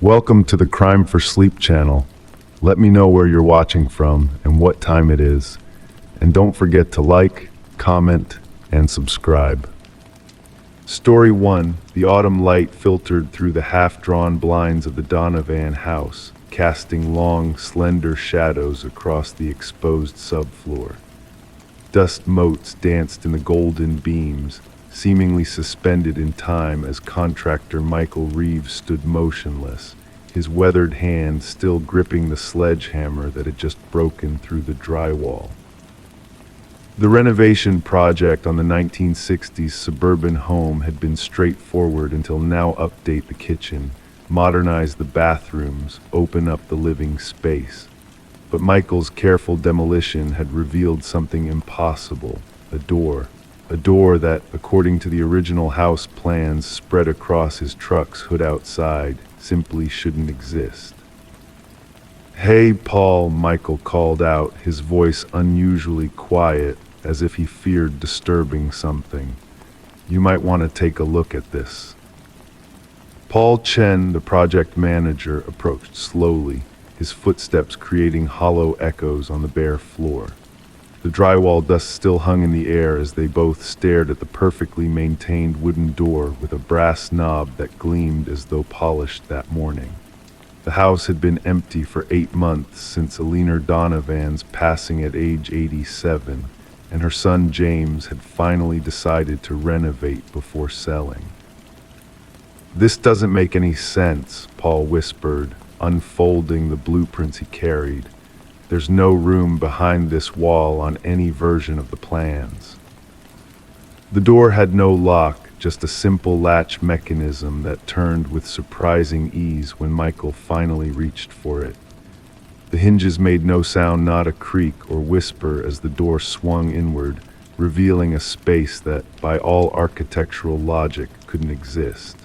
Welcome to the Crime for Sleep channel. Let me know where you're watching from and what time it is. And don't forget to like, comment, and subscribe. Story 1. The autumn light filtered through the half-drawn blinds of the Donovan house, casting long, slender shadows across the exposed subfloor. Dust motes danced in the golden beams, seemingly suspended in time as contractor Michael Reeves stood motionless, his weathered hand still gripping the sledgehammer that had just broken through the drywall. The renovation project on the 1960s suburban home had been straightforward until now. Update the kitchen, modernize the bathrooms, open up the living space. But Michael's careful demolition had revealed something impossible, a door that, according to the original house plans spread across his truck's hood outside, simply shouldn't exist. "Hey, Paul," Michael called out, his voice unusually quiet, as if he feared disturbing something. "You might want to take a look at this." Paul Chen, the project manager, approached slowly, his footsteps creating hollow echoes on the bare floor. The drywall dust still hung in the air as they both stared at the perfectly maintained wooden door with a brass knob that gleamed as though polished that morning. The house had been empty for 8 months since Eleanor Donovan's passing at age 87, and her son James had finally decided to renovate before selling. "This doesn't make any sense," Paul whispered, unfolding the blueprints he carried. "There's no room behind this wall on any version of the plans." The door had no lock, just a simple latch mechanism that turned with surprising ease when Michael finally reached for it. The hinges made no sound, not a creak or whisper, as the door swung inward, revealing a space that, by all architectural logic, couldn't exist.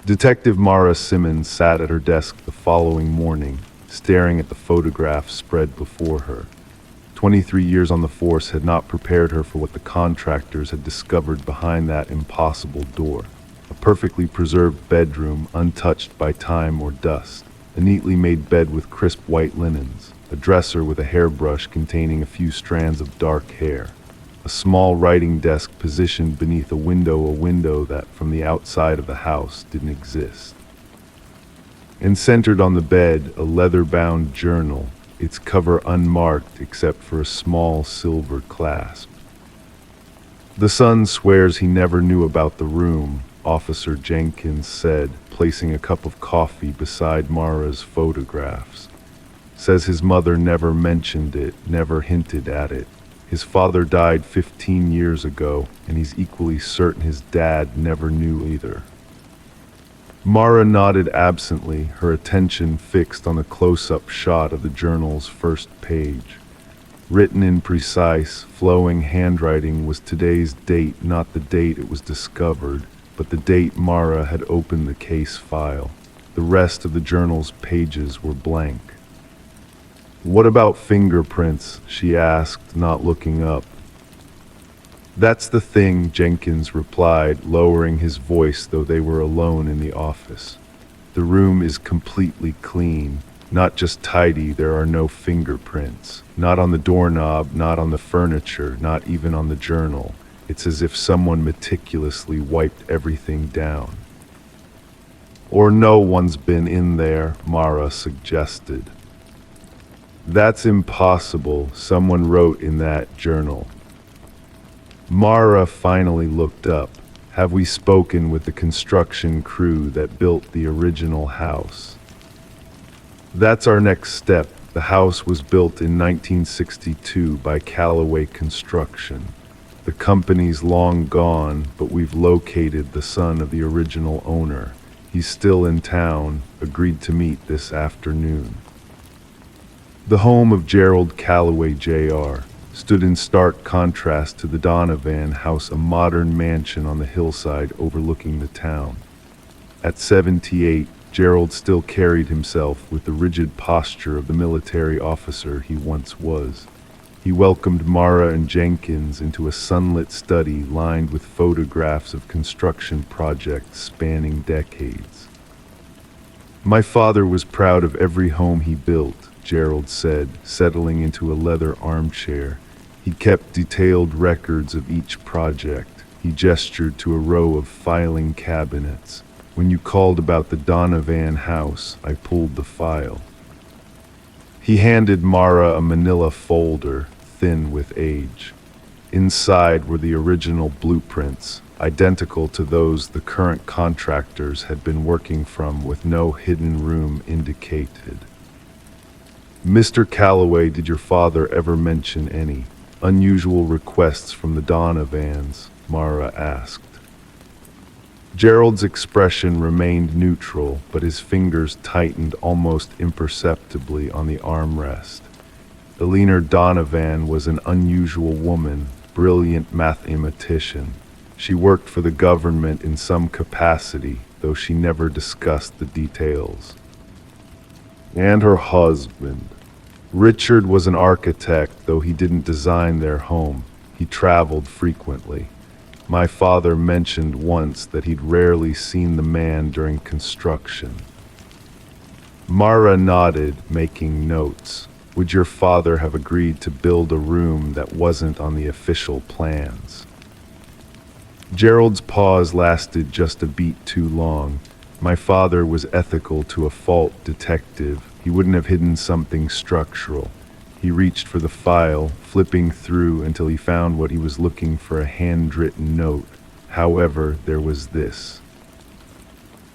Detective Mara Simmons sat at her desk the following morning, staring at the photographs spread before her. 23 years on the force had not prepared her for what the contractors had discovered behind that impossible door. A perfectly preserved bedroom, untouched by time or dust. A neatly made bed with crisp white linens. A dresser with a hairbrush containing a few strands of dark hair. A small writing desk positioned beneath a window that, from the outside of the house, didn't exist. And centered on the bed, a leather-bound journal, its cover unmarked except for a small silver clasp. "The son swears he never knew about the room," Officer Jenkins said, placing a cup of coffee beside Mara's photographs. "Says his mother never mentioned it, never hinted at it. His father died 15 years ago, and he's equally certain his dad never knew either." Mara nodded absently, her attention fixed on the close-up shot of the journal's first page. Written in precise, flowing handwriting was today's date, not the date it was discovered, but the date Mara had opened the case file. The rest of the journal's pages were blank. "What about fingerprints?" she asked, not looking up. "That's the thing," Jenkins replied, lowering his voice though they were alone in the office. "The room is completely clean. Not just tidy, there are no fingerprints. Not on the doorknob, not on the furniture, not even on the journal. It's as if someone meticulously wiped everything down." "Or no one's been in there," Mara suggested. "That's impossible," someone wrote in that journal. Mara finally looked up. "Have we spoken with the construction crew that built the original house?" "That's our next step. The house was built in 1962 by Callaway Construction. The company's long gone, but we've located the son of the original owner. He's still in town, agreed to meet this afternoon." The home of Gerald Callaway Jr. stood in stark contrast to the Donovan house, a modern mansion on the hillside overlooking the town. At 78, Gerald still carried himself with the rigid posture of the military officer he once was. He welcomed Mara and Jenkins into a sunlit study lined with photographs of construction projects spanning decades. My father was proud of every home he built, Gerald said, settling into a leather armchair. He kept detailed records of each project. He gestured to a row of filing cabinets. When you called about the Donovan house, I pulled the file. He handed Mara a manila folder, thin with age. Inside were the original blueprints, identical to those the current contractors had been working from, with no hidden room indicated. Mr. Calloway, did your father ever mention any unusual requests from the Donovans? Mara asked. Gerald's expression remained neutral, but his fingers tightened almost imperceptibly on the armrest. Eleanor Donovan was an unusual woman, brilliant mathematician. She worked for the government in some capacity, though she never discussed the details. And her husband. Richard was an architect, though he didn't design their home. He traveled frequently. My father mentioned once that he'd rarely seen the man during construction. Mara nodded, making notes. Would your father have agreed to build a room that wasn't on the official plans? Gerald's pause lasted just a beat too long. My father was ethical to a fault, detective. He wouldn't have hidden something structural. He reached for the file, flipping through until he found what he was looking for, a handwritten note. However, there was this.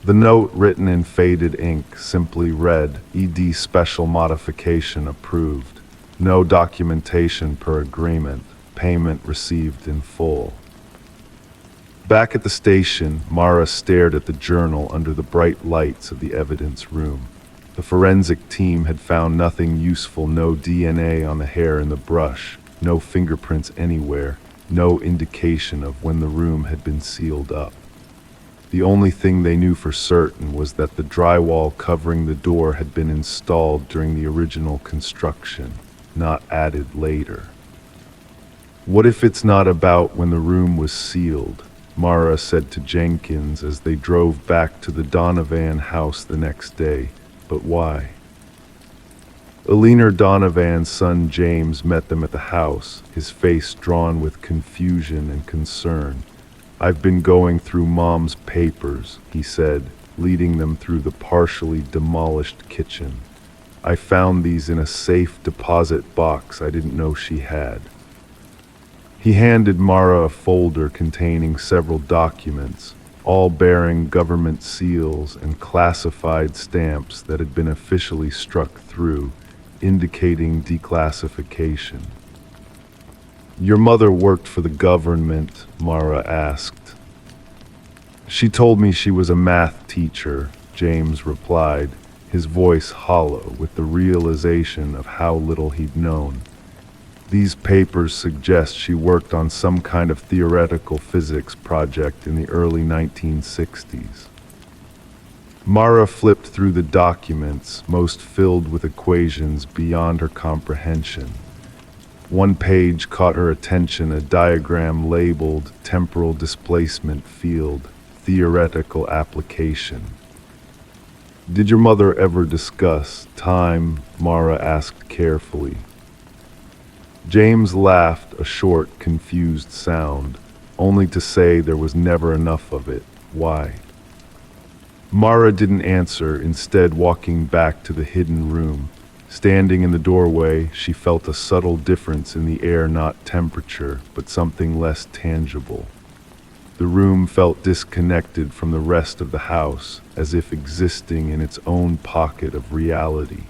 The note, written in faded ink, simply read, "ED special modification approved. No documentation per agreement. Payment received in full." Back at the station, Mara stared at the journal under the bright lights of the evidence room. The forensic team had found nothing useful, no DNA on the hair in the brush, no fingerprints anywhere, no indication of when the room had been sealed up. The only thing they knew for certain was that the drywall covering the door had been installed during the original construction, not added later. What if it's not about when the room was sealed? Mara said to Jenkins as they drove back to the Donovan house the next day. But why? Eleanor Donovan's son James met them at the house, his face drawn with confusion and concern. "I've been going through Mom's papers," he said, leading them through the partially demolished kitchen. "I found these in a safe deposit box I didn't know she had." He handed Mara a folder containing several documents, all bearing government seals and classified stamps that had been officially struck through, indicating declassification. "Your mother worked for the government?" Mara asked. "She told me she was a math teacher," James replied, his voice hollow with the realization of how little he'd known. "These papers suggest she worked on some kind of theoretical physics project in the early 1960s. Mara flipped through the documents, most filled with equations beyond her comprehension. One page caught her attention, a diagram labeled Temporal Displacement Field, Theoretical Application. "Did your mother ever discuss time?" Mara asked carefully. James laughed, a short, confused sound, only to say there was never enough of it. Why? Mara didn't answer, instead walking back to the hidden room. Standing in the doorway, she felt a subtle difference in the air, not temperature, but something less tangible. The room felt disconnected from the rest of the house, as if existing in its own pocket of reality.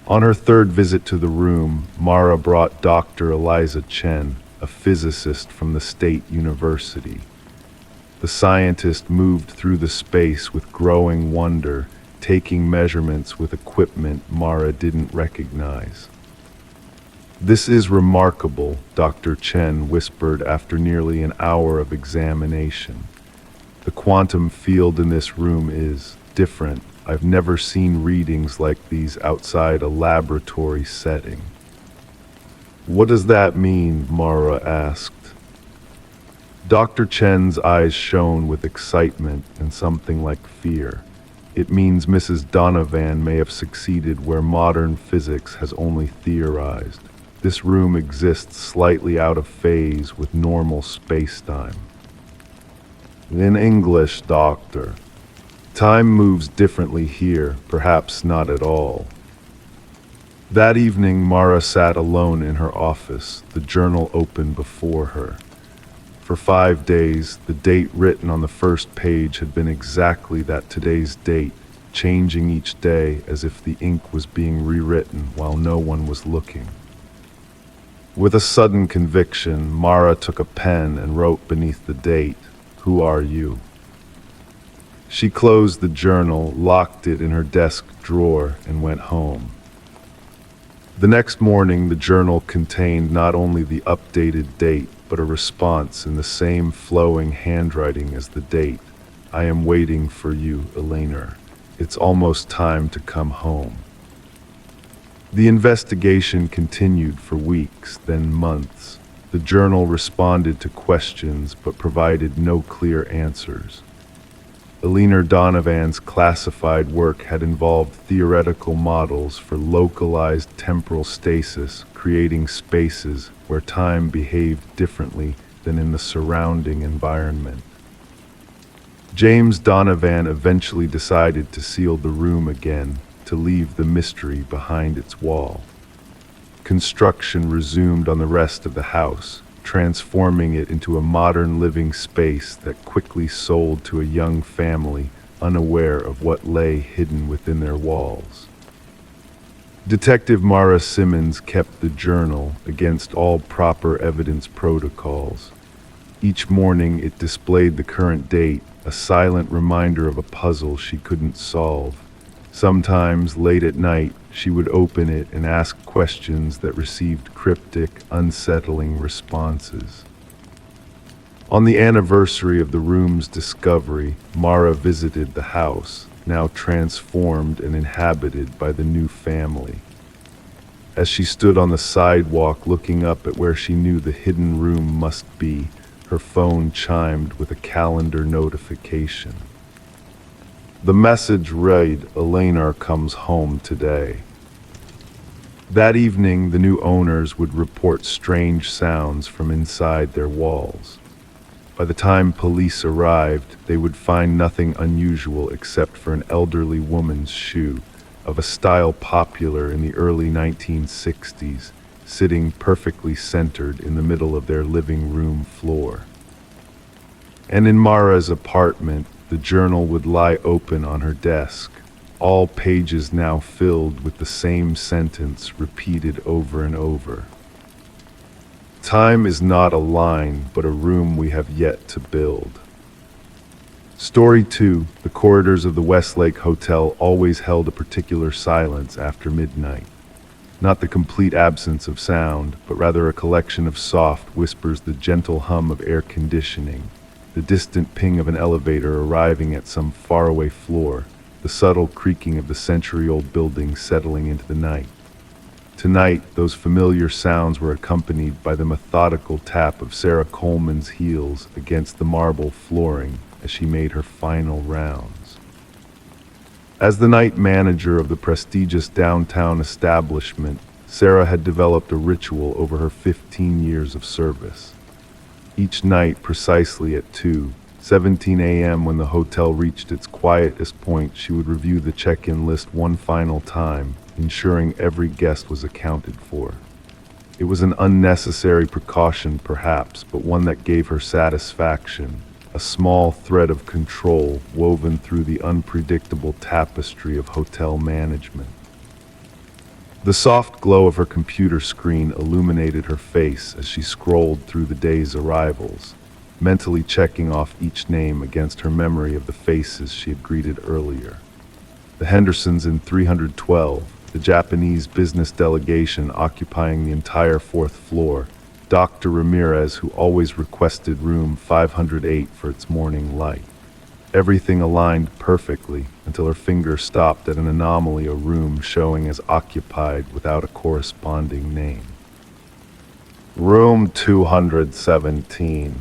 On her third visit to the room, Mara brought Dr. Eliza Chen, a physicist from the State University. The scientist moved through the space with growing wonder, taking measurements with equipment Mara didn't recognize. "This is remarkable," Dr. Chen whispered after nearly an hour of examination. "The quantum field in this room is different. I've never seen readings like these outside a laboratory setting." "What does that mean?" Mara asked. Dr. Chen's eyes shone with excitement and something like fear. It means Mrs. Donovan may have succeeded where modern physics has only theorized. This room exists slightly out of phase with normal space-time. In English, Doctor. Time moves differently here, perhaps not at all. That evening, Mara sat alone in her office, the journal open before her. For 5 days, the date written on the first page had been exactly that today's date, changing each day as if the ink was being rewritten while no one was looking. With a sudden conviction, Mara took a pen and wrote beneath the date, "Who are you?" She closed the journal, locked it in her desk drawer, and went home. The next morning, the journal contained not only the updated date, but a response in the same flowing handwriting as the date. "I am waiting for you, Elena. It's almost time to come home." The investigation continued for weeks, then months. The journal responded to questions but provided no clear answers. Elena Donovan's classified work had involved theoretical models for localized temporal stasis, creating spaces where time behaved differently than in the surrounding environment. James Donovan eventually decided to seal the room again, to leave the mystery behind its wall. Construction resumed on the rest of the house, transforming it into a modern living space that quickly sold to a young family unaware of what lay hidden within their walls. Detective Mara Simmons kept the journal against all proper evidence protocols. Each morning it displayed the current date, a silent reminder of a puzzle she couldn't solve. Sometimes, late at night, she would open it and ask questions that received cryptic, unsettling responses. On the anniversary of the room's discovery, Mara visited the house, now transformed and inhabited by the new family. As she stood on the sidewalk looking up at where she knew the hidden room must be, her phone chimed with a calendar notification. The message read, "Elena comes home today." That evening, the new owners would report strange sounds from inside their walls. By the time police arrived, they would find nothing unusual except for an elderly woman's shoe, of a style popular in the early 1960s, sitting perfectly centered in the middle of their living room floor. And in Mara's apartment, the journal would lie open on her desk, all pages now filled with the same sentence repeated over and over. "Time is not a line, but a room we have yet to build." Story 2. The corridors of the Westlake Hotel always held a particular silence after midnight. Not the complete absence of sound, but rather a collection of soft whispers, the gentle hum of air conditioning, the distant ping of an elevator arriving at some faraway floor, the subtle creaking of the century-old building settling into the night. Tonight, those familiar sounds were accompanied by the methodical tap of Sarah Coleman's heels against the marble flooring as she made her final rounds. As the night manager of the prestigious downtown establishment, Sarah had developed a ritual over her 15 years of service. Each night, precisely at 2:17 a.m., when the hotel reached its quietest point, she would review the check-in list one final time, ensuring every guest was accounted for. It was an unnecessary precaution, perhaps, but one that gave her satisfaction, a small thread of control woven through the unpredictable tapestry of hotel management. The soft glow of her computer screen illuminated her face as she scrolled through the day's arrivals, mentally checking off each name against her memory of the faces she had greeted earlier. The Hendersons in 312, the Japanese business delegation occupying the entire fourth floor, Dr. Ramirez, who always requested room 508 for its morning light. Everything aligned perfectly until her finger stopped at an anomaly, a room showing as occupied without a corresponding name. Room 217.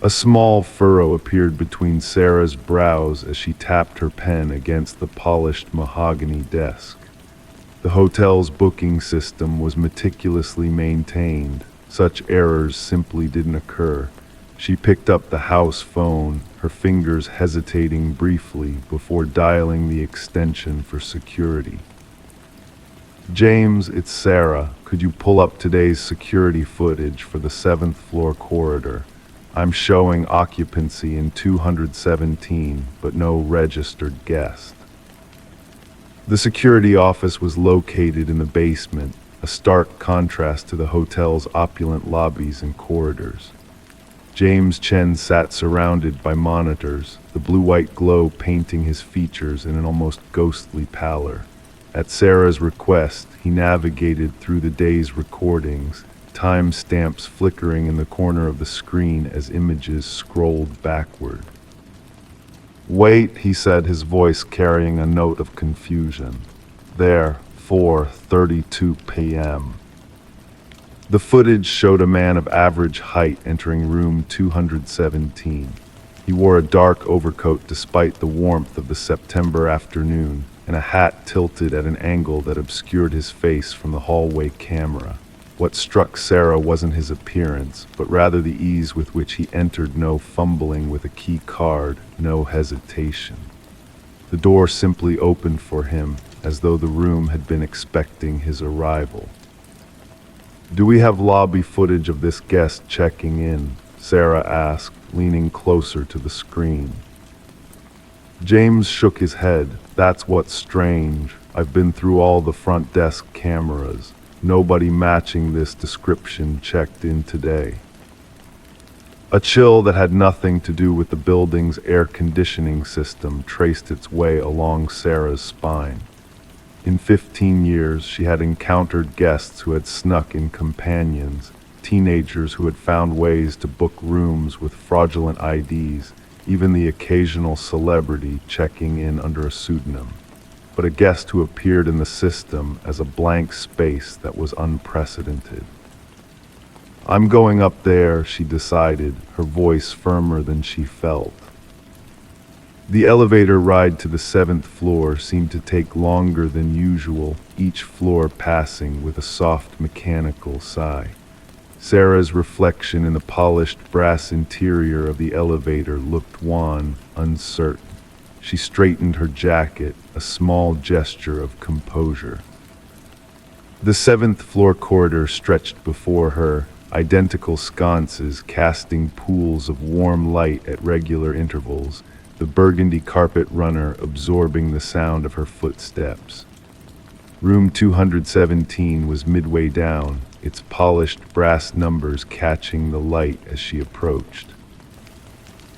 A small furrow appeared between Sarah's brows as she tapped her pen against the polished mahogany desk. The hotel's booking system was meticulously maintained. Such errors simply didn't occur. She picked up the house phone, her fingers hesitating briefly before dialing the extension for security. "James, it's Sarah. Could you pull up today's security footage for the 7th floor corridor? I'm showing occupancy in 217, but no registered guest." The security office was located in the basement, a stark contrast to the hotel's opulent lobbies and corridors. James Chen sat surrounded by monitors, the blue-white glow painting his features in an almost ghostly pallor. At Sarah's request, he navigated through the day's recordings, time-stamps flickering in the corner of the screen as images scrolled backward. "Wait," he said, his voice carrying a note of confusion. "There, 4:32 p.m. The footage showed a man of average height entering room 217. He wore a dark overcoat despite the warmth of the September afternoon, and a hat tilted at an angle that obscured his face from the hallway camera. What struck Sarah wasn't his appearance, but rather the ease with which he entered, no fumbling with a key card, no hesitation. The door simply opened for him, as though the room had been expecting his arrival. "Do we have lobby footage of this guest checking in?" Sarah asked, leaning closer to the screen. James shook his head. "That's what's strange. I've been through all the front desk cameras. Nobody matching this description checked in today." A chill that had nothing to do with the building's air conditioning system traced its way along Sarah's spine. In 15 years, she had encountered guests who had snuck in companions, teenagers who had found ways to book rooms with fraudulent IDs, even the occasional celebrity checking in under a pseudonym. But a guest who appeared in the system as a blank space that was unprecedented. "I'm going up there," she decided, her voice firmer than she felt. The elevator ride to the 7th floor seemed to take longer than usual, each floor passing with a soft mechanical sigh. Sarah's reflection in the polished brass interior of the elevator looked wan, uncertain. She straightened her jacket, a small gesture of composure. The 7th floor corridor stretched before her, identical sconces casting pools of warm light at regular intervals, the burgundy carpet runner absorbing the sound of her footsteps. Room 217 was midway down, its polished brass numbers catching the light as she approached.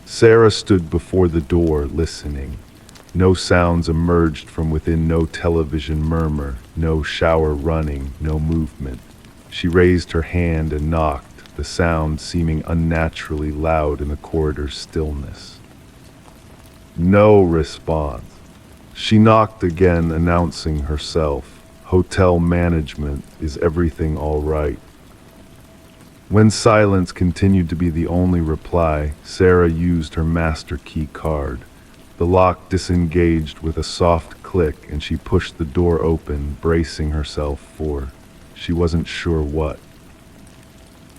Sarah stood before the door, listening. No sounds emerged from within, no television murmur, no shower running, no movement. She raised her hand and knocked, the sound seeming unnaturally loud in the corridor's stillness. No response. She knocked again, announcing herself. "Hotel management, is everything all right?" When silence continued to be the only reply, Sarah used her master key card. The lock disengaged with a soft click and she pushed the door open, bracing herself for, she wasn't sure what.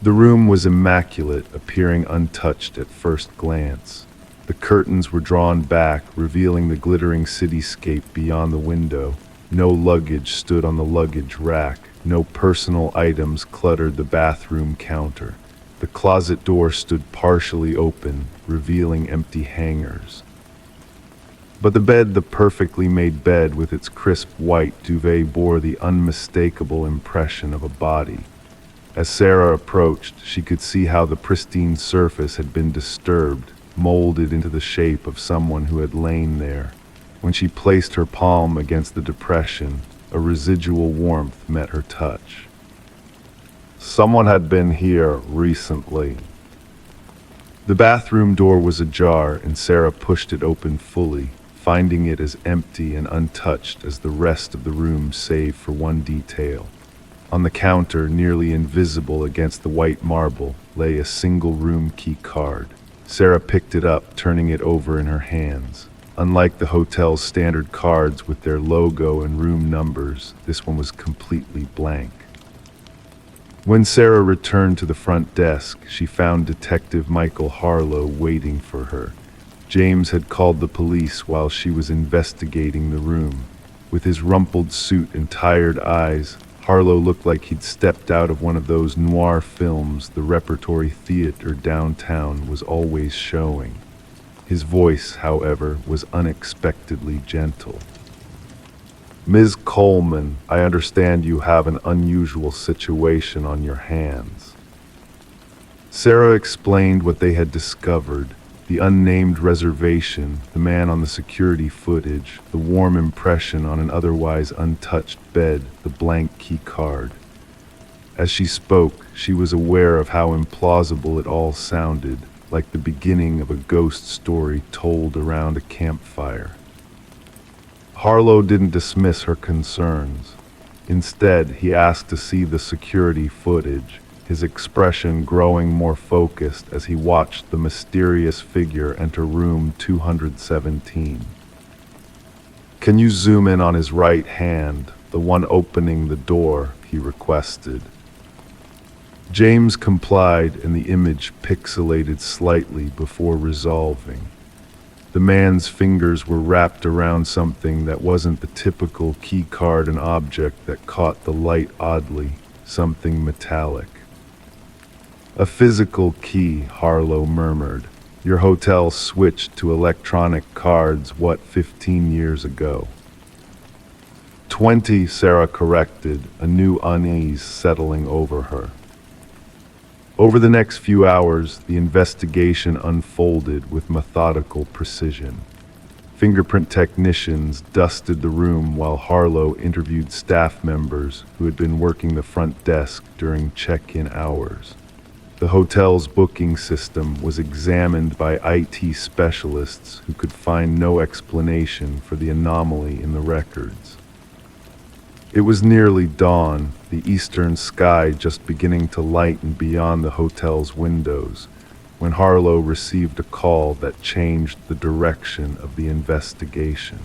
The room was immaculate, appearing untouched at first glance. The curtains were drawn back, revealing the glittering cityscape beyond the window. No luggage stood on the luggage rack. No personal items cluttered the bathroom counter. The closet door stood partially open, revealing empty hangers. But the perfectly made bed with its crisp white duvet bore the unmistakable impression of a body. As Sarah approached, she could see how the pristine surface had been disturbed, molded into the shape of someone who had lain there. When she placed her palm against the depression, a residual warmth met her touch. Someone had been here recently. The bathroom door was ajar, and Sarah pushed it open fully, finding it as empty and untouched as the rest of the room save for one detail. On the counter, nearly invisible against the white marble, lay a single room key card. Sarah picked it up, turning it over in her hands. Unlike the hotel's standard cards with their logo and room numbers, this one was completely blank. When Sarah returned to the front desk, she found Detective Michael Harlow waiting for her. James had called the police while she was investigating the room. With his rumpled suit and tired eyes, Harlow looked like he'd stepped out of one of those noir films the repertory theater downtown was always showing. His voice, however, was unexpectedly gentle. "Ms. Coleman, I understand you have an unusual situation on your hands." Sarah explained what they had discovered: the unnamed reservation, the man on the security footage, the warm impression on an otherwise untouched bed, the blank key card. As she spoke, she was aware of how implausible it all sounded, like the beginning of a ghost story told around a campfire. Harlow didn't dismiss her concerns. Instead, he asked to see the security footage, his expression growing more focused as he watched the mysterious figure enter room 217. "Can you zoom in on his right hand, the one opening the door?" he requested. James complied, and the image pixelated slightly before resolving. The man's fingers were wrapped around something that wasn't the typical key card, an object that caught the light oddly, something metallic. "A physical key," Harlow murmured. "Your hotel switched to electronic cards, 15 years ago?" 20, Sarah corrected, a new unease settling over her. Over the next few hours, the investigation unfolded with methodical precision. Fingerprint technicians dusted the room while Harlow interviewed staff members who had been working the front desk during check-in hours. The hotel's booking system was examined by IT specialists who could find no explanation for the anomaly in the records. It was nearly dawn, the eastern sky just beginning to lighten beyond the hotel's windows, when Harlow received a call that changed the direction of the investigation.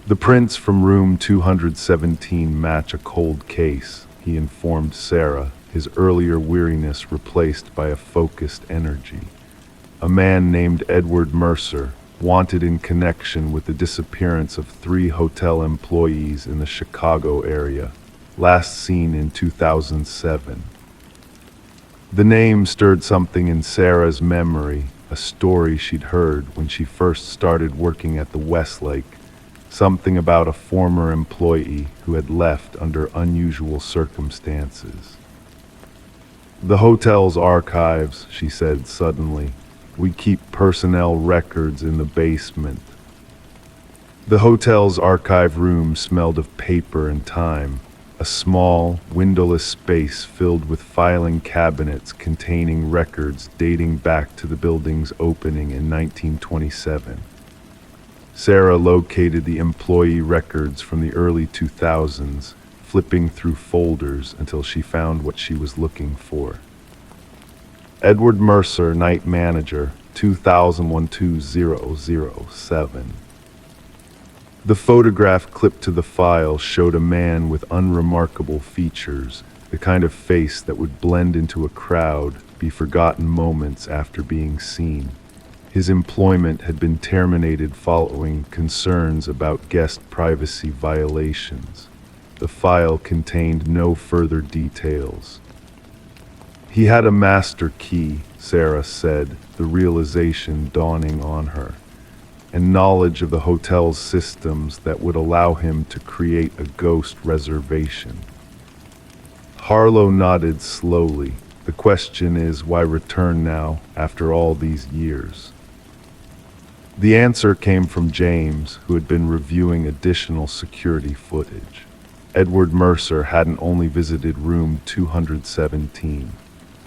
"The prints from room 217 match a cold case," he informed Sarah, his earlier weariness replaced by a focused energy. "A man named Edward Mercer, wanted in connection with the disappearance of 3 hotel employees in the Chicago area, last seen in 2007. The name stirred something in Sarah's memory, a story she'd heard when she first started working at the Westlake, something about a former employee who had left under unusual circumstances. "The hotel's archives," she said suddenly. "We keep personnel records in the basement." The hotel's archive room smelled of paper and time, a small, windowless space filled with filing cabinets containing records dating back to the building's opening in 1927. Sarah located the employee records from the early 2000s, flipping through folders until she found what she was looking for. "Edward Mercer, night manager, 2001-2007. The photograph clipped to the file showed a man with unremarkable features, the kind of face that would blend into a crowd, be forgotten moments after being seen. His employment had been terminated following concerns about guest privacy violations. The file contained no further details. "He had a master key," Sarah said, the realization dawning on her, "and knowledge of the hotel's systems that would allow him to create a ghost reservation." Harlow nodded slowly. "The question is, why return now, after all these years?" The answer came from James, who had been reviewing additional security footage. Edward Mercer hadn't only visited room 217.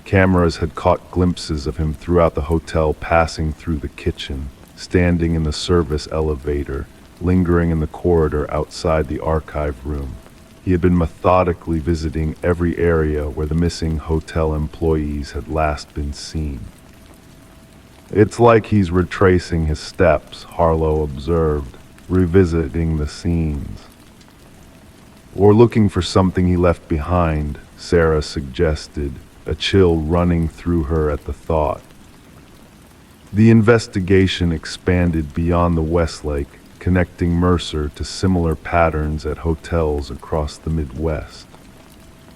Cameras had caught glimpses of him throughout the hotel, passing through the kitchen, standing in the service elevator, lingering in the corridor outside the archive room. He had been methodically visiting every area where the missing hotel employees had last been seen. It's like he's retracing his steps, Harlow observed, revisiting the scenes. Or looking for something he left behind, Sarah suggested, a chill running through her at the thought. The investigation expanded beyond the Westlake, connecting Mercer to similar patterns at hotels across the Midwest.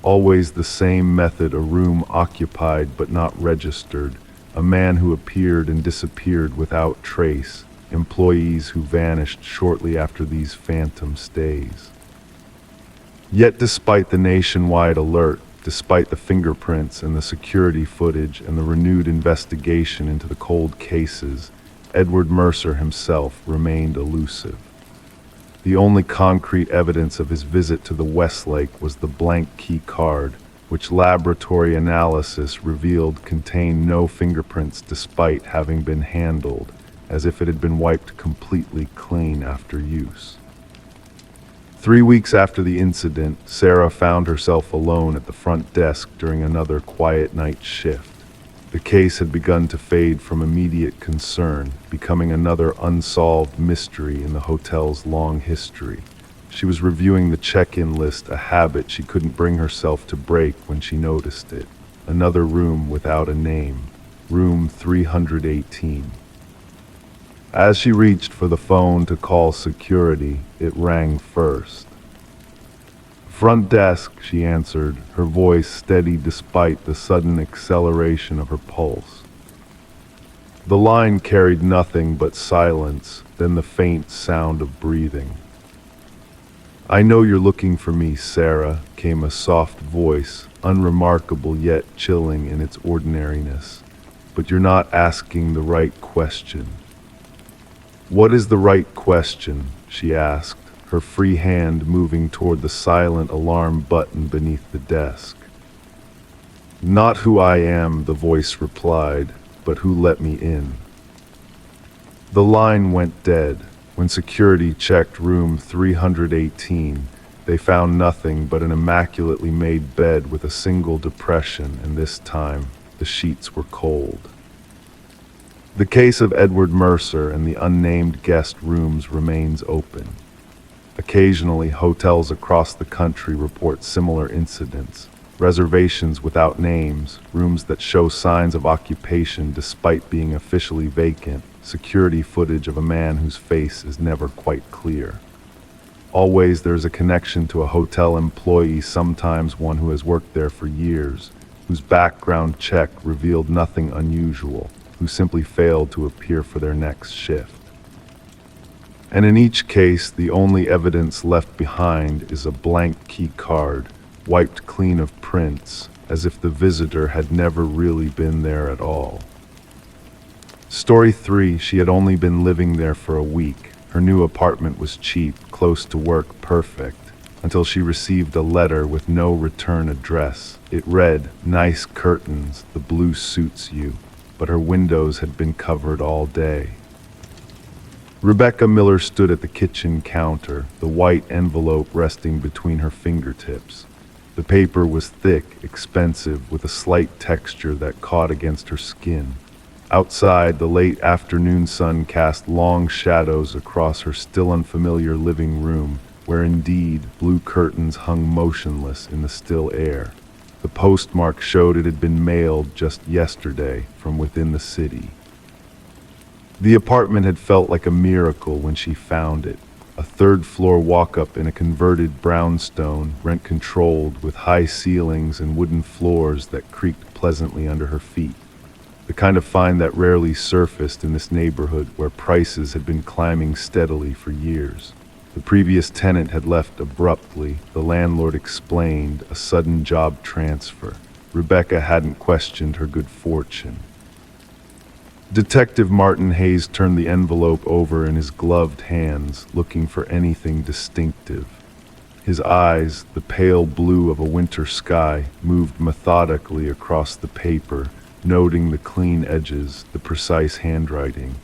Always the same method: a room occupied but not registered, a man who appeared and disappeared without trace, employees who vanished shortly after these phantom stays. Yet despite the nationwide alert, despite the fingerprints and the security footage and the renewed investigation into the cold cases, Edward Mercer himself remained elusive. The only concrete evidence of his visit to the Westlake was the blank key card, which laboratory analysis revealed contained no fingerprints despite having been handled, as if it had been wiped completely clean after use. 3 weeks after the incident, Sarah found herself alone at the front desk during another quiet night shift. The case had begun to fade from immediate concern, becoming another unsolved mystery in the hotel's long history. She was reviewing the check-in list, a habit she couldn't bring herself to break when she noticed it. Another room without a name, room 318. As she reached for the phone to call security, it rang first. "Front desk," she answered, her voice steady despite the sudden acceleration of her pulse. The line carried nothing but silence, then the faint sound of breathing. "I know you're looking for me, Sarah," came a soft voice, unremarkable yet chilling in its ordinariness. "But you're not asking the right question." "What is the right question?" she asked, her free hand moving toward the silent alarm button beneath the desk. "Not who I am," the voice replied, "but who let me in." The line went dead. When security checked room 318, they found nothing but an immaculately made bed with a single depression, and this time, the sheets were cold. The case of Edward Mercer and the unnamed guest rooms remains open. Occasionally, hotels across the country report similar incidents: reservations without names, rooms that show signs of occupation despite being officially vacant, security footage of a man whose face is never quite clear. Always there's a connection to a hotel employee, sometimes one who has worked there for years, whose background check revealed nothing unusual, who simply failed to appear for their next shift. And in each case, the only evidence left behind is a blank key card, wiped clean of prints, as if the visitor had never really been there at all. Story 3, she had only been living there for a week. Her new apartment was cheap, close to work, perfect, until she received a letter with no return address. It read, "Nice curtains, the blue suits you," but her windows had been covered all day. Rebecca Miller stood at the kitchen counter, the white envelope resting between her fingertips. The paper was thick, expensive, with a slight texture that caught against her skin. Outside, the late afternoon sun cast long shadows across her still unfamiliar living room, where indeed blue curtains hung motionless in the still air. The postmark showed it had been mailed just yesterday from within the city. The apartment had felt like a miracle when she found it. A third-floor walk-up in a converted brownstone, rent-controlled, with high ceilings and wooden floors that creaked pleasantly under her feet. The kind of find that rarely surfaced in this neighborhood where prices had been climbing steadily for years. The previous tenant had left abruptly, the landlord explained, a sudden job transfer. Rebecca hadn't questioned her good fortune. Detective Martin Hayes turned the envelope over in his gloved hands, looking for anything distinctive. His eyes, the pale blue of a winter sky, moved methodically across the paper, noting the clean edges, the precise handwriting.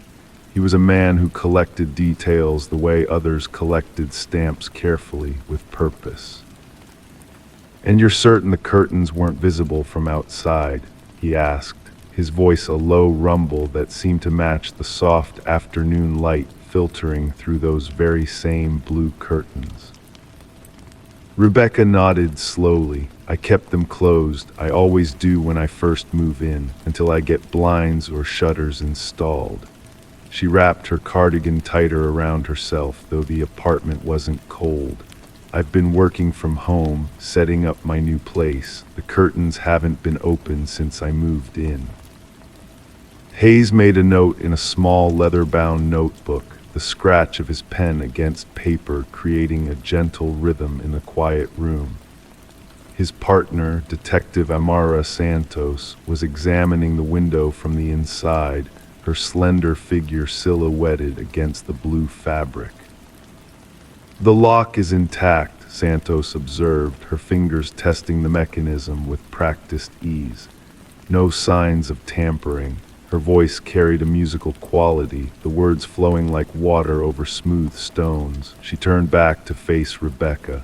He was a man who collected details the way others collected stamps, carefully, with purpose. "And you're certain the curtains weren't visible from outside?" he asked, his voice a low rumble that seemed to match the soft afternoon light filtering through those very same blue curtains. Rebecca nodded slowly. I kept them closed. I always do when I first move in, until I get blinds or shutters installed. She wrapped her cardigan tighter around herself, though the apartment wasn't cold. I've been working from home, setting up my new place. The curtains haven't been open since I moved in. Hayes made a note in a small leather-bound notebook, the scratch of his pen against paper creating a gentle rhythm in the quiet room. His partner, Detective Amara Santos, was examining the window from the inside, her slender figure silhouetted against the blue fabric. "The lock is intact," Santos observed, her fingers testing the mechanism with practiced ease. "No signs of tampering." Her voice carried a musical quality, the words flowing like water over smooth stones. She turned back to face Rebecca.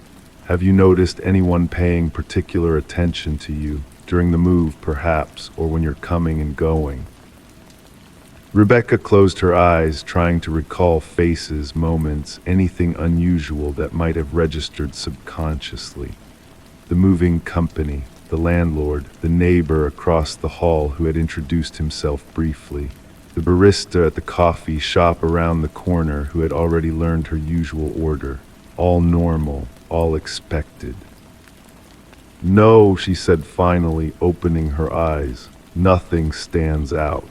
"Have you noticed anyone paying particular attention to you, during the move perhaps, or when you're coming and going?" Rebecca closed her eyes, trying to recall faces, moments, anything unusual that might have registered subconsciously. The moving company, the landlord, the neighbor across the hall who had introduced himself briefly, the barista at the coffee shop around the corner who had already learned her usual order. All normal, all expected. "No," she said finally, opening her eyes. "Nothing stands out."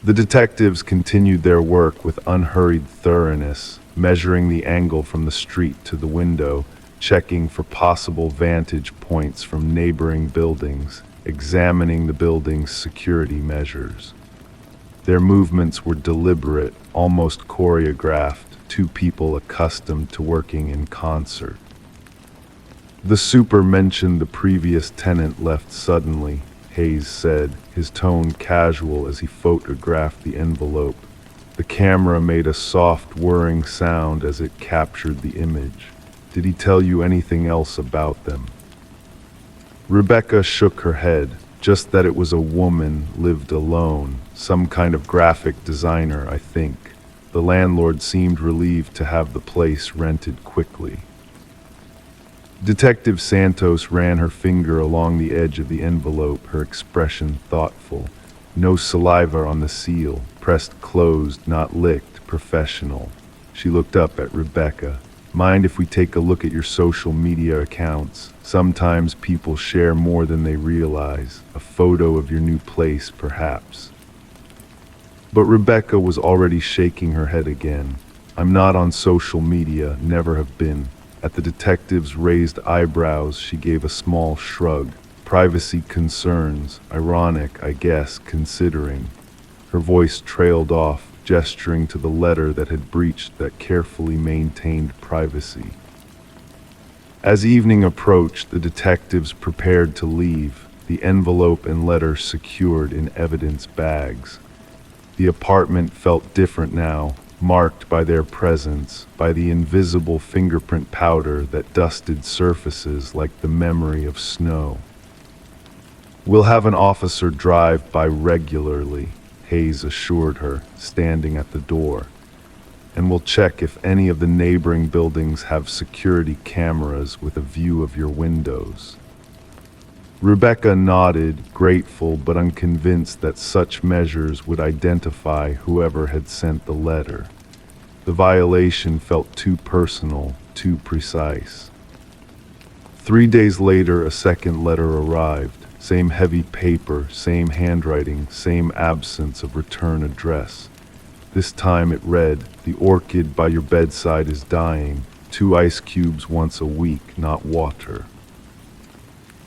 The detectives continued their work with unhurried thoroughness, measuring the angle from the street to the window, checking for possible vantage points from neighboring buildings, examining the building's security measures. Their movements were deliberate, almost choreographed, two people accustomed to working in concert. "The super mentioned the previous tenant left suddenly," Hayes said, his tone casual as he photographed the envelope. The camera made a soft whirring sound as it captured the image. "Did he tell you anything else about them?" Rebecca shook her head, just that it was a woman, lived alone, some kind of graphic designer, I think. The landlord seemed relieved to have the place rented quickly. Detective Santos ran her finger along the edge of the envelope, her expression thoughtful. No saliva on the seal, pressed closed, not licked, professional. She looked up at Rebecca. "Mind if we take a look at your social media accounts? Sometimes people share more than they realize. A photo of your new place, perhaps." But Rebecca was already shaking her head again. "I'm not on social media, never have been." At the detective's raised eyebrows, she gave a small shrug. "Privacy concerns. Ironic, I guess, considering." Her voice trailed off, gesturing to the letter that had breached that carefully maintained privacy. As evening approached, the detectives prepared to leave, the envelope and letter secured in evidence bags. The apartment felt different now, marked by their presence, by the invisible fingerprint powder that dusted surfaces like the memory of snow. "We'll have an officer drive by regularly," Hayes assured her, standing at the door. "And we'll check if any of the neighboring buildings have security cameras with a view of your windows." Rebecca nodded, grateful but unconvinced that such measures would identify whoever had sent the letter. The violation felt too personal, too precise. 3 days later, a second letter arrived. Same heavy paper, same handwriting, same absence of return address. This time it read, "The orchid by your bedside is dying. 2 ice cubes once a week, not water."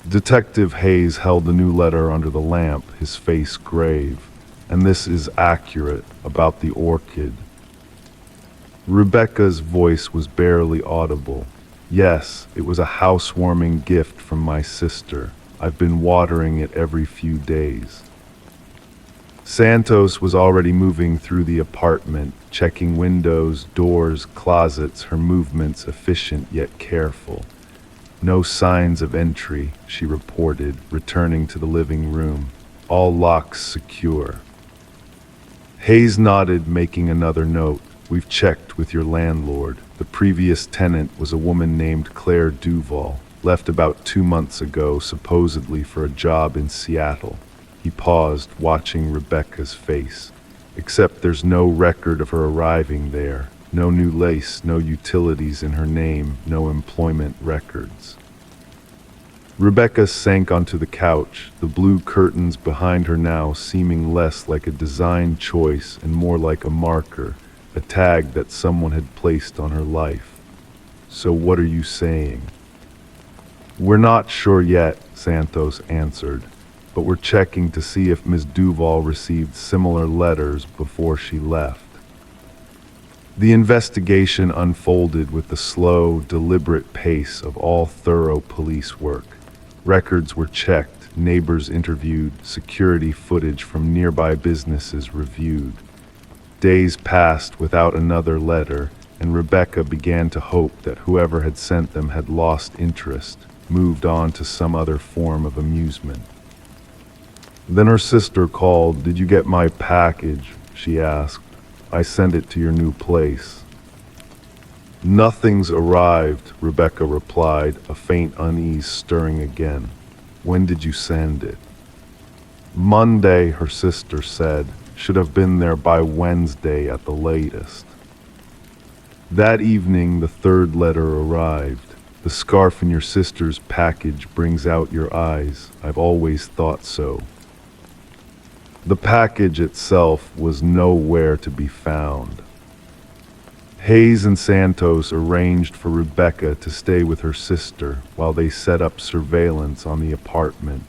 Detective Hayes held the new letter under the lamp, his face grave. "And this is accurate about the orchid." Rebecca's voice was barely audible. "Yes, it was a housewarming gift from my sister. I've been watering it every few days." Santos was already moving through the apartment, checking windows, doors, closets, her movements efficient yet careful. "No signs of entry," she reported, returning to the living room. all locks secure. Hayes nodded, making another note. We've checked with your landlord. The previous tenant was a woman named Claire Duval, left about 2 months ago, supposedly for a job in Seattle. He paused, watching Rebecca's face. Except there's no record of her arriving there. No new lease, no utilities in her name, no employment records. Rebecca sank onto the couch, the blue curtains behind her now seeming less like a design choice and more like a marker, a tag that someone had placed on her life. So what are you saying? We're not sure yet, Santos answered, but we're checking to see if Ms. Duval received similar letters before she left. The investigation unfolded with the slow, deliberate pace of all thorough police work. Records were checked, neighbors interviewed, security footage from nearby businesses reviewed. Days passed without another letter, and Rebecca began to hope that whoever had sent them had lost interest, moved on to some other form of amusement. Then her sister called. "Did you get my package?" she asked. "I sent it to your new place." "Nothing's arrived," Rebecca replied, a faint unease stirring again. "When did you send it?" "Monday," her sister said. "Should have been there by Wednesday at the latest." That evening, the third letter arrived. "The scarf in your sister's package brings out your eyes. I've always thought so." The package itself was nowhere to be found. Hayes and Santos arranged for Rebecca to stay with her sister while they set up surveillance on the apartment.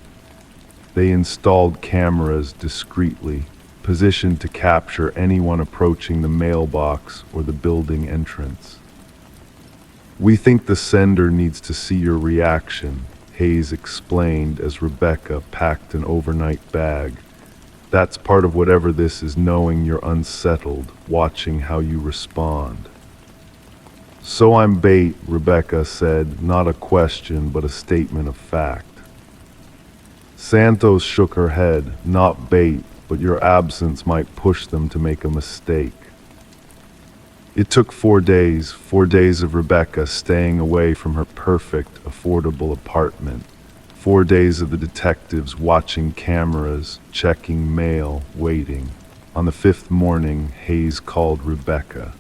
They installed cameras discreetly, positioned to capture anyone approaching the mailbox or the building entrance. "We think the sender needs to see your reaction," Hayes explained as Rebecca packed an overnight bag. "That's part of whatever this is, knowing you're unsettled, watching how you respond." "So I'm bait," Rebecca said, not a question but a statement of fact. Santos shook her head. "Not bait, but your absence might push them to make a mistake." It took 4 days, 4 days of Rebecca staying away from her perfect, affordable apartment. 4 days of the detectives watching cameras, checking mail, waiting. On the 5th morning, Hayes called Rebecca.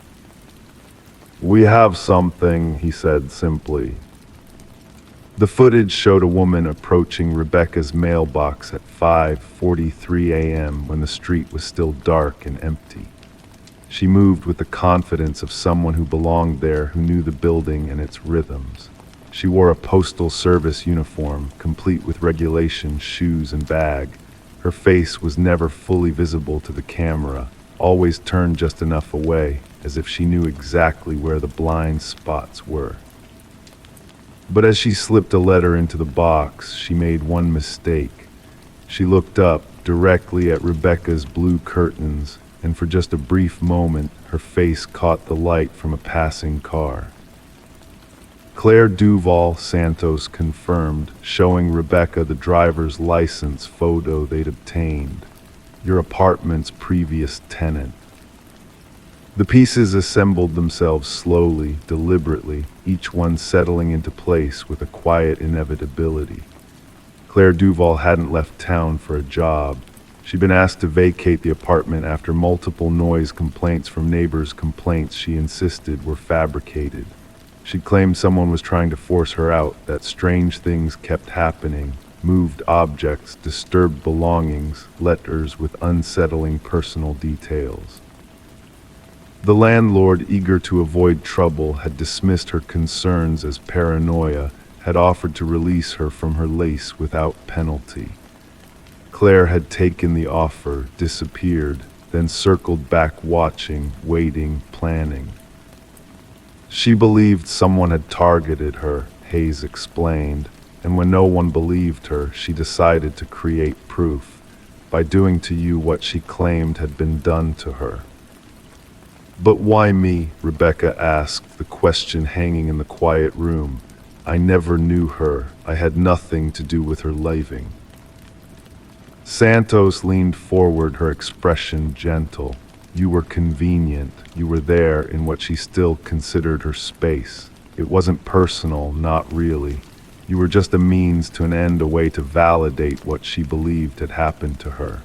"We have something," he said simply. The footage showed a woman approaching Rebecca's mailbox at 5:43 a.m. when the street was still dark and empty. She moved with the confidence of someone who belonged there, who knew the building and its rhythms. She wore a postal service uniform, complete with regulation shoes and bag. Her face was never fully visible to the camera, always turned just enough away, as if she knew exactly where the blind spots were. But as she slipped a letter into the box, she made one mistake. She looked up directly at Rebecca's blue curtains, and for just a brief moment, her face caught the light from a passing car. Claire Duval, Santos confirmed, showing Rebecca the driver's license photo they'd obtained. Your apartment's previous tenant. The pieces assembled themselves slowly, deliberately, each one settling into place with a quiet inevitability. Claire Duval hadn't left town for a job. She'd been asked to vacate the apartment after multiple noise complaints from neighbors, complaints she insisted were fabricated. She claimed someone was trying to force her out, that strange things kept happening, moved objects, disturbed belongings, letters with unsettling personal details. The landlord, eager to avoid trouble, had dismissed her concerns as paranoia, had offered to release her from her lease without penalty. Claire had taken the offer, disappeared, then circled back watching, waiting, planning. She believed someone had targeted her, Hayes explained, and when no one believed her, she decided to create proof, by doing to you what she claimed had been done to her. "But why me?" Rebecca asked, the question hanging in the quiet room. "I never knew her. I had nothing to do with her leaving." Santos leaned forward, her expression gentle. You were convenient. You were there in what she still considered her space. It wasn't personal, not really. You were just a means to an end, a way to validate what she believed had happened to her.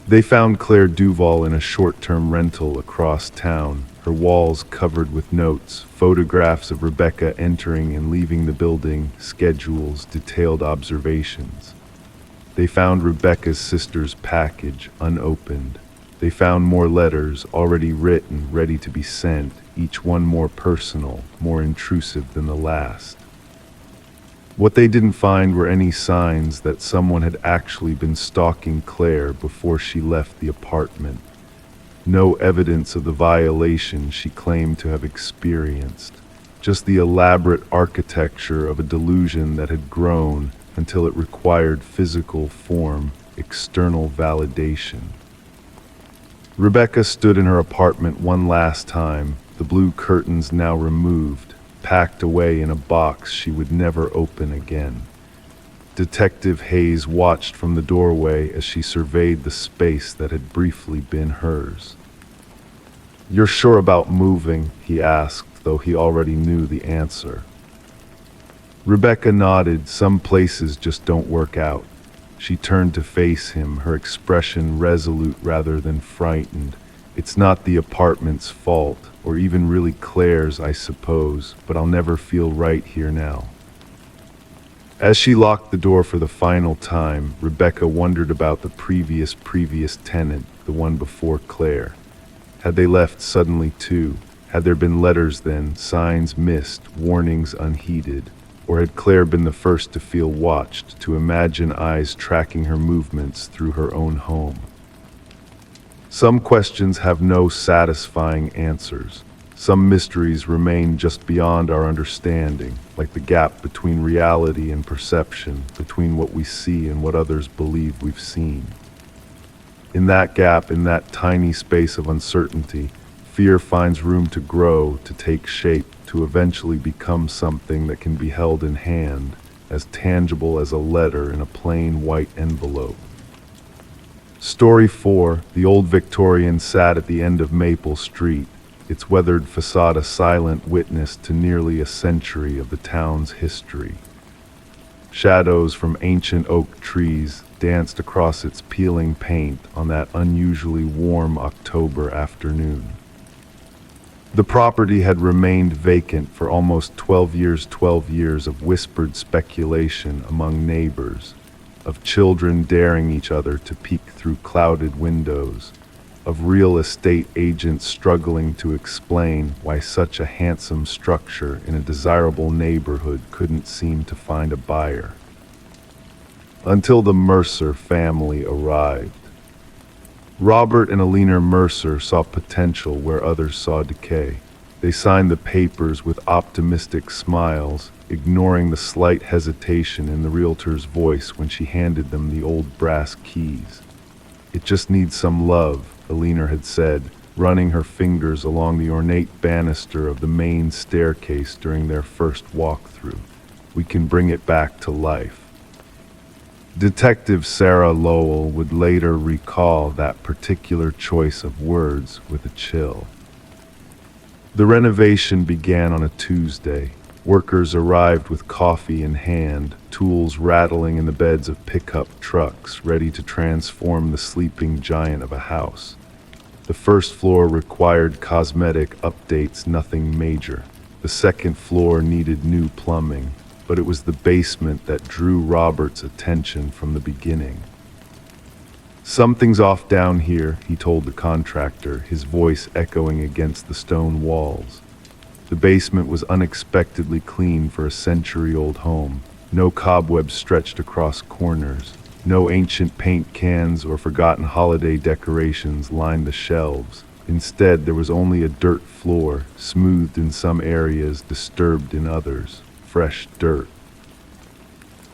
They found Claire Duval in a short-term rental across town, her walls covered with notes, photographs of Rebecca entering and leaving the building, schedules, detailed observations. They found Rebecca's sister's package, unopened. They found more letters, already written, ready to be sent, each one more personal, more intrusive than the last. What they didn't find were any signs that someone had actually been stalking Claire before she left the apartment. No evidence of the violation she claimed to have experienced, just the elaborate architecture of a delusion that had grown until it required physical form, external validation. Rebecca stood in her apartment one last time, the blue curtains now removed, packed away in a box she would never open again. Detective Hayes watched from the doorway as she surveyed the space that had briefly been hers. "You're sure about moving?" he asked, though he already knew the answer. Rebecca nodded. Some places just don't work out. She turned to face him, her expression resolute rather than frightened. "It's not the apartment's fault, or even really Claire's, I suppose, but I'll never feel right here now." As she locked the door for the final time, Rebecca wondered about the previous tenant, the one before Claire. Had they left suddenly too? Had there been letters then, signs missed, warnings unheeded? Or had Claire been the first to feel watched, to imagine eyes tracking her movements through her own home? Some questions have no satisfying answers. Some mysteries remain just beyond our understanding, like the gap between reality and perception, between what we see and what others believe we've seen. In that gap, in that tiny space of uncertainty, fear finds room to grow, to take shape, to eventually become something that can be held in hand, as tangible as a letter in a plain white envelope. Story 4. The old Victorian sat at the end of Maple Street, its weathered facade a silent witness to nearly a century of the town's history. Shadows from ancient oak trees danced across its peeling paint on that unusually warm October afternoon. The property had remained vacant for almost 12 years of whispered speculation among neighbors, of children daring each other to peek through clouded windows, of real estate agents struggling to explain why such a handsome structure in a desirable neighborhood couldn't seem to find a buyer. Until the Mercer family arrived. Robert and Alina Mercer saw potential where others saw decay. They signed the papers with optimistic smiles, ignoring the slight hesitation in the realtor's voice when she handed them the old brass keys. "It just needs some love," Alina had said, running her fingers along the ornate banister of the main staircase during their first walkthrough. "We can bring it back to life." Detective Sarah Lowell would later recall that particular choice of words with a chill. The renovation began on a Tuesday. Workers arrived with coffee in hand, tools rattling in the beds of pickup trucks, ready to transform the sleeping giant of a house. The first floor required cosmetic updates, nothing major. The second floor needed new plumbing, but it was the basement that drew Robert's attention from the beginning. "Something's off down here," he told the contractor, his voice echoing against the stone walls. The basement was unexpectedly clean for a century-old home. No cobwebs stretched across corners. No ancient paint cans or forgotten holiday decorations lined the shelves. Instead, there was only a dirt floor, smoothed in some areas, disturbed in others. Fresh dirt.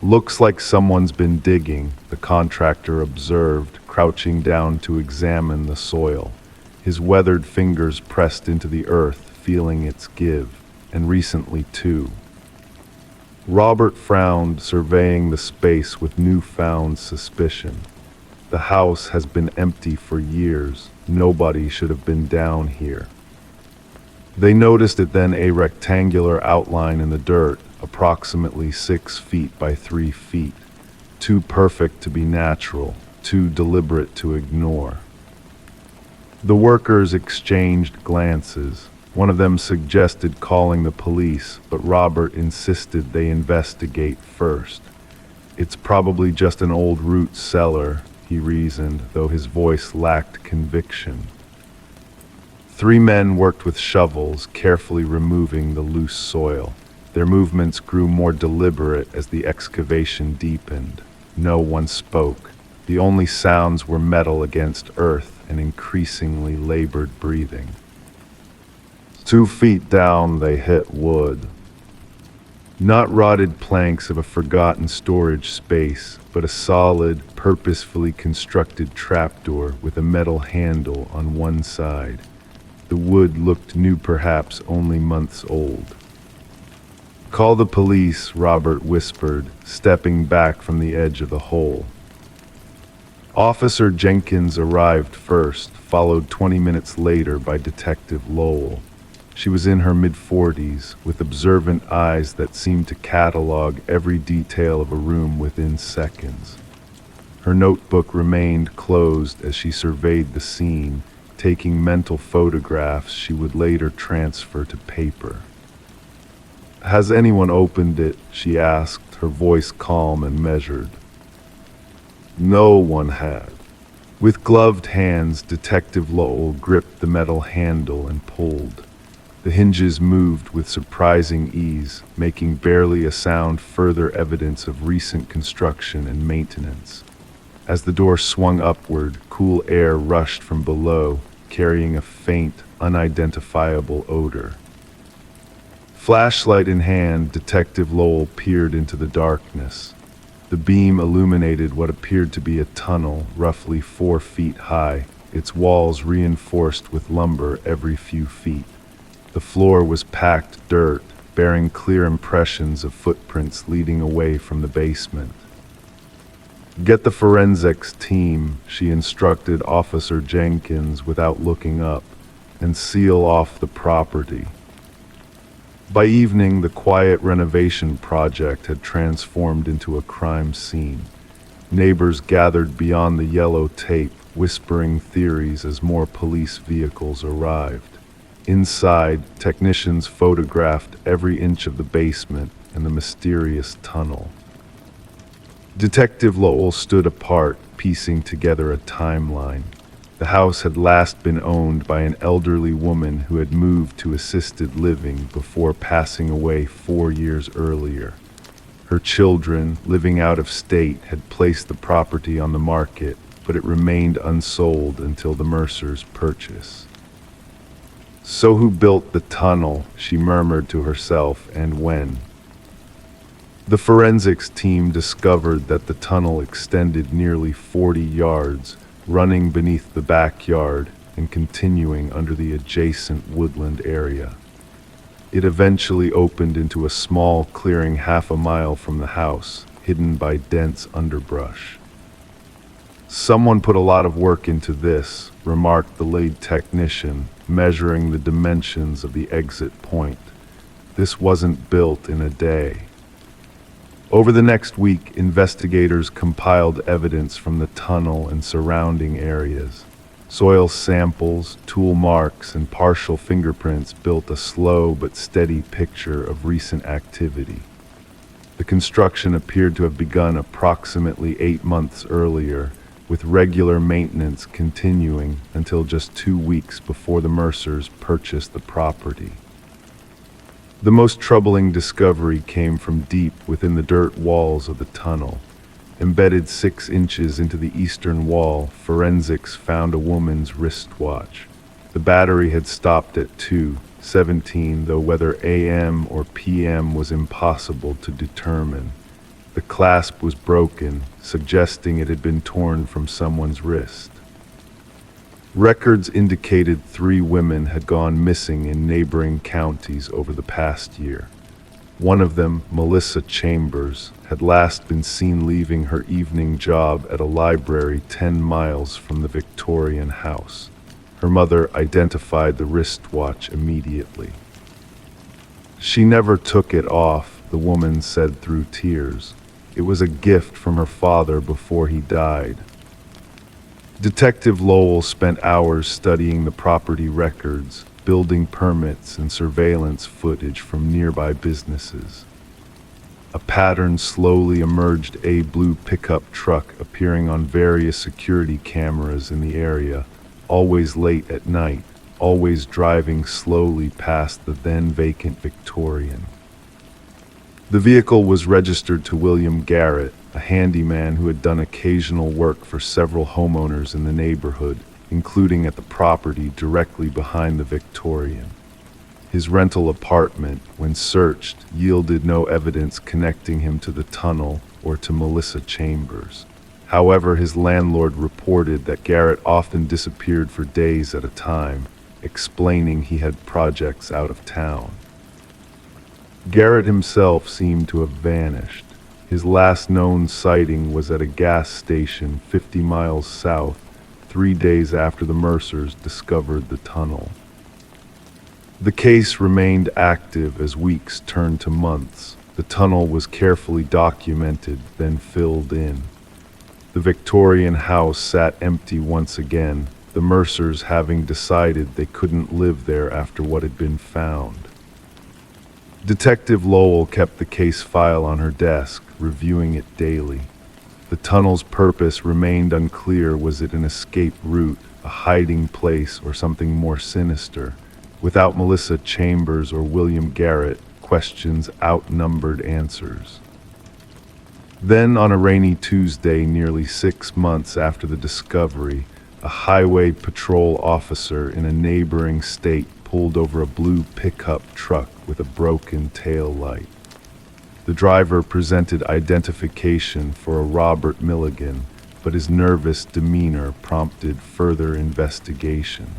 "Looks like someone's been digging," the contractor observed, crouching down to examine the soil. His weathered fingers pressed into the earth, feeling its give, and recently too. Robert frowned, surveying the space with newfound suspicion. The house has been empty for years. Nobody should have been down here. They noticed it then, a rectangular outline in the dirt, approximately 6 feet by 3 feet. Too perfect to be natural, too deliberate to ignore. The workers exchanged glances. One of them suggested calling the police, but Robert insisted they investigate first. It's probably just an old root cellar, he reasoned, though his voice lacked conviction. 3 men worked with shovels, carefully removing the loose soil. Their movements grew more deliberate as the excavation deepened. No one spoke. The only sounds were metal against earth and increasingly labored breathing. 2 feet down, they hit wood. Not rotted planks of a forgotten storage space, but a solid, purposefully constructed trapdoor with a metal handle on one side. The wood looked new, perhaps only months old. "Call the police," Robert whispered, stepping back from the edge of the hole. Officer Jenkins arrived first, followed 20 minutes later by Detective Lowell. She was in her mid-40s, with observant eyes that seemed to catalog every detail of a room within seconds. Her notebook remained closed as she surveyed the scene, taking mental photographs she would later transfer to paper. "Has anyone opened it?" she asked, her voice calm and measured. No one had. With gloved hands, Detective Lowell gripped the metal handle and pulled. The hinges moved with surprising ease, making barely a sound, further evidence of recent construction and maintenance. As the door swung upward, cool air rushed from below, carrying a faint, unidentifiable odor. Flashlight in hand, Detective Lowell peered into the darkness. The beam illuminated what appeared to be a tunnel, roughly 4 feet high, its walls reinforced with lumber every few feet. The floor was packed dirt, bearing clear impressions of footprints leading away from the basement. "Get the forensics team," she instructed Officer Jenkins without looking up, "and seal off the property." By evening, the quiet renovation project had transformed into a crime scene. Neighbors gathered beyond the yellow tape, whispering theories as more police vehicles arrived. Inside, technicians photographed every inch of the basement and the mysterious tunnel. Detective Lowell stood apart, piecing together a timeline. The house had last been owned by an elderly woman who had moved to assisted living before passing away 4 years earlier. Her children, living out of state, had placed the property on the market, but it remained unsold until the Mercers' purchase. "So who built the tunnel?" she murmured to herself, "and when?" The forensics team discovered that the tunnel extended nearly 40 yards, running beneath the backyard and continuing under the adjacent woodland area. It eventually opened into a small clearing half a mile from the house, hidden by dense underbrush. "Someone put a lot of work into this," remarked the lead technician, measuring the dimensions of the exit point. "This wasn't built in a day." Over the next week, investigators compiled evidence from the tunnel and surrounding areas. Soil samples, tool marks, and partial fingerprints built a slow but steady picture of recent activity. The construction appeared to have begun approximately 8 months earlier, with regular maintenance continuing until just 2 weeks before the Mercers purchased the property. The most troubling discovery came from deep within the dirt walls of the tunnel. Embedded 6 inches into the eastern wall, forensics found a woman's wristwatch. The battery had stopped at 2:17, though whether AM or PM was impossible to determine. The clasp was broken, suggesting it had been torn from someone's wrist. Records indicated 3 women had gone missing in neighboring counties over the past year. One of them, Melissa Chambers, had last been seen leaving her evening job at a library 10 miles from the Victorian house. Her mother identified the wristwatch immediately. "She never took it off," the woman said through tears. "It was a gift from her father before he died." Detective Lowell spent hours studying the property records, building permits and surveillance footage from nearby businesses. A pattern slowly emerged: a blue pickup truck appearing on various security cameras in the area, always late at night, always driving slowly past the then vacant Victorian. The vehicle was registered to William Garrett, a handyman who had done occasional work for several homeowners in the neighborhood, including at the property directly behind the Victorian. His rental apartment, when searched, yielded no evidence connecting him to the tunnel or to Melissa Chambers. However, his landlord reported that Garrett often disappeared for days at a time, explaining he had projects out of town. Garrett himself seemed to have vanished. His last known sighting was at a gas station 50 miles south, 3 days after the Mercers discovered the tunnel. The case remained active as weeks turned to months. The tunnel was carefully documented, then filled in. The Victorian house sat empty once again, the Mercers having decided they couldn't live there after what had been found. Detective Lowell kept the case file on her desk, reviewing it daily. The tunnel's purpose remained unclear. Was it an escape route, a hiding place, or something more sinister? Without Melissa Chambers or William Garrett, questions outnumbered answers. Then, on a rainy Tuesday, nearly 6 months after the discovery, a highway patrol officer in a neighboring state pulled over a blue pickup truck with a broken tail light. The driver presented identification for a Robert Milligan, but his nervous demeanor prompted further investigation.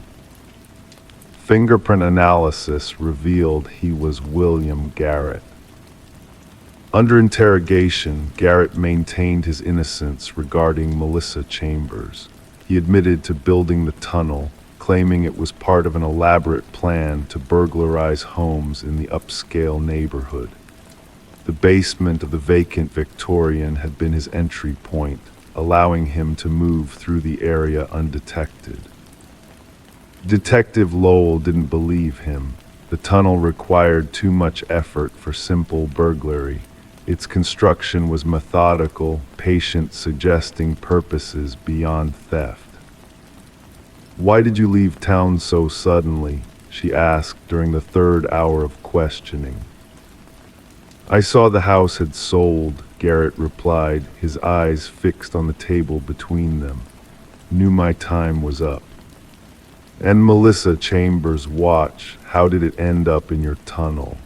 Fingerprint analysis revealed he was William Garrett. Under interrogation, Garrett maintained his innocence regarding Melissa Chambers. He admitted to building the tunnel, claiming it was part of an elaborate plan to burglarize homes in the upscale neighborhood. The basement of the vacant Victorian had been his entry point, allowing him to move through the area undetected. Detective Lowell didn't believe him. The tunnel required too much effort for simple burglary. Its construction was methodical, patient, suggesting purposes beyond theft. "Why did you leave town so suddenly?" she asked during the 3rd hour of questioning. "I saw the house had sold," Garrett replied, his eyes fixed on the table between them. "Knew my time was up." "And Melissa Chambers' watch, how did it end up in your tunnel?"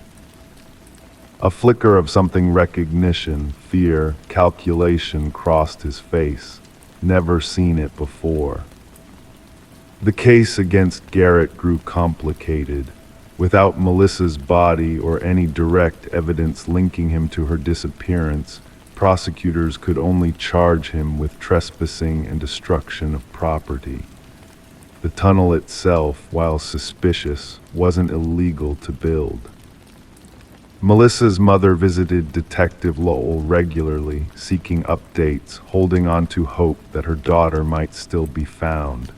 A flicker of something: recognition, fear, calculation crossed his face. Never seen it before. The case against Garrett grew complicated. Without Melissa's body or any direct evidence linking him to her disappearance, prosecutors could only charge him with trespassing and destruction of property. The tunnel itself, while suspicious, wasn't illegal to build. Melissa's mother visited Detective Lowell regularly, seeking updates, holding on to hope that her daughter might still be found.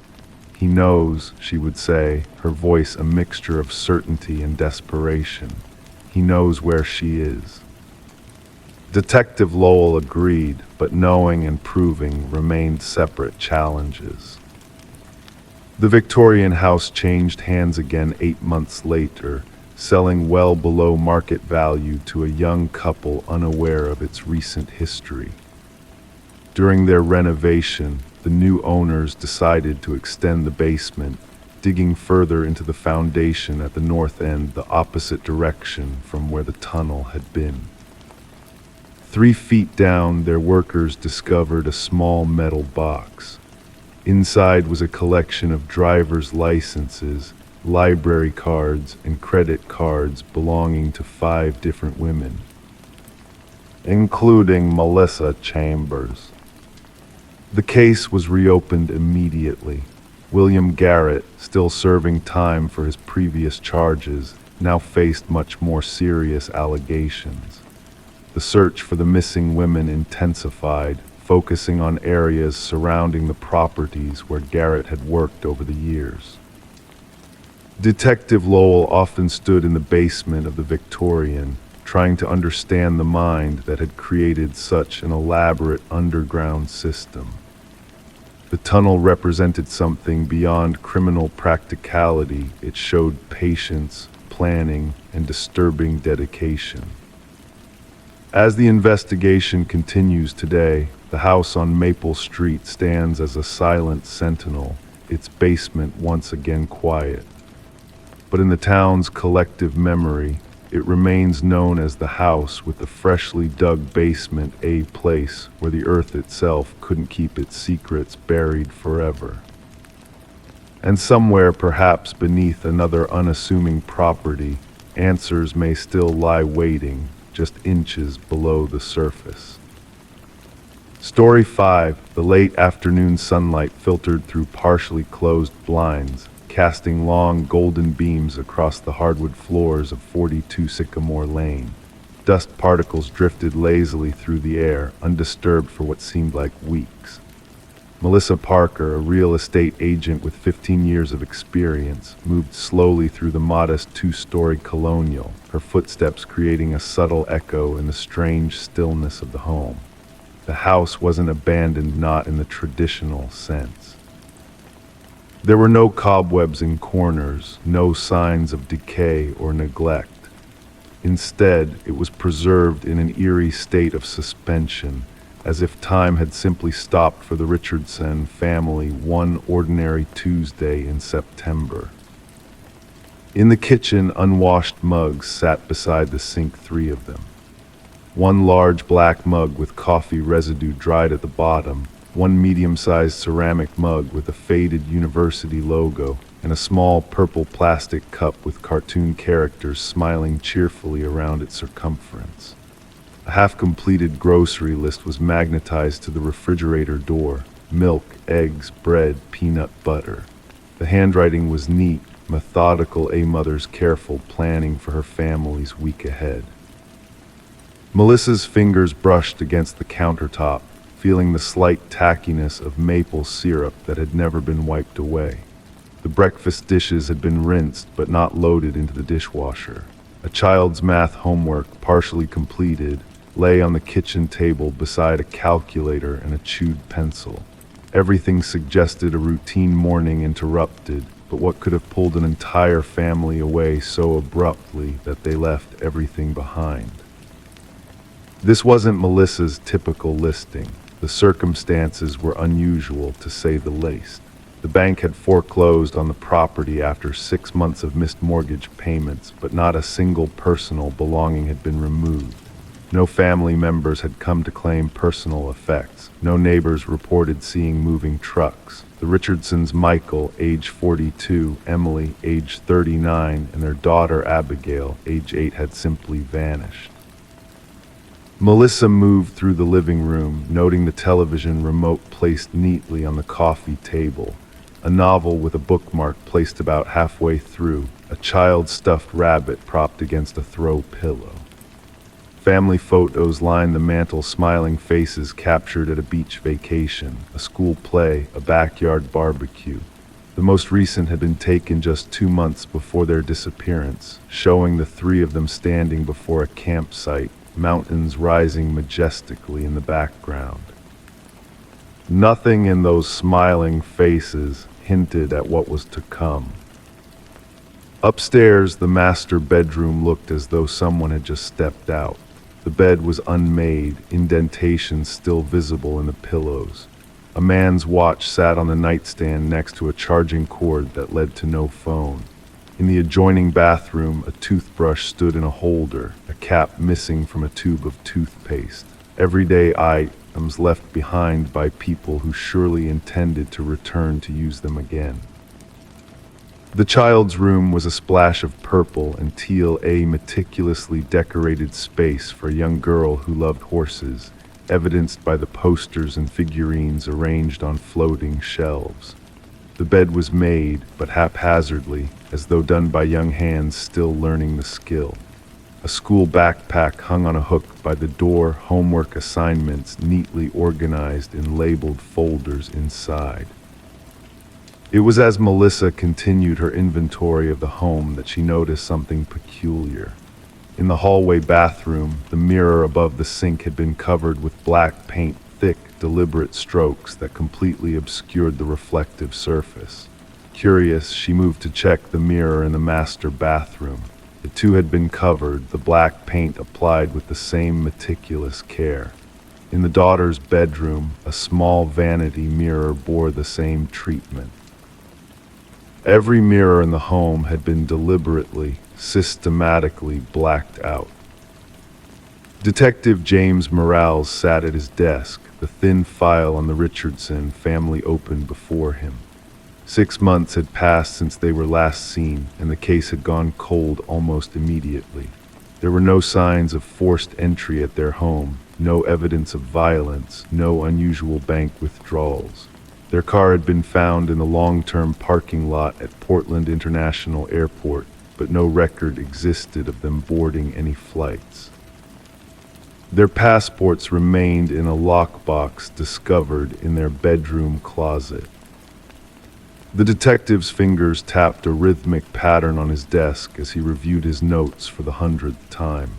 "He knows," she would say, her voice a mixture of certainty and desperation. "He knows where she is." Detective Lowell agreed, but knowing and proving remained separate challenges. The Victorian house changed hands again 8 months later, selling well below market value to a young couple unaware of its recent history. During their renovation, the new owners decided to extend the basement, digging further into the foundation at the north end, the opposite direction from where the tunnel had been. 3 feet down, their workers discovered a small metal box. Inside was a collection of driver's licenses, library cards, and credit cards belonging to 5 different women, including Melissa Chambers. The case was reopened immediately. William Garrett, still serving time for his previous charges, now faced much more serious allegations. The search for the missing women intensified, focusing on areas surrounding the properties where Garrett had worked over the years. Detective Lowell often stood in the basement of the Victorian, trying to understand the mind that had created such an elaborate underground system. The tunnel represented something beyond criminal practicality. It showed patience, planning, and disturbing dedication. As the investigation continues today, the house on Maple Street stands as a silent sentinel, its basement once again quiet. But in the town's collective memory, it remains known as the house with the freshly dug basement, a place where the earth itself couldn't keep its secrets buried forever. And somewhere, perhaps beneath another unassuming property, answers may still lie waiting, just inches below the surface. Story 5. The late afternoon sunlight filtered through partially closed blinds, casting long golden beams across the hardwood floors of 42 Sycamore Lane. Dust particles drifted lazily through the air, undisturbed for what seemed like weeks. Melissa Parker, a real estate agent with 15 years of experience, moved slowly through the modest 2-story colonial, her footsteps creating a subtle echo in the strange stillness of the home. The house wasn't abandoned, not in the traditional sense. There were no cobwebs in corners, no signs of decay or neglect. Instead, it was preserved in an eerie state of suspension, as if time had simply stopped for the Richardson family one ordinary Tuesday in September. In the kitchen, unwashed mugs sat beside the sink, 3 of them. One large black mug with coffee residue dried at the bottom, one medium-sized ceramic mug with a faded university logo, and a small purple plastic cup with cartoon characters smiling cheerfully around its circumference. A half-completed grocery list was magnetized to the refrigerator door: milk, eggs, bread, peanut butter. The handwriting was neat, methodical, a mother's careful planning for her family's week ahead. Melissa's fingers brushed against the countertop, feeling the slight tackiness of maple syrup that had never been wiped away. The breakfast dishes had been rinsed but not loaded into the dishwasher. A child's math homework, partially completed, lay on the kitchen table beside a calculator and a chewed pencil. Everything suggested a routine morning interrupted, but what could have pulled an entire family away so abruptly that they left everything behind? This wasn't Melissa's typical listing. The circumstances were unusual, to say the least. The bank had foreclosed on the property after 6 months of missed mortgage payments, but not a single personal belonging had been removed. No family members had come to claim personal effects. No neighbors reported seeing moving trucks. The Richardsons, Michael, age 42, Emily, age 39, and their daughter Abigail, age 8, had simply vanished. Melissa moved through the living room, noting the television remote placed neatly on the coffee table, a novel with a bookmark placed about halfway through, a child's stuffed rabbit propped against a throw pillow. Family photos lined the mantel, smiling faces captured at a beach vacation, a school play, a backyard barbecue. The most recent had been taken just 2 months before their disappearance, showing the 3 of them standing before a campsite, mountains rising majestically in the background. Nothing in those smiling faces hinted at what was to come. Upstairs, the master bedroom looked as though someone had just stepped out. The bed was unmade, indentations still visible in the pillows. A man's watch sat on the nightstand next to a charging cord that led to no phone. In the adjoining bathroom, a toothbrush stood in a holder, a cap missing from a tube of toothpaste. Everyday items left behind by people who surely intended to return to use them again. The child's room was a splash of purple and teal, a meticulously decorated space for a young girl who loved horses, evidenced by the posters and figurines arranged on floating shelves. The bed was made, but haphazardly, as though done by young hands still learning the skill. A school backpack hung on a hook by the door, homework assignments neatly organized in labeled folders inside. It was as Melissa continued her inventory of the home that she noticed something peculiar. In the hallway bathroom, the mirror above the sink had been covered with black paint, thick, deliberate strokes that completely obscured the reflective surface. Curious, she moved to check the mirror in the master bathroom. The two had been covered, the black paint applied with the same meticulous care. In the daughter's bedroom, a small vanity mirror bore the same treatment. Every mirror in the home had been deliberately, systematically blacked out. Detective James Morales sat at his desk, the thin file on the Richardson family open before him. 6 months had passed since they were last seen, and the case had gone cold almost immediately. There were no signs of forced entry at their home, no evidence of violence, no unusual bank withdrawals. Their car had been found in the long-term parking lot at Portland International Airport, but no record existed of them boarding any flights. Their passports remained in a lockbox discovered in their bedroom closet. The detective's fingers tapped a rhythmic pattern on his desk as he reviewed his notes for the 100th time.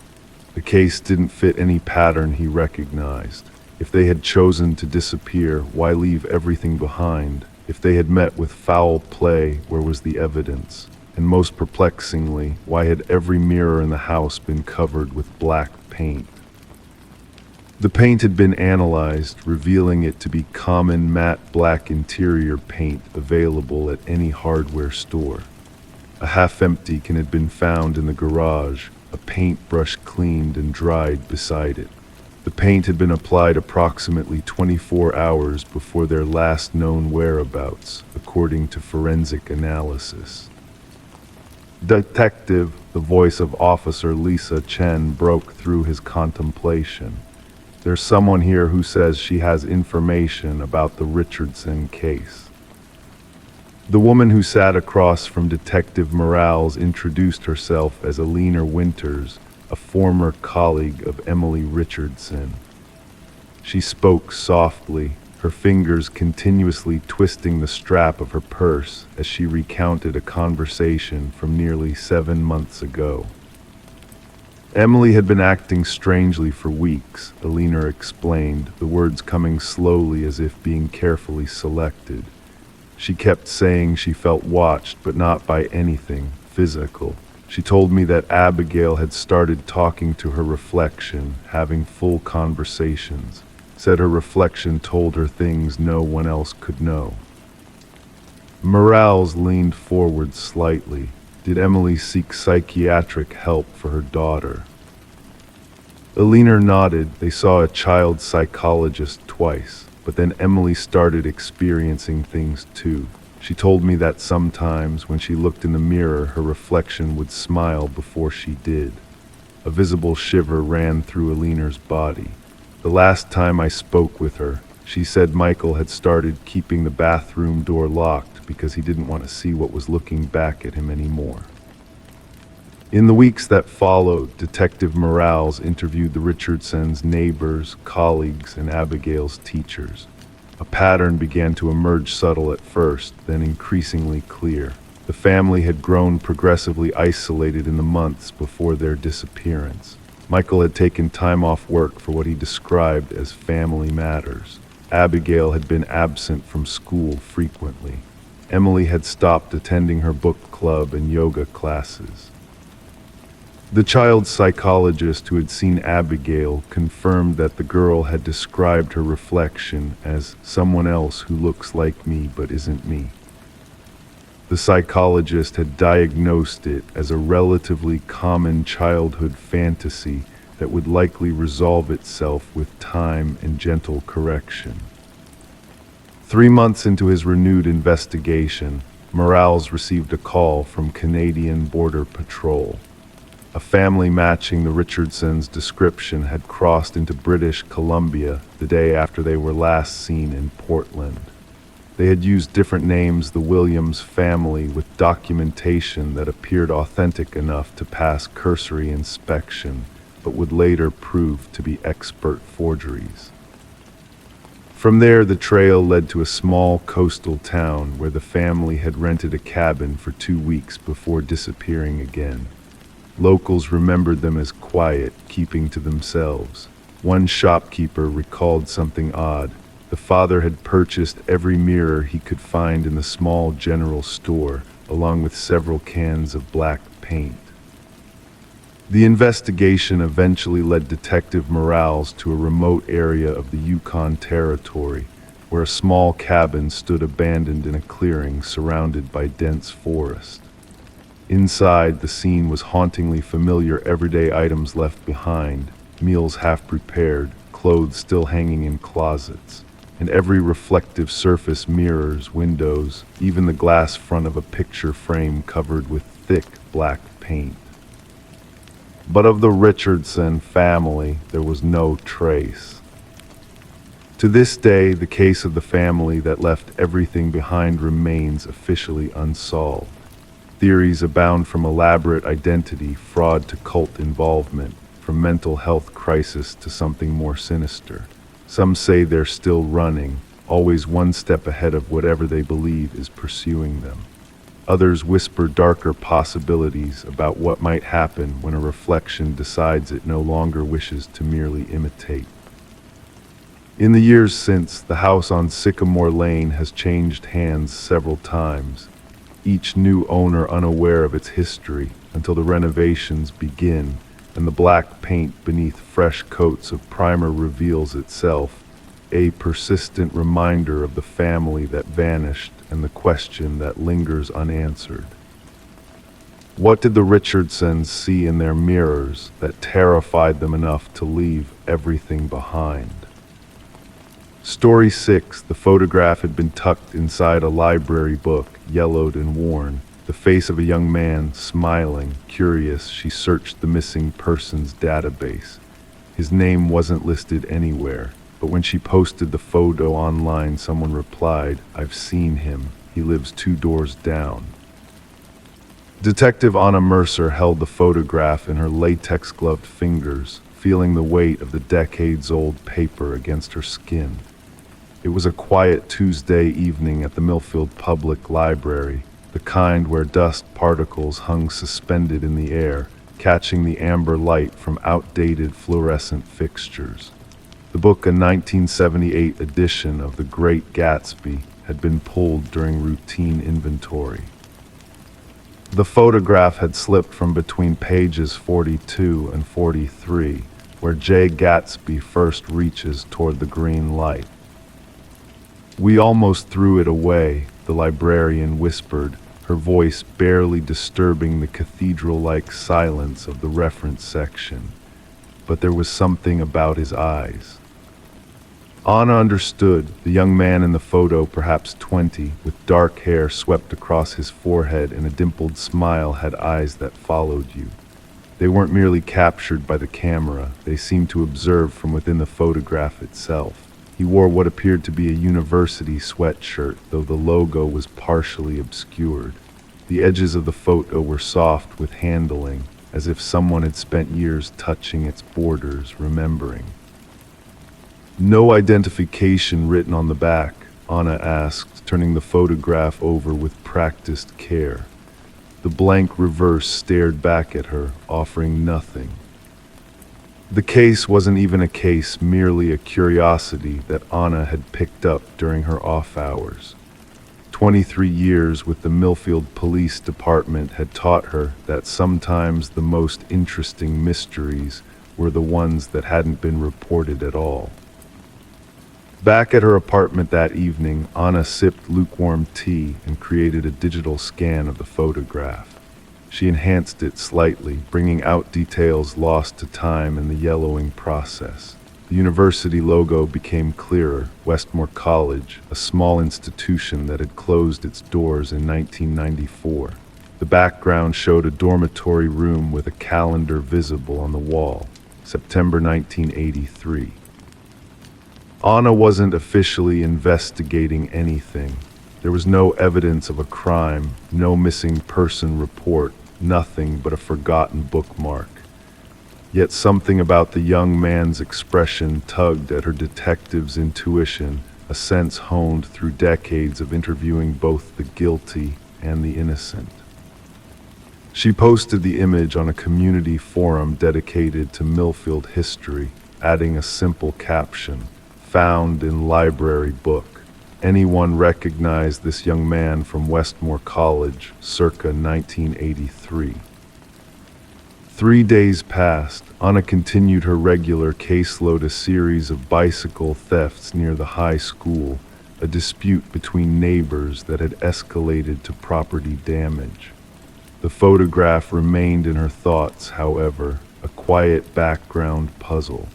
The case didn't fit any pattern he recognized. If they had chosen to disappear, why leave everything behind? If they had met with foul play, where was the evidence? And most perplexingly, why had every mirror in the house been covered with black paint? The paint had been analyzed, revealing it to be common matte black interior paint available at any hardware store. A half-empty can had been found in the garage, a paintbrush cleaned and dried beside it. The paint had been applied approximately 24 hours before their last known whereabouts, according to forensic analysis. Detective, the voice of Officer Lisa Chen broke through his contemplation. There's someone here who says she has information about the Richardson case. The woman who sat across from Detective Morales introduced herself as Alina Winters, a former colleague of Emily Richardson. She spoke softly, her fingers continuously twisting the strap of her purse as she recounted a conversation from nearly 7 months ago. Emily had been acting strangely for weeks, Alina explained, the words coming slowly as if being carefully selected. She kept saying she felt watched, but not by anything physical. She told me that Abigail had started talking to her reflection, having full conversations. Said her reflection told her things no one else could know. Morales leaned forward slightly. Did Emily seek psychiatric help for her daughter? Alina nodded. They saw a child psychologist twice, but then Emily started experiencing things too. She told me that sometimes when she looked in the mirror, her reflection would smile before she did. A visible shiver ran through Alina's body. The last time I spoke with her, she said Michael had started keeping the bathroom door locked because he didn't want to see what was looking back at him anymore. In the weeks that followed, Detective Morales interviewed the Richardsons' neighbors, colleagues, and Abigail's teachers. A pattern began to emerge, subtle at first, then increasingly clear. The family had grown progressively isolated in the months before their disappearance. Michael had taken time off work for what he described as family matters. Abigail had been absent from school frequently. Emily had stopped attending her book club and yoga classes. The child psychologist who had seen Abigail confirmed that the girl had described her reflection as someone else who looks like me but isn't me. The psychologist had diagnosed it as a relatively common childhood fantasy that would likely resolve itself with time and gentle correction. 3 months into his renewed investigation, Morales received a call from Canadian Border Patrol. A family matching the Richardsons' description had crossed into British Columbia the day after they were last seen in Portland. They had used different names, the Williams family, with documentation that appeared authentic enough to pass cursory inspection, but would later prove to be expert forgeries. From there, the trail led to a small coastal town where the family had rented a cabin for 2 weeks before disappearing again. Locals remembered them as quiet, keeping to themselves. One shopkeeper recalled something odd. The father had purchased every mirror he could find in the small general store, along with several cans of black paint. The investigation eventually led Detective Morales to a remote area of the Yukon Territory, where a small cabin stood abandoned in a clearing surrounded by dense forest. Inside, the scene was hauntingly familiar, everyday items left behind, meals half prepared, clothes still hanging in closets, and every reflective surface, mirrors, windows, even the glass front of a picture frame covered with thick black paint. But of the Richardson family, there was no trace. To this day, the case of the family that left everything behind remains officially unsolved. Theories abound, from elaborate identity fraud to cult involvement, from mental health crisis to something more sinister. Some say they're still running, always one step ahead of whatever they believe is pursuing them. Others whisper darker possibilities about what might happen when a reflection decides it no longer wishes to merely imitate. In the years since, the house on Sycamore Lane has changed hands several times, each new owner unaware of its history until the renovations begin and the black paint beneath fresh coats of primer reveals itself, a persistent reminder of the family that vanished and the question that lingers unanswered. What did the Richardsons see in their mirrors that terrified them enough to leave everything behind? Story 6. The photograph had been tucked inside a library book, yellowed and worn. The face of a young man, smiling, curious. She searched the missing persons database. His name wasn't listed anywhere, but when she posted the photo online, someone replied, "I've seen him. He lives 2 doors down." Detective Anna Mercer held the photograph in her latex-gloved fingers, feeling the weight of the decades-old paper against her skin. It was a quiet Tuesday evening at the Millfield Public Library, the kind where dust particles hung suspended in the air, catching the amber light from outdated fluorescent fixtures. The book, a 1978 edition of The Great Gatsby, had been pulled during routine inventory. The photograph had slipped from between pages 42 and 43, where Jay Gatsby first reaches toward the green light. "We almost threw it away," the librarian whispered, her voice barely disturbing the cathedral-like silence of the reference section. But there was something about his eyes. Anna understood. The young man in the photo, perhaps 20, with dark hair swept across his forehead and a dimpled smile, had eyes that followed you. They weren't merely captured by the camera, they seemed to observe from within the photograph itself. He wore what appeared to be a university sweatshirt, though the logo was partially obscured. The edges of the photo were soft with handling, as if someone had spent years touching its borders, remembering. "No identification written on the back?" Anna asked, turning the photograph over with practiced care. The blank reverse stared back at her, offering nothing. The case wasn't even a case, merely a curiosity that Anna had picked up during her off hours. 23 years with the Millfield Police Department had taught her that sometimes the most interesting mysteries were the ones that hadn't been reported at all. Back at her apartment that evening, Anna sipped lukewarm tea and created a digital scan of the photograph. She enhanced it slightly, bringing out details lost to time in the yellowing process. The university logo became clearer: Westmore College, a small institution that had closed its doors in 1994. The background showed a dormitory room with a calendar visible on the wall, September 1983. Anna wasn't officially investigating anything. There was no evidence of a crime, no missing person report, nothing but a forgotten bookmark. Yet something about the young man's expression tugged at her detective's intuition, a sense honed through decades of interviewing both the guilty and the innocent. She posted the image on a community forum dedicated to Millfield history, adding a simple caption: "Found in library book. Anyone recognize this young man from Westmore College, circa 1983?" 3 days passed. Anna continued her regular caseload: a series of bicycle thefts near the high school, a dispute between neighbors that had escalated to property damage. The photograph remained in her thoughts, however, a quiet background puzzle.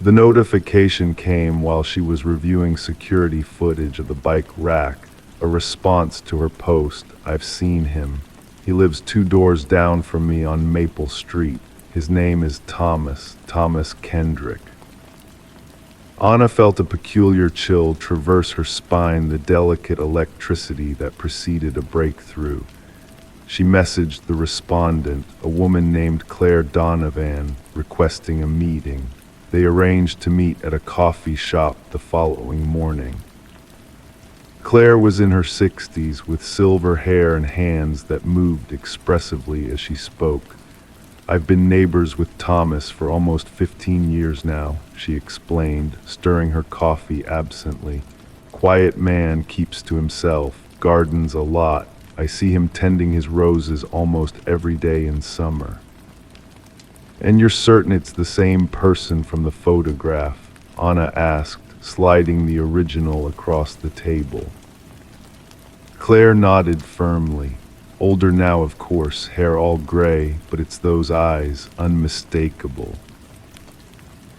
The notification came while she was reviewing security footage of the bike rack, a response to her post: "I've seen him. He lives 2 doors down from me on Maple Street. His name is Thomas Kendrick." Anna felt a peculiar chill traverse her spine, the delicate electricity that preceded a breakthrough. She messaged the respondent, a woman named Claire Donovan, requesting a meeting. They arranged to meet at a coffee shop the following morning. Claire was in her 60s, with silver hair and hands that moved expressively as she spoke. "I've been neighbors with Thomas for almost 15 years now," she explained, stirring her coffee absently. "Quiet man, keeps to himself, gardens a lot. I see him tending his roses almost every day in summer." "And you're certain it's the same person from the photograph?" Anna asked, sliding the original across the table. Claire nodded firmly. "Older now, of course, hair all gray, but it's those eyes, unmistakable."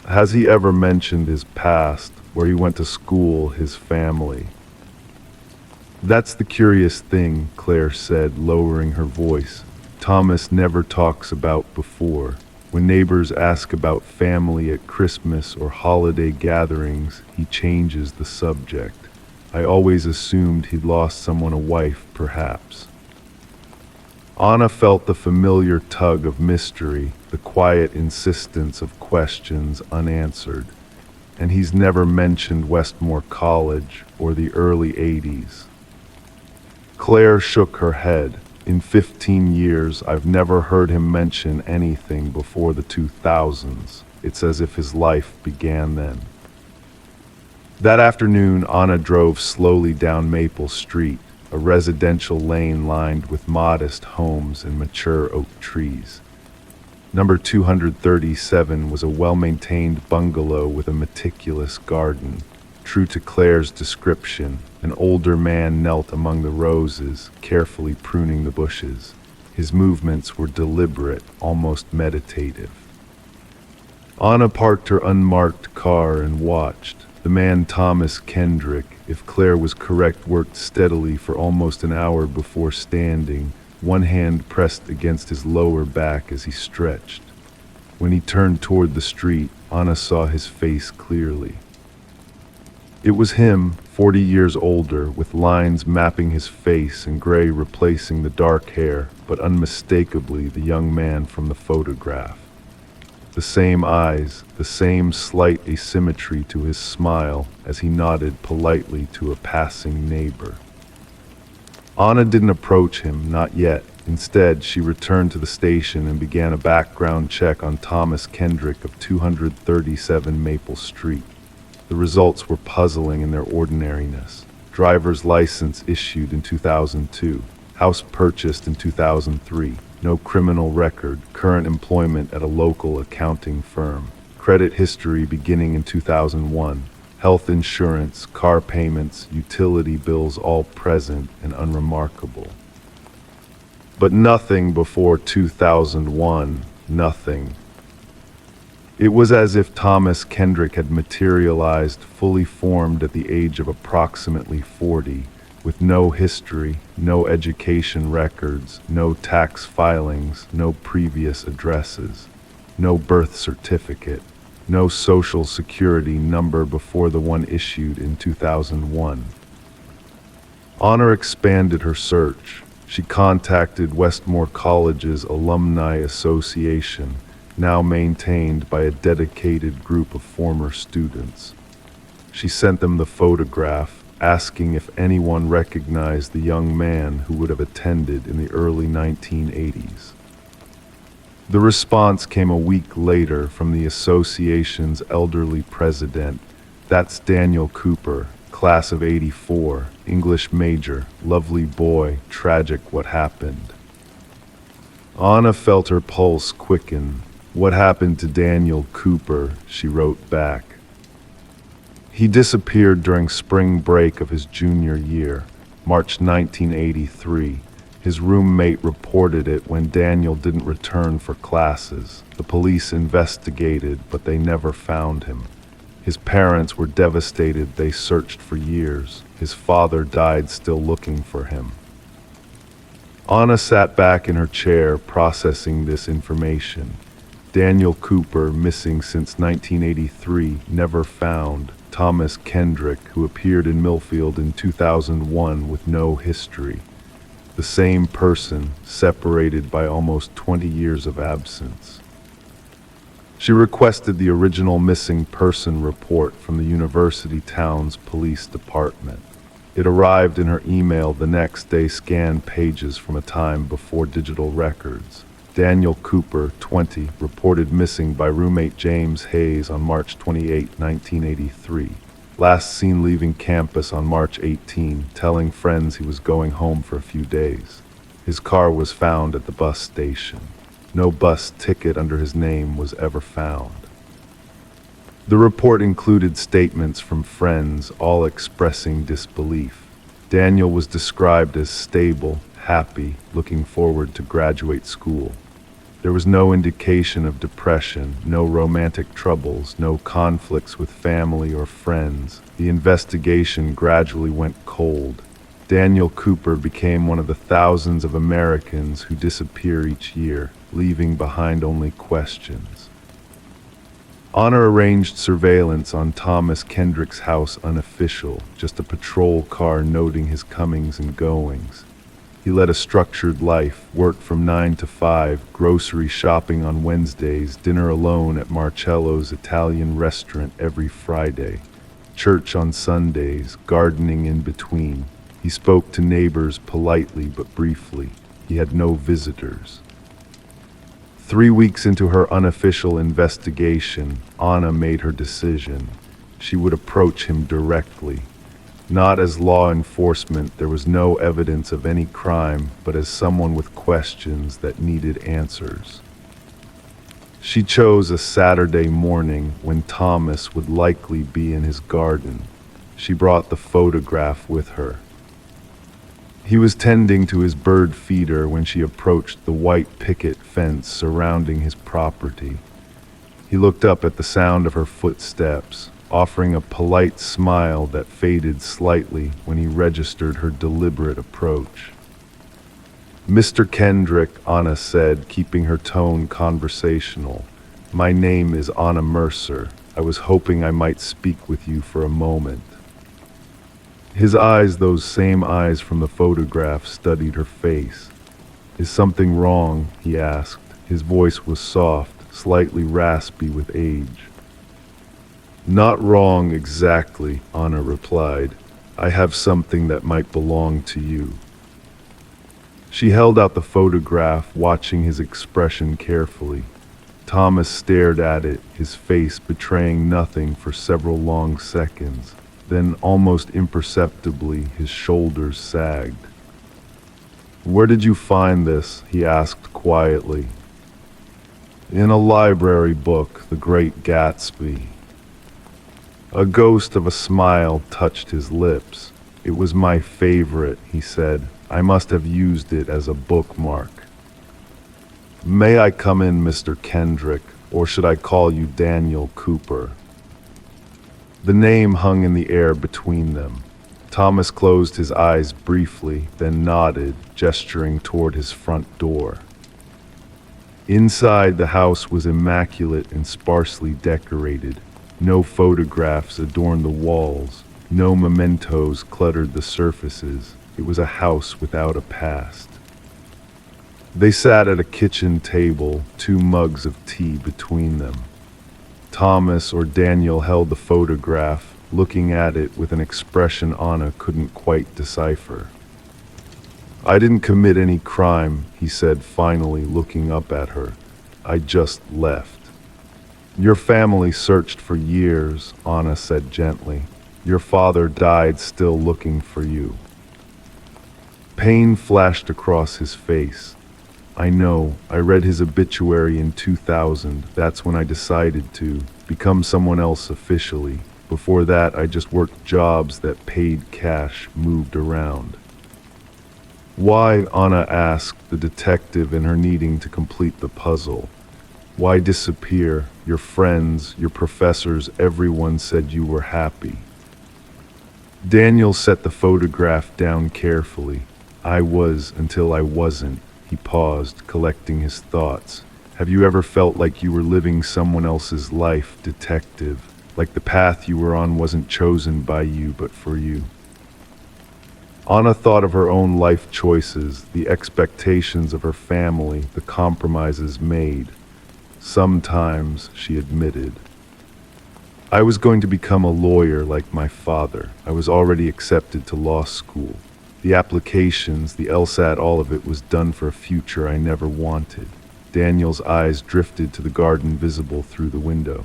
"Has he ever mentioned his past, where he went to school, his family?" "That's the curious thing," Claire said, lowering her voice. "Thomas never talks about before. When neighbors ask about family at Christmas or holiday gatherings, he changes the subject. I always assumed he'd lost someone, a wife, perhaps." Anna felt the familiar tug of mystery, the quiet insistence of questions unanswered. "And he's never mentioned Westmore College or the early 80s. Claire shook her head. "In 15 years, I've never heard him mention anything before the 2000s. It's as if his life began then." That afternoon, Anna drove slowly down Maple Street, a residential lane lined with modest homes and mature oak trees. Number 237 was a well-maintained bungalow with a meticulous garden. True to Claire's description, an older man knelt among the roses, carefully pruning the bushes. His movements were deliberate, almost meditative. Anna parked her unmarked car and watched. The man, Thomas Kendrick, if Claire was correct, worked steadily for almost an hour before standing, one hand pressed against his lower back as he stretched. When he turned toward the street, Anna saw his face clearly. It was him, 40 years older, with lines mapping his face and gray replacing the dark hair, but unmistakably the young man from the photograph. The same eyes, the same slight asymmetry to his smile as he nodded politely to a passing neighbor. Anna didn't approach him, not yet. Instead, she returned to the station and began a background check on Thomas Kendrick of 237 Maple Street. The results were puzzling in their ordinariness. Driver's license issued in 2002. House purchased in 2003. No criminal record. Current employment at a local accounting firm. Credit history beginning in 2001. Health insurance, car payments, utility bills all present and unremarkable. But nothing before 2001. Nothing. It was as if Thomas Kendrick had materialized, fully formed at the age of approximately 40, with no history, no education records, no tax filings, no previous addresses, no birth certificate, no social security number before the one issued in 2001. Honor expanded her search. She contacted Westmore College's Alumni Association, now maintained by a dedicated group of former students. She sent them the photograph, asking if anyone recognized the young man who would have attended in the early 1980s. The response came a week later from the association's elderly president. "That's Daniel Cooper, class of '84, English major, lovely boy, tragic what happened." Anna felt her pulse quicken. "What happened to Daniel Cooper?" she wrote back. "He disappeared during spring break of his junior year, March 1983. His roommate reported it when Daniel didn't return for classes. The police investigated, but they never found him. His parents were devastated. They searched for years. His father died still looking for him." Anna sat back in her chair, processing this information. Daniel Cooper, missing since 1983, never found. Thomas Kendrick, who appeared in Millfield in 2001 with no history. The same person, separated by almost 20 years of absence. She requested the original missing person report from the university town's police department. It arrived in her email the next day, scanned pages from a time before digital records. Daniel Cooper, 20, reported missing by roommate James Hayes on March 28, 1983. Last seen leaving campus on March 18, telling friends he was going home for a few days. His car was found at the bus station. No bus ticket under his name was ever found. The report included statements from friends, all expressing disbelief. Daniel was described as stable, happy, looking forward to graduate school. There was no indication of depression, no romantic troubles, no conflicts with family or friends. The investigation gradually went cold. Daniel Cooper became one of the thousands of Americans who disappear each year, leaving behind only questions. Honor arranged surveillance on Thomas Kendrick's house unofficial, just a patrol car noting his comings and goings. He led a structured life, worked from 9 to 5, grocery shopping on Wednesdays, dinner alone at Marcello's Italian restaurant every Friday, church on Sundays, gardening in between. He spoke to neighbors politely but briefly. He had no visitors. 3 weeks into her unofficial investigation, Anna made her decision. She would approach him directly. Not as law enforcement, there was no evidence of any crime, but as someone with questions that needed answers. She chose a Saturday morning when Thomas would likely be in his garden. She brought the photograph with her. He was tending to his bird feeder when she approached the white picket fence surrounding his property. He looked up at the sound of her footsteps, offering a polite smile that faded slightly when he registered her deliberate approach. "Mr. Kendrick," Anna said, keeping her tone conversational. "My name is Anna Mercer. I was hoping I might speak with you for a moment." His eyes, those same eyes from the photograph, studied her face. "Is something wrong?" he asked. His voice was soft, slightly raspy with age. "Not wrong exactly," Anna replied. "I have something that might belong to you." She held out the photograph, watching his expression carefully. Thomas stared at it, his face betraying nothing for several long seconds. Then, almost imperceptibly, his shoulders sagged. "Where did you find this?" he asked quietly. "In a library book, The Great Gatsby." A ghost of a smile touched his lips. "It was my favorite," he said. "I must have used it as a bookmark." "May I come in, Mr. Kendrick?" or should I call you Daniel Cooper?" The name hung in the air between them. Thomas closed his eyes briefly, then nodded, gesturing toward his front door. Inside, the house was immaculate and sparsely decorated. No photographs adorned the walls. No mementos cluttered the surfaces. It was a house without a past. They sat at a kitchen table, 2 mugs of tea between them. Thomas or Daniel held the photograph, looking at it with an expression Anna couldn't quite decipher. "I didn't commit any crime," he said finally, looking up at her. "I just left." "Your family searched for years," Anna said gently. "Your father died still looking for you." Pain flashed across his face. "I know. I read his obituary in 2000. That's when I decided to become someone else officially. Before that, I just worked jobs that paid cash, moved around." "Why?" Anna asked, the detective in her needing to complete the puzzle. "Why disappear? Your friends, your professors, everyone said you were happy." Daniel set the photograph down carefully. "I was until I wasn't." He paused, collecting his thoughts. "Have you ever felt like you were living someone else's life, detective? Like the path you were on wasn't chosen by you, but for you?" Anna thought of her own life choices, the expectations of her family, the compromises made. "Sometimes," she admitted. "I was going to become a lawyer like my father. I was already accepted to law school. The applications, the LSAT, all of it was done for a future I never wanted." Daniel's eyes drifted to the garden visible through the window.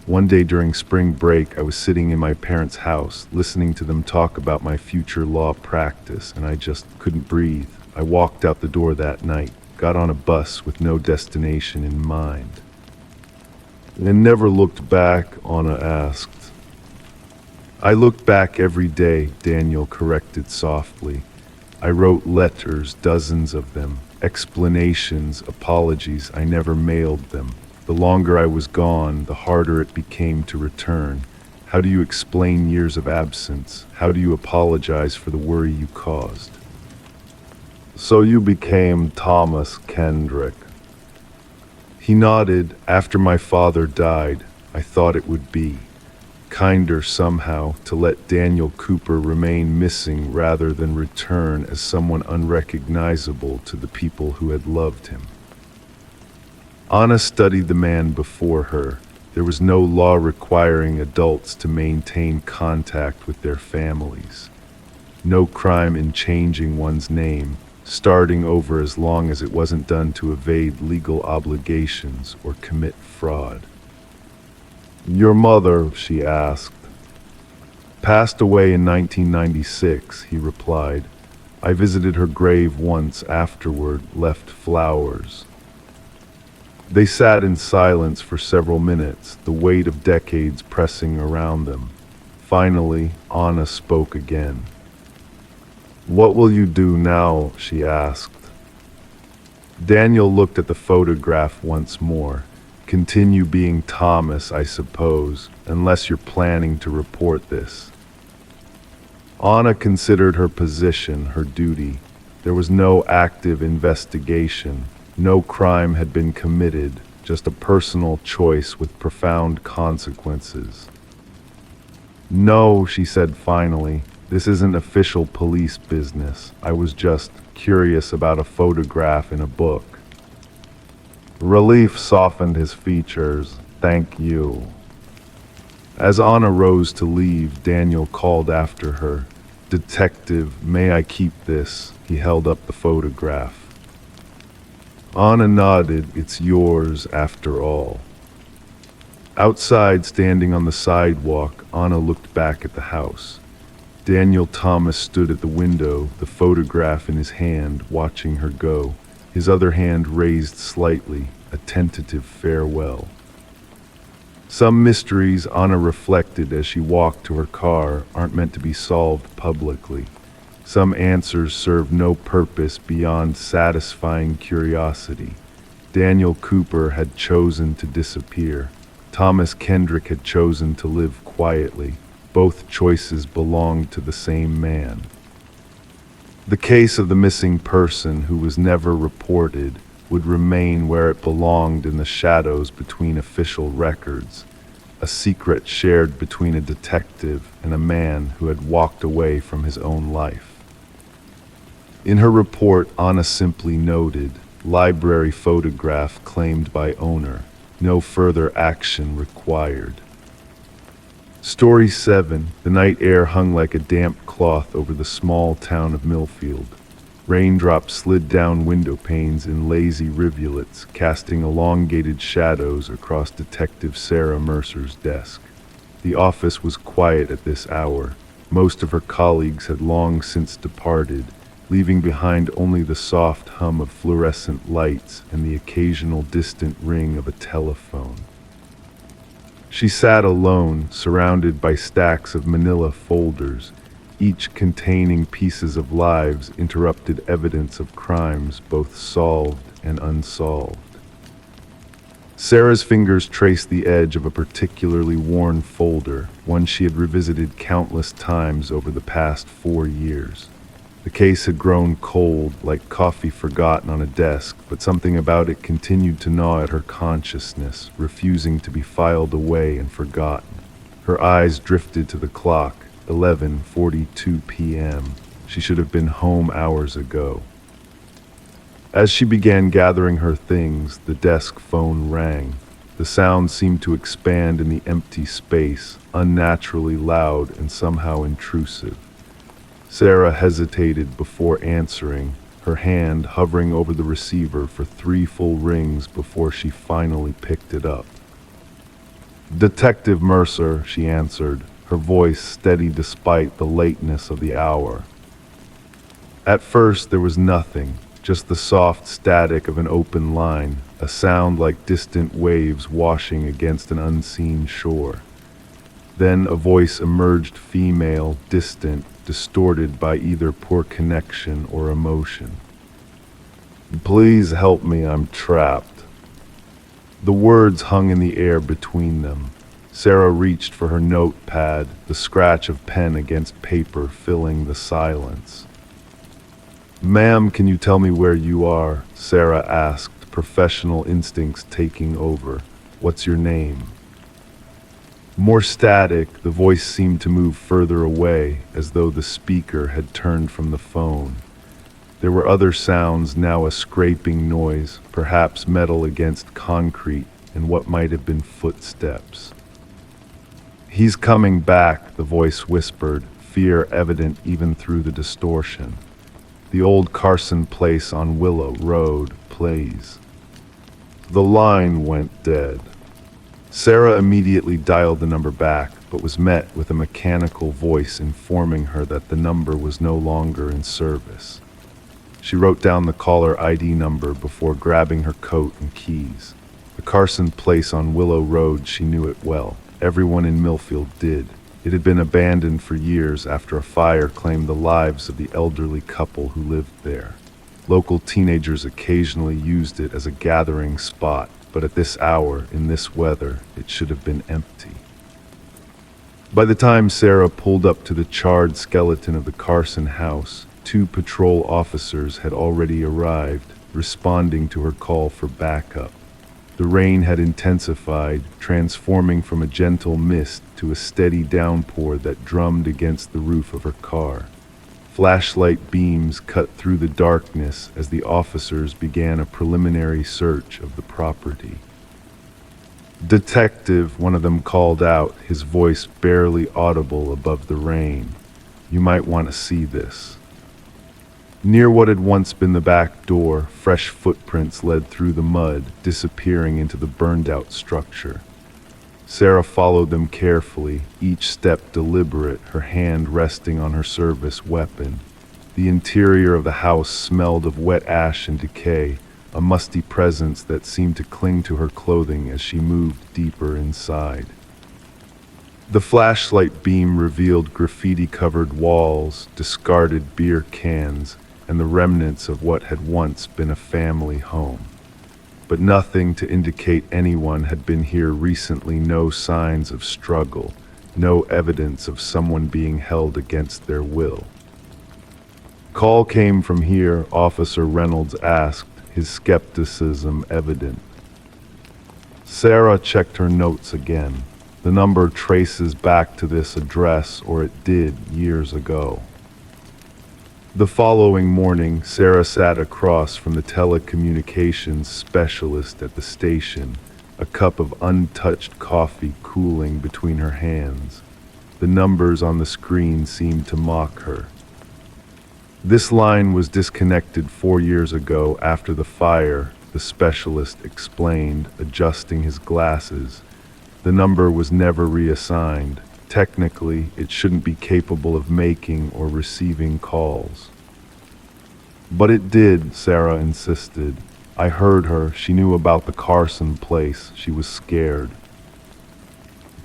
"One day during spring break, I was sitting in my parents' house, listening to them talk about my future law practice, and I just couldn't breathe. I walked out the door that night, got on a bus with no destination in mind." "And never looked back?" Anna asked. "I looked back every day," Daniel corrected softly. "I wrote letters, dozens of them, explanations, apologies. I never mailed them. The longer I was gone, the harder it became to return. How do you explain years of absence? How do you apologize for the worry you caused?" "So you became Thomas Kendrick." He nodded. "After my father died, I thought it would be kinder somehow to let Daniel Cooper remain missing rather than return as someone unrecognizable to the people who had loved him." Anna studied the man before her. There was no law requiring adults to maintain contact with their families. No crime in changing one's name, starting over as long as it wasn't done to evade legal obligations or commit fraud. "Your mother," she asked. "Passed away in 1996, he replied. "I visited her grave once afterward, left flowers." They sat in silence for several minutes, the weight of decades pressing around them. Finally, Anna spoke again. "What will you do now?" she asked. Daniel looked at the photograph once more. "Continue being Thomas, I suppose, unless you're planning to report this." Anna considered her position, her duty. There was no active investigation. No crime had been committed, just a personal choice with profound consequences. "No," she said finally, "this isn't official police business. I was just curious about a photograph in a book." Relief softened his features. "Thank you." As Anna rose to leave, Daniel called after her. "Detective, may I keep this?" He held up the photograph. Anna nodded. "It's yours, after all." Outside, standing on the sidewalk, Anna looked back at the house. Daniel Thomas stood at the window, the photograph in his hand, watching her go. His other hand raised slightly, a tentative farewell. Some mysteries, Anna reflected as she walked to her car, aren't meant to be solved publicly. Some answers serve no purpose beyond satisfying curiosity. Daniel Cooper had chosen to disappear. Thomas Kendrick had chosen to live quietly. Both choices belonged to the same man. The case of the missing person who was never reported would remain where it belonged in the shadows between official records, a secret shared between a detective and a man who had walked away from his own life. In her report, Anna simply noted, "Library photograph claimed by owner. No further action required." Story 7. The night air hung like a damp cloth over the small town of Millfield. Raindrops slid down window panes in lazy rivulets, casting elongated shadows across Detective Sarah Mercer's desk. The office was quiet at this hour. Most of her colleagues had long since departed, leaving behind only the soft hum of fluorescent lights and the occasional distant ring of a telephone. She sat alone, surrounded by stacks of manila folders, each containing pieces of lives, interrupted evidence of crimes both solved and unsolved. Sarah's fingers traced the edge of a particularly worn folder, one she had revisited countless times over the past 4 years. The case had grown cold, like coffee forgotten on a desk, but something about it continued to gnaw at her consciousness, refusing to be filed away and forgotten. Her eyes drifted to the clock, 11:42 p.m. She should have been home hours ago. As she began gathering her things, the desk phone rang. The sound seemed to expand in the empty space, unnaturally loud and somehow intrusive. Sarah hesitated before answering, her hand hovering over the receiver for 3 full rings before she finally picked it up. "Detective Mercer," she answered, her voice steady despite the lateness of the hour. At first there was nothing, just the soft static of an open line, a sound like distant waves washing against an unseen shore. Then a voice emerged, female, distant, distorted by either poor connection or emotion. "Please help me, I'm trapped." The words hung in the air between them. Sarah reached for her notepad, the scratch of pen against paper filling the silence. "Ma'am, can you tell me where you are?" Sarah asked, professional instincts taking over. "What's your name?" More static, the voice seemed to move further away, as though the speaker had turned from the phone. There were other sounds, now a scraping noise, perhaps metal against concrete, and what might have been footsteps. "He's coming back," the voice whispered, fear evident even through the distortion. "The old Carson place on Willow Road, please." The line went dead. Sarah immediately dialed the number back, but was met with a mechanical voice informing her that the number was no longer in service. She wrote down the caller ID number before grabbing her coat and keys. The Carson place on Willow Road, she knew it well. Everyone in Millfield did. It had been abandoned for years after a fire claimed the lives of the elderly couple who lived there. Local teenagers occasionally used it as a gathering spot, but at this hour, in this weather, it should have been empty. By the time Sarah pulled up to the charred skeleton of the Carson house, 2 patrol officers had already arrived, responding to her call for backup. The rain had intensified, transforming from a gentle mist to a steady downpour that drummed against the roof of her car. Flashlight beams cut through the darkness as the officers began a preliminary search of the property. "Detective," one of them called out, his voice barely audible above the rain. "You might want to see this." Near what had once been the back door, fresh footprints led through the mud, disappearing into the burned-out structure. Sarah followed them carefully, each step deliberate, her hand resting on her service weapon. The interior of the house smelled of wet ash and decay, a musty presence that seemed to cling to her clothing as she moved deeper inside. The flashlight beam revealed graffiti-covered walls, discarded beer cans, and the remnants of what had once been a family home. but nothing to indicate anyone had been here recently. No signs of struggle, no evidence of someone being held against their will. "Call came from here," Officer Reynolds asked, his skepticism evident. Sarah checked her notes again. The number traces back to this address, or it did years ago. The following morning, Sarah sat across from the telecommunications specialist at the station, a cup of untouched coffee cooling between her hands. The numbers on the screen seemed to mock her. "This line was disconnected 4 years ago after the fire," the specialist explained, adjusting his glasses. "The number was never reassigned. Technically, it shouldn't be capable of making or receiving calls." "But it did," Sarah insisted. "I heard her. She knew about the Carson place. She was scared."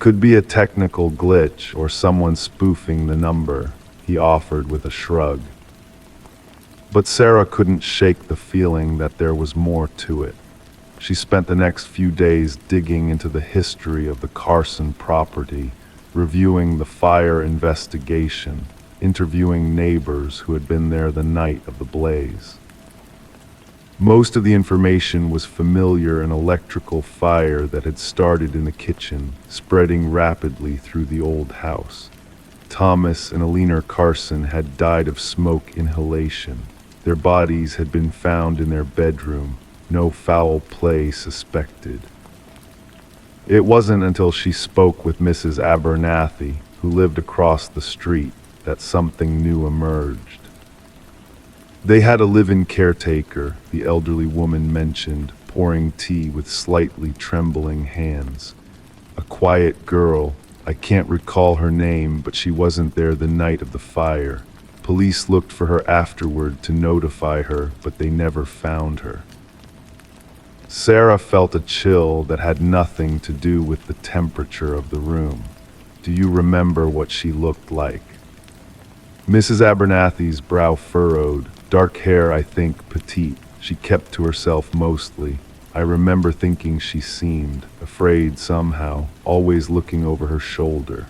"Could be a technical glitch or someone spoofing the number," he offered with a shrug. But Sarah couldn't shake the feeling that there was more to it. She spent the next few days digging into the history of the Carson property, reviewing the fire investigation, interviewing neighbors who had been there the night of the blaze. Most of the information was familiar: an electrical fire that had started in the kitchen, spreading rapidly through the old house. Thomas and Alina Carson had died of smoke inhalation. Their bodies had been found in their bedroom, no foul play suspected. It wasn't until she spoke with Mrs. Abernathy, who lived across the street, that something new emerged. They had a live-in caretaker, the elderly woman mentioned, pouring tea with slightly trembling hands. A quiet girl, I can't recall her name, but she wasn't there the night of the fire. Police looked for her afterward to notify her, but they never found her. Sarah felt a chill that had nothing to do with the temperature of the room. "Do you remember what she looked like?" Mrs. Abernathy's brow furrowed. "Dark hair, I think, petite. She kept to herself mostly. I remember thinking she seemed afraid somehow, always looking over her shoulder."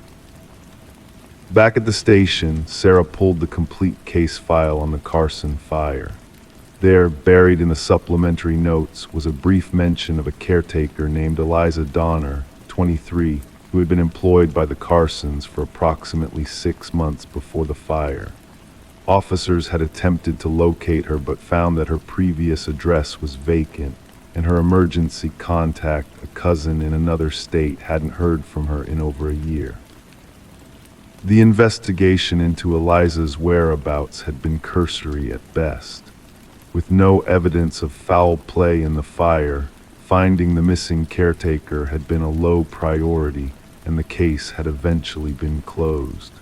Back at the station, Sarah pulled the complete case file on the Carson fire. There, buried in the supplementary notes, was a brief mention of a caretaker named Eliza Donner, 23, who had been employed by the Carsons for approximately 6 months before the fire. Officers had attempted to locate her but found that her previous address was vacant, and her emergency contact, a cousin in another state, hadn't heard from her in over a year. The investigation into Eliza's whereabouts had been cursory at best. With no evidence of foul play in the fire, finding the missing caretaker had been a low priority, and the case had eventually been closed.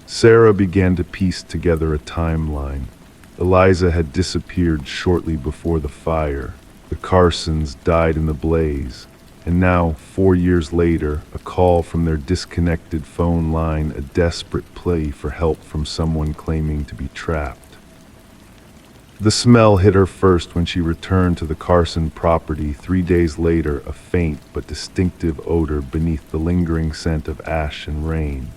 Sarah began to piece together a timeline. Eliza had disappeared shortly before the fire. The Carsons died in the blaze. And now, 4 years later, a call from their disconnected phone line, a desperate plea for help from someone claiming to be trapped. The smell hit her first when she returned to the Carson property 3 days later, a faint but distinctive odor beneath the lingering scent of ash and rain.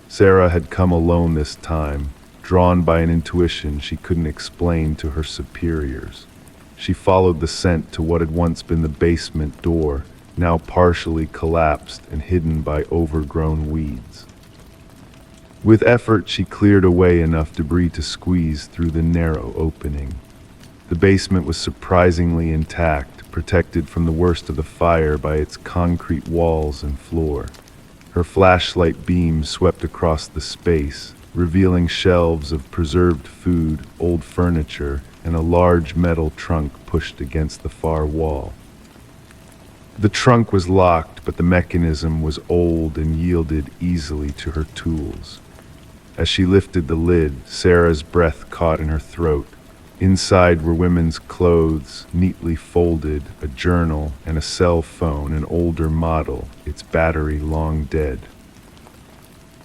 Sarah had come alone this time, drawn by an intuition she couldn't explain to her superiors. She followed the scent to what had once been the basement door, now partially collapsed and hidden by overgrown weeds. With effort, she cleared away enough debris to squeeze through the narrow opening. The basement was surprisingly intact, protected from the worst of the fire by its concrete walls and floor. Her flashlight beam swept across the space, revealing shelves of preserved food, old furniture, and a large metal trunk pushed against the far wall. The trunk was locked, but the mechanism was old and yielded easily to her tools. As she lifted the lid, Sarah's breath caught in her throat. Inside were women's clothes, neatly folded, a journal, and a cell phone, an older model, its battery long dead.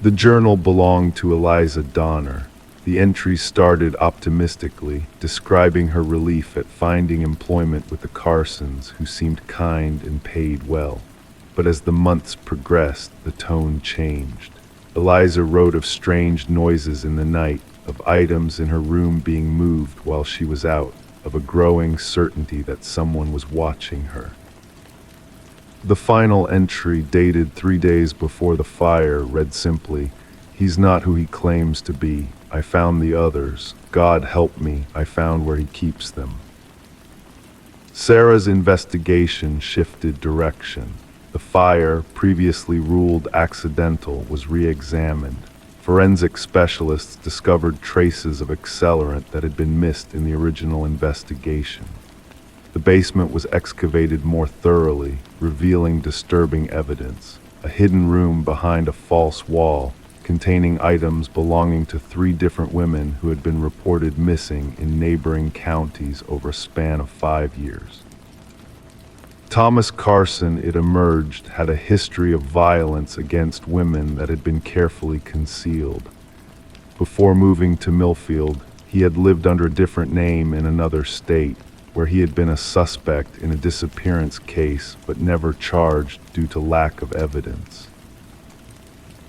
The journal belonged to Eliza Donner. The entry started optimistically, describing her relief at finding employment with the Carsons, who seemed kind and paid well. But as the months progressed, the tone changed. Eliza wrote of strange noises in the night, of items in her room being moved while she was out, of a growing certainty that someone was watching her. The final entry, dated 3 days before the fire, read simply, "He's not who he claims to be. I found the others. God help me, I found where he keeps them." Sarah's investigation shifted direction. The fire, previously ruled accidental, was re-examined. Forensic specialists discovered traces of accelerant that had been missed in the original investigation. The basement was excavated more thoroughly, revealing disturbing evidence. A hidden room behind a false wall, containing items belonging to 3 different women who had been reported missing in neighboring counties over a span of 5 years. Thomas Carson, it emerged, had a history of violence against women that had been carefully concealed. Before moving to Millfield, he had lived under a different name in another state, where he had been a suspect in a disappearance case but never charged due to lack of evidence.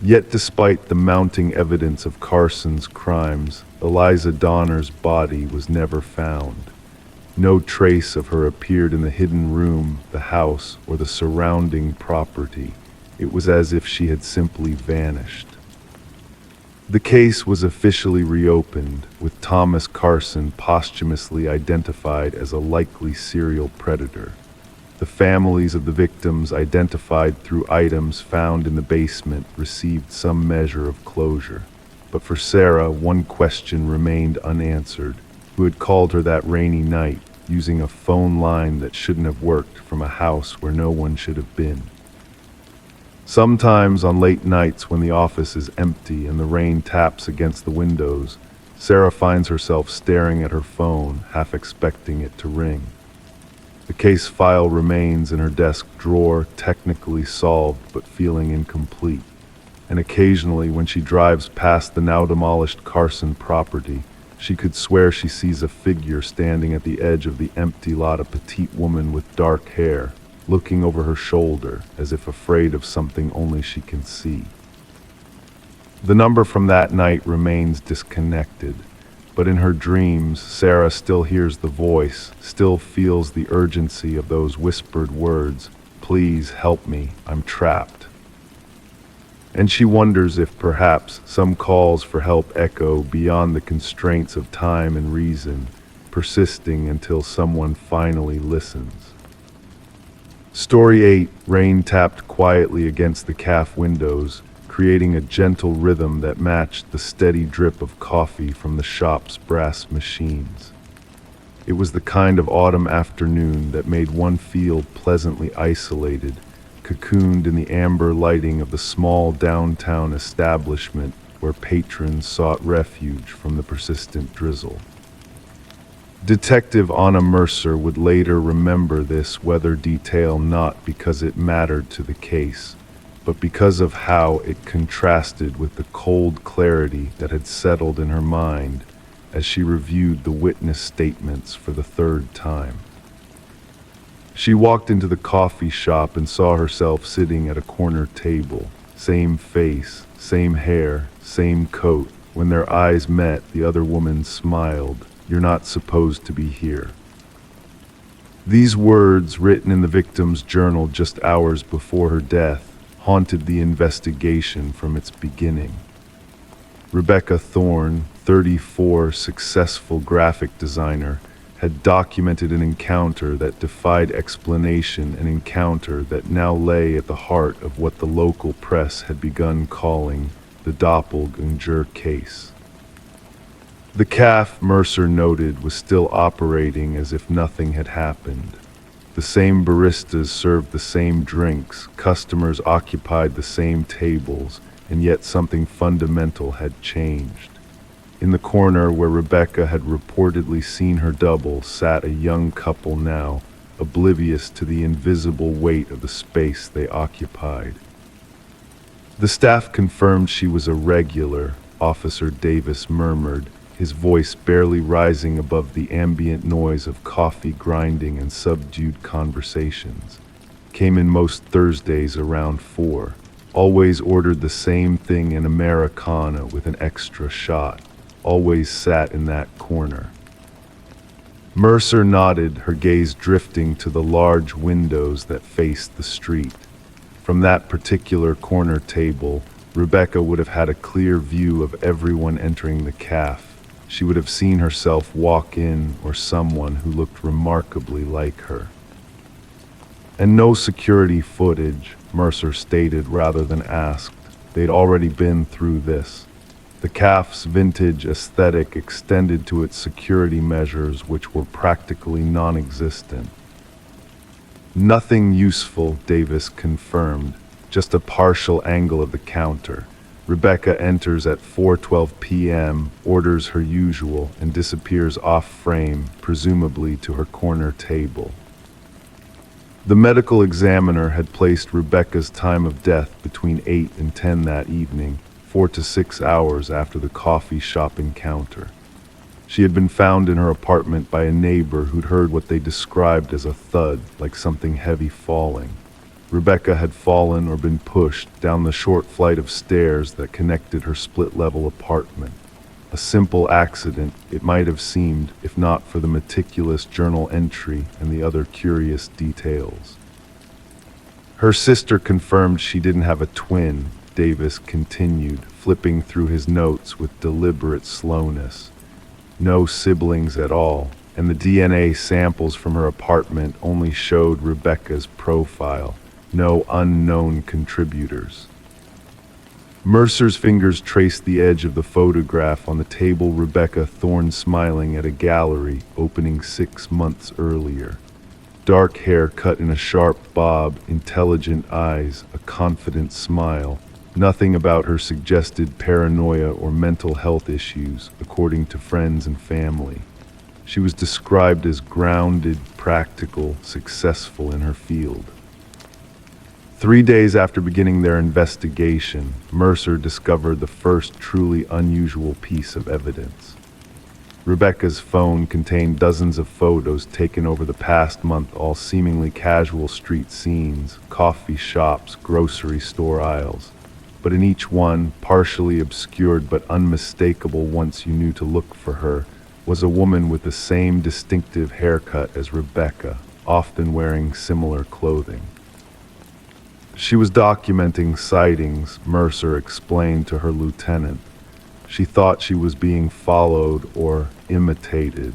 Yet despite the mounting evidence of Carson's crimes, Eliza Donner's body was never found. No trace of her appeared in the hidden room, the house, or the surrounding property. It was as if she had simply vanished. The case was officially reopened, with Thomas Carson posthumously identified as a likely serial predator. The families of the victims, identified through items found in the basement, received some measure of closure. But for Sarah, one question remained unanswered. Who had called her that rainy night, using a phone line that shouldn't have worked from a house where no one should have been? Sometimes on late nights when the office is empty and the rain taps against the windows, Sarah finds herself staring at her phone, half expecting it to ring. The case file remains in her desk drawer, technically solved but feeling incomplete. And occasionally, when she drives past the now demolished Carson property, she could swear she sees a figure standing at the edge of the empty lot, a petite woman with dark hair, looking over her shoulder as if afraid of something only she can see. The number from that night remains disconnected, but in her dreams, Sarah still hears the voice, still feels the urgency of those whispered words, "Please help me, I'm trapped." And she wonders if perhaps some calls for help echo beyond the constraints of time and reason, persisting until someone finally listens. Story 8, rain tapped quietly against the caf windows, creating a gentle rhythm that matched the steady drip of coffee from the shop's brass machines. It was the kind of autumn afternoon that made one feel pleasantly isolated, cocooned in the amber lighting of the small downtown establishment where patrons sought refuge from the persistent drizzle. Detective Anna Mercer would later remember this weather detail not because it mattered to the case, but because of how it contrasted with the cold clarity that had settled in her mind as she reviewed the witness statements for the 3rd time. She walked into the coffee shop and saw herself sitting at a corner table. Same face, same hair, same coat. When their eyes met, the other woman smiled. "You're not supposed to be here." These words, written in the victim's journal just hours before her death, haunted the investigation from its beginning. Rebecca Thorne, 34, successful graphic designer, had documented an encounter that defied explanation, an encounter that now lay at the heart of what the local press had begun calling the doppelganger case. The caf, Mercer noted, was still operating as if nothing had happened. The same baristas served the same drinks, customers occupied the same tables, and yet something fundamental had changed. In the corner where Rebecca had reportedly seen her double sat a young couple now, oblivious to the invisible weight of the space they occupied. The staff confirmed she was a regular, Officer Davis murmured, his voice barely rising above the ambient noise of coffee grinding and subdued conversations. Came in most Thursdays around 4. Always ordered the same thing, an Americana with an extra shot. Always sat in that corner. Mercer nodded, her gaze drifting to the large windows that faced the street. From that particular corner table, Rebecca would have had a clear view of everyone entering the cafe. She would have seen herself walk in, or someone who looked remarkably like her. And no security footage, Mercer stated rather than asked. They'd already been through this. The cafe's vintage aesthetic extended to its security measures, which were practically non-existent. Nothing useful, Davis confirmed, just a partial angle of the counter. Rebecca enters at 4:12 p.m., orders her usual, and disappears off-frame, presumably to her corner table. The medical examiner had placed Rebecca's time of death between 8 and 10 that evening, 4 to 6 hours after the coffee shop encounter. She had been found in her apartment by a neighbor who'd heard what they described as a thud, like something heavy falling. Rebecca had fallen or been pushed down the short flight of stairs that connected her split-level apartment. A simple accident, it might have seemed, if not for the meticulous journal entry and the other curious details. Her sister confirmed she didn't have a twin, Davis continued, flipping through his notes with deliberate slowness. No siblings at all, and the DNA samples from her apartment only showed Rebecca's profile. No unknown contributors. Mercer's fingers traced the edge of the photograph on the table. Rebecca Thorne smiling at a gallery opening 6 months earlier. Dark hair cut in a sharp bob, intelligent eyes, a confident smile. Nothing about her suggested paranoia or mental health issues, according to friends and family. She was described as grounded, practical, successful in her field. 3 days after beginning their investigation, Mercer discovered the first truly unusual piece of evidence. Rebecca's phone contained dozens of photos taken over the past month, all seemingly casual street scenes, coffee shops, grocery store aisles. But in each one, partially obscured but unmistakable once you knew to look for her, was a woman with the same distinctive haircut as Rebecca, often wearing similar clothing. She was documenting sightings, Mercer explained to her lieutenant. She thought she was being followed or imitated.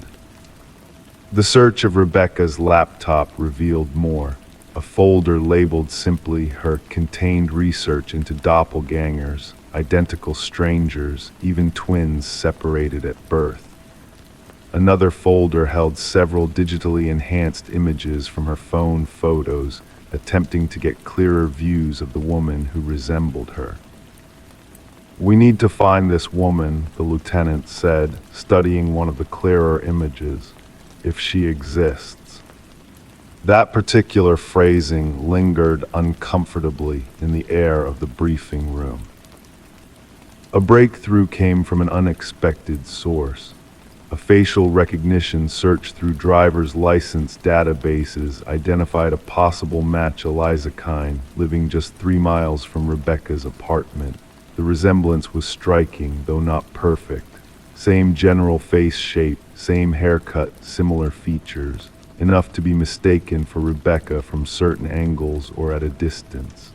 The search of Rebecca's laptop revealed more. A folder labeled simply her contained research into doppelgangers, identical strangers, even twins separated at birth. Another folder held several digitally enhanced images from her phone photos, attempting to get clearer views of the woman who resembled her. "We need to find this woman," the lieutenant said, studying one of the clearer images, "if she exists." That particular phrasing lingered uncomfortably in the air of the briefing room. A breakthrough came from an unexpected source. A facial recognition search through driver's license databases identified a possible match, Eliza Kine, living just 3 miles from Rebecca's apartment. The resemblance was striking, though not perfect. Same general face shape, same haircut, similar features, enough to be mistaken for Rebecca from certain angles or at a distance.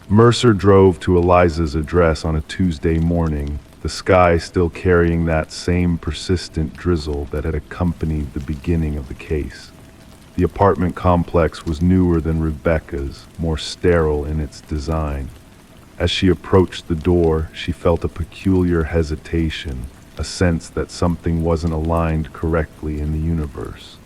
Mercer drove to Eliza's address on a Tuesday morning, the sky still carrying that same persistent drizzle that had accompanied the beginning of the case. The apartment complex was newer than Rebecca's, more sterile in its design. As she approached the door, she felt a peculiar hesitation, a sense that something wasn't aligned correctly in the universe.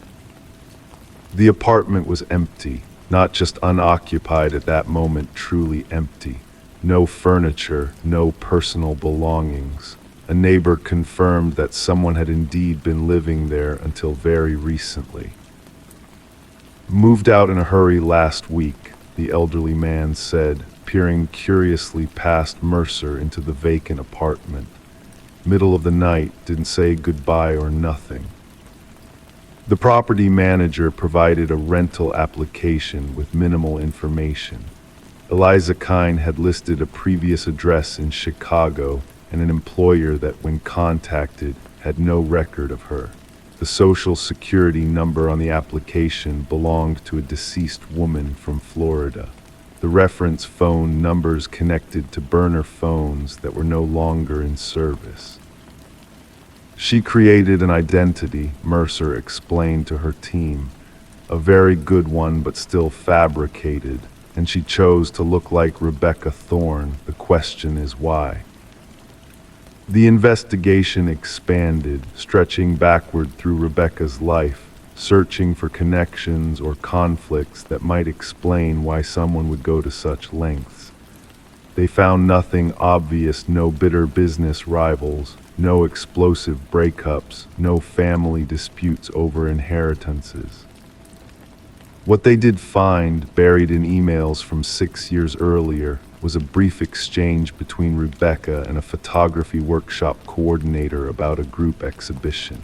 The apartment was empty, not just unoccupied at that moment, truly empty. No furniture, no personal belongings. A neighbor confirmed that someone had indeed been living there until very recently. "Moved out in a hurry last week," the elderly man said, peering curiously past Mercer into the vacant apartment. Middle of the night, didn't say goodbye or nothing. The property manager provided a rental application with minimal information. Eliza Kine had listed a previous address in Chicago and an employer that, when contacted, had no record of her. The social security number on the application belonged to a deceased woman from Florida. The reference phone numbers connected to burner phones that were no longer in service. She created an identity, Mercer explained to her team. A very good one, but still fabricated, and she chose to look like Rebecca Thorne. The question is why? The investigation expanded, stretching backward through Rebecca's life, searching for connections or conflicts that might explain why someone would go to such lengths. They found nothing obvious, no bitter business rivals, no explosive breakups, no family disputes over inheritances. What they did find, buried in emails from 6 years earlier, was a brief exchange between Rebecca and a photography workshop coordinator about a group exhibition.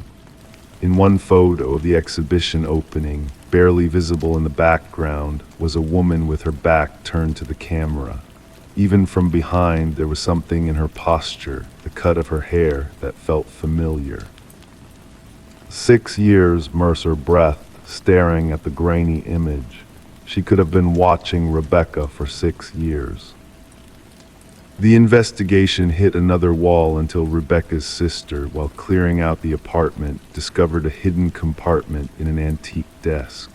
In one photo of the exhibition opening, barely visible in the background, was a woman with her back turned to the camera. Even from behind, there was something in her posture, the cut of her hair, that felt familiar. 6 years, Mercer breathed, staring at the grainy image. She could have been watching Rebecca for 6 years. The investigation hit another wall until Rebecca's sister, while clearing out the apartment, discovered a hidden compartment in an antique desk.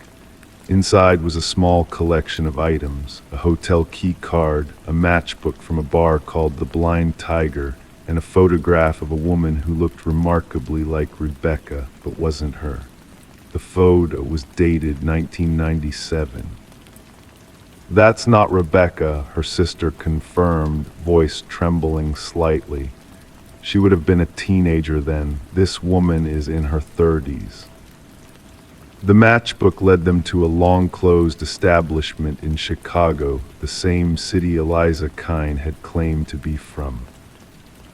Inside was a small collection of items, a hotel key card, a matchbook from a bar called the Blind Tiger, and a photograph of a woman who looked remarkably like Rebecca, but wasn't her. The photo was dated 1997. "That's not Rebecca," her sister confirmed, voice trembling slightly. "She would have been a teenager then. This woman is in her 30s. The matchbook led them to a long-closed establishment in Chicago, the same city Eliza Kine had claimed to be from.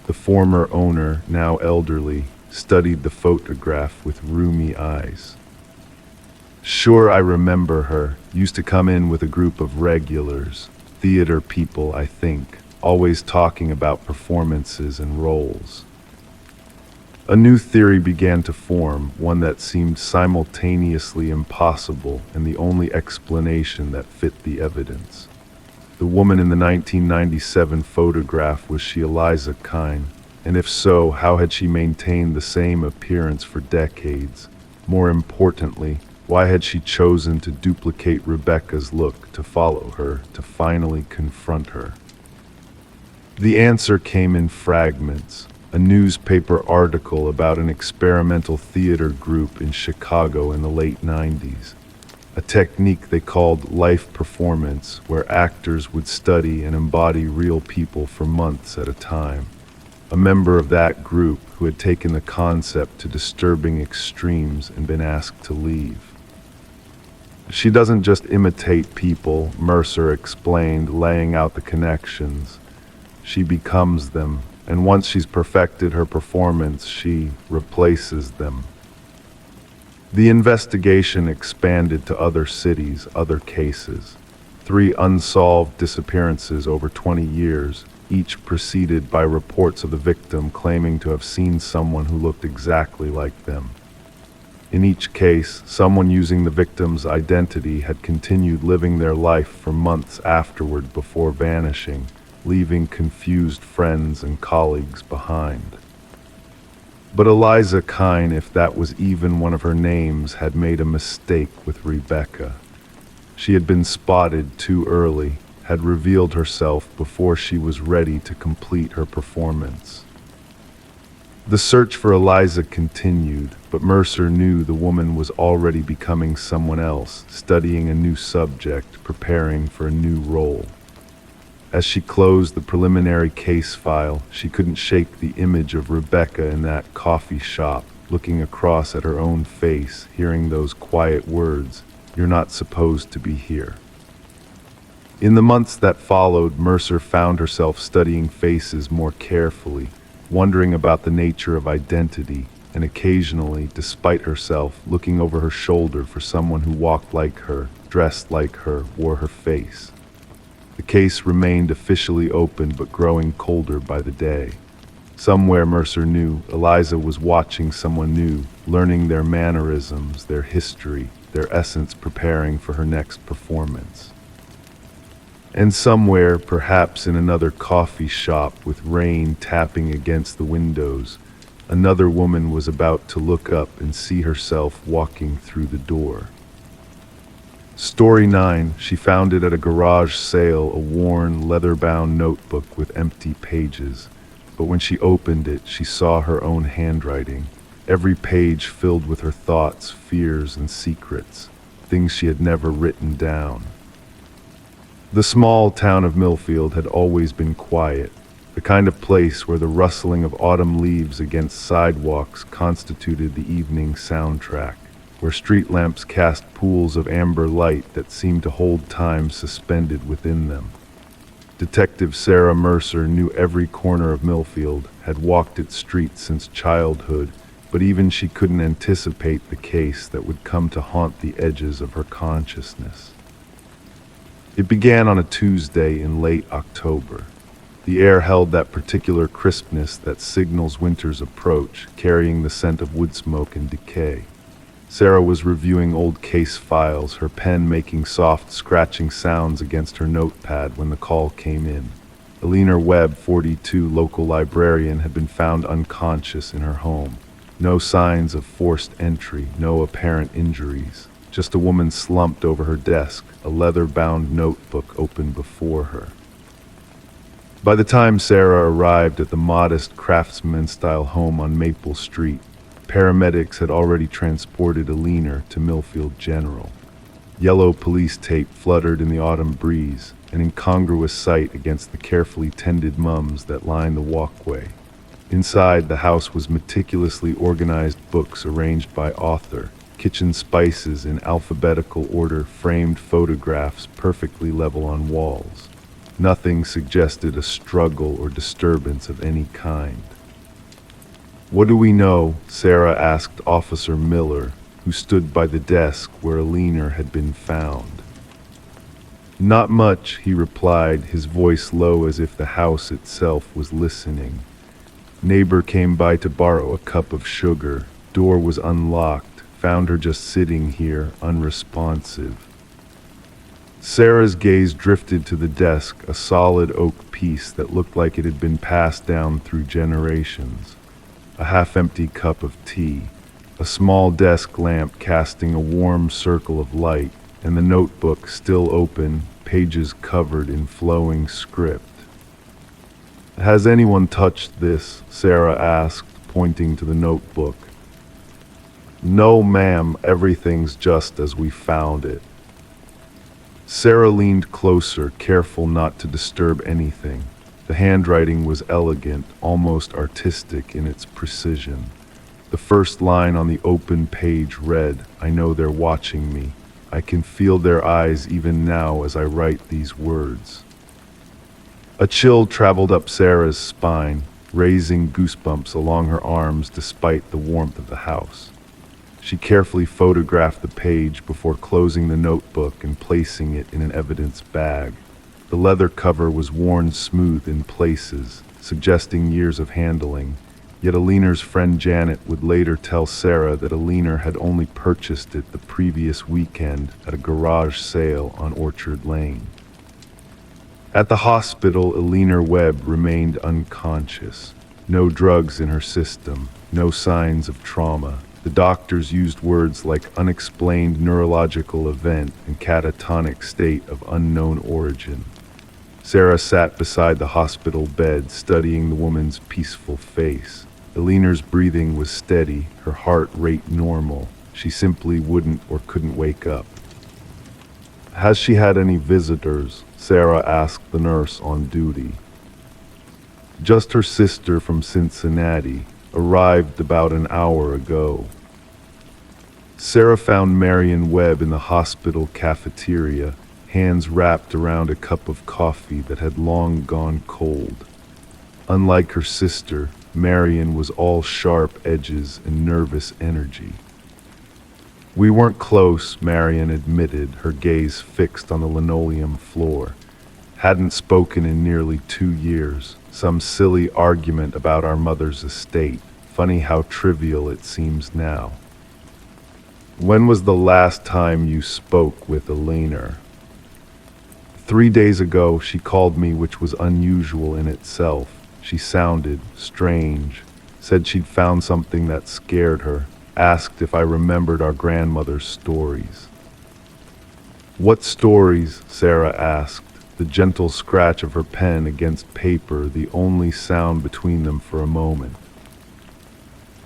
The former owner, now elderly, studied the photograph with rheumy eyes. "Sure, I remember her. Used to come in with a group of regulars, theater people, I think, always talking about performances and roles." A new theory began to form, one that seemed simultaneously impossible and the only explanation that fit the evidence. The woman in the 1997 photograph, was she Eliza Kine? And if so, how had she maintained the same appearance for decades? More importantly, why had she chosen to duplicate Rebecca's look, to follow her, to finally confront her? The answer came in fragments. A newspaper article about an experimental theater group in Chicago in the late 90s. A technique they called life performance, where actors would study and embody real people for months at a time. A member of that group who had taken the concept to disturbing extremes and been asked to leave. "She doesn't just imitate people," Mercer explained, laying out the connections. "She becomes them. And once she's perfected her performance, she replaces them." The investigation expanded to other cities, other cases. 3 unsolved disappearances over 20 years, each preceded by reports of the victim claiming to have seen someone who looked exactly like them. In each case, someone using the victim's identity had continued living their life for months afterward before vanishing, leaving confused friends and colleagues behind. But Eliza Kine, if that was even one of her names, had made a mistake with Rebecca. She had been spotted too early, had revealed herself before she was ready to complete her performance. The search for Eliza continued, but Mercer knew the woman was already becoming someone else, studying a new subject, preparing for a new role. As she closed the preliminary case file, she couldn't shake the image of Rebecca in that coffee shop, looking across at her own face, hearing those quiet words, "You're not supposed to be here." In the months that followed, Mercer found herself studying faces more carefully, wondering about the nature of identity, and occasionally, despite herself, looking over her shoulder for someone who walked like her, dressed like her, wore her face. The case remained officially open but growing colder by the day. Somewhere, Mercer knew, Eliza was watching someone new, learning their mannerisms, their history, their essence, preparing for her next performance. And somewhere, perhaps in another coffee shop with rain tapping against the windows, another woman was about to look up and see herself walking through the door. Story 9, she found it at a garage sale, a worn, leather-bound notebook with empty pages. But when she opened it, she saw her own handwriting, every page filled with her thoughts, fears, and secrets, things she had never written down. The small town of Millfield had always been quiet, the kind of place where the rustling of autumn leaves against sidewalks constituted the evening soundtrack, where street lamps cast pools of amber light that seemed to hold time suspended within them. Detective Sarah Mercer knew every corner of Millfield, had walked its streets since childhood, but even she couldn't anticipate the case that would come to haunt the edges of her consciousness. It began on a Tuesday in late October. The air held that particular crispness that signals winter's approach, carrying the scent of wood smoke and decay. Sarah was reviewing old case files, her pen making soft, scratching sounds against her notepad when the call came in. Eleanor Webb, 42, local librarian, had been found unconscious in her home. No signs of forced entry, no apparent injuries. Just a woman slumped over her desk, a leather-bound notebook open before her. By the time Sarah arrived at the modest craftsman-style home on Maple Street, paramedics had already transported Eleanor to Millfield General. Yellow police tape fluttered in the autumn breeze, an incongruous sight against the carefully tended mums that lined the walkway. Inside, the house was meticulously organized books arranged by author, kitchen spices in alphabetical order, framed photographs perfectly level on walls. Nothing suggested a struggle or disturbance of any kind. "What do we know?" Sarah asked Officer Miller, who stood by the desk where Eleanor had been found. "Not much," he replied, his voice low as if the house itself was listening. "Neighbor came by to borrow a cup of sugar. Door was unlocked. Found her just sitting here, unresponsive." Sarah's gaze drifted to the desk, a solid oak piece that looked like it had been passed down through generations. A half-empty cup of tea, a small desk lamp casting a warm circle of light, and the notebook still open, pages covered in flowing script. "Has anyone touched this?" Sarah asked, pointing to the notebook. "No, ma'am, everything's just as we found it." Sarah leaned closer, careful not to disturb anything. The handwriting was elegant, almost artistic in its precision. The first line on the open page read, "I know they're watching me. I can feel their eyes even now as I write these words." A chill traveled up Sarah's spine, raising goosebumps along her arms despite the warmth of the house. She carefully photographed the page before closing the notebook and placing it in an evidence bag. The leather cover was worn smooth in places, suggesting years of handling, yet Eleanor's friend Janet would later tell Sarah that Eleanor had only purchased it the previous weekend at a garage sale on Orchard Lane. At the hospital, Eleanor Webb remained unconscious. No drugs in her system, no signs of trauma. The doctors used words like unexplained neurological event and catatonic state of unknown origin. Sarah sat beside the hospital bed, studying the woman's peaceful face. Eleanor's breathing was steady, her heart rate normal. She simply wouldn't or couldn't wake up. "Has she had any visitors?" Sarah asked the nurse on duty. "Just her sister from Cincinnati. Arrived about an hour ago." Sarah found Marion Webb in the hospital cafeteria, hands wrapped around a cup of coffee that had long gone cold. Unlike her sister, Marion was all sharp edges and nervous energy. "We weren't close," Marion admitted, her gaze fixed on the linoleum floor. "Hadn't spoken in nearly 2 years. Some silly argument about our mother's estate. Funny how trivial it seems now." "When was the last time you spoke with Eleanor?" 3 days ago, she called me, which was unusual in itself. She sounded strange, said she'd found something that scared her, asked if I remembered our grandmother's stories. "What stories?" Sarah asked, the gentle scratch of her pen against paper the only sound between them for a moment.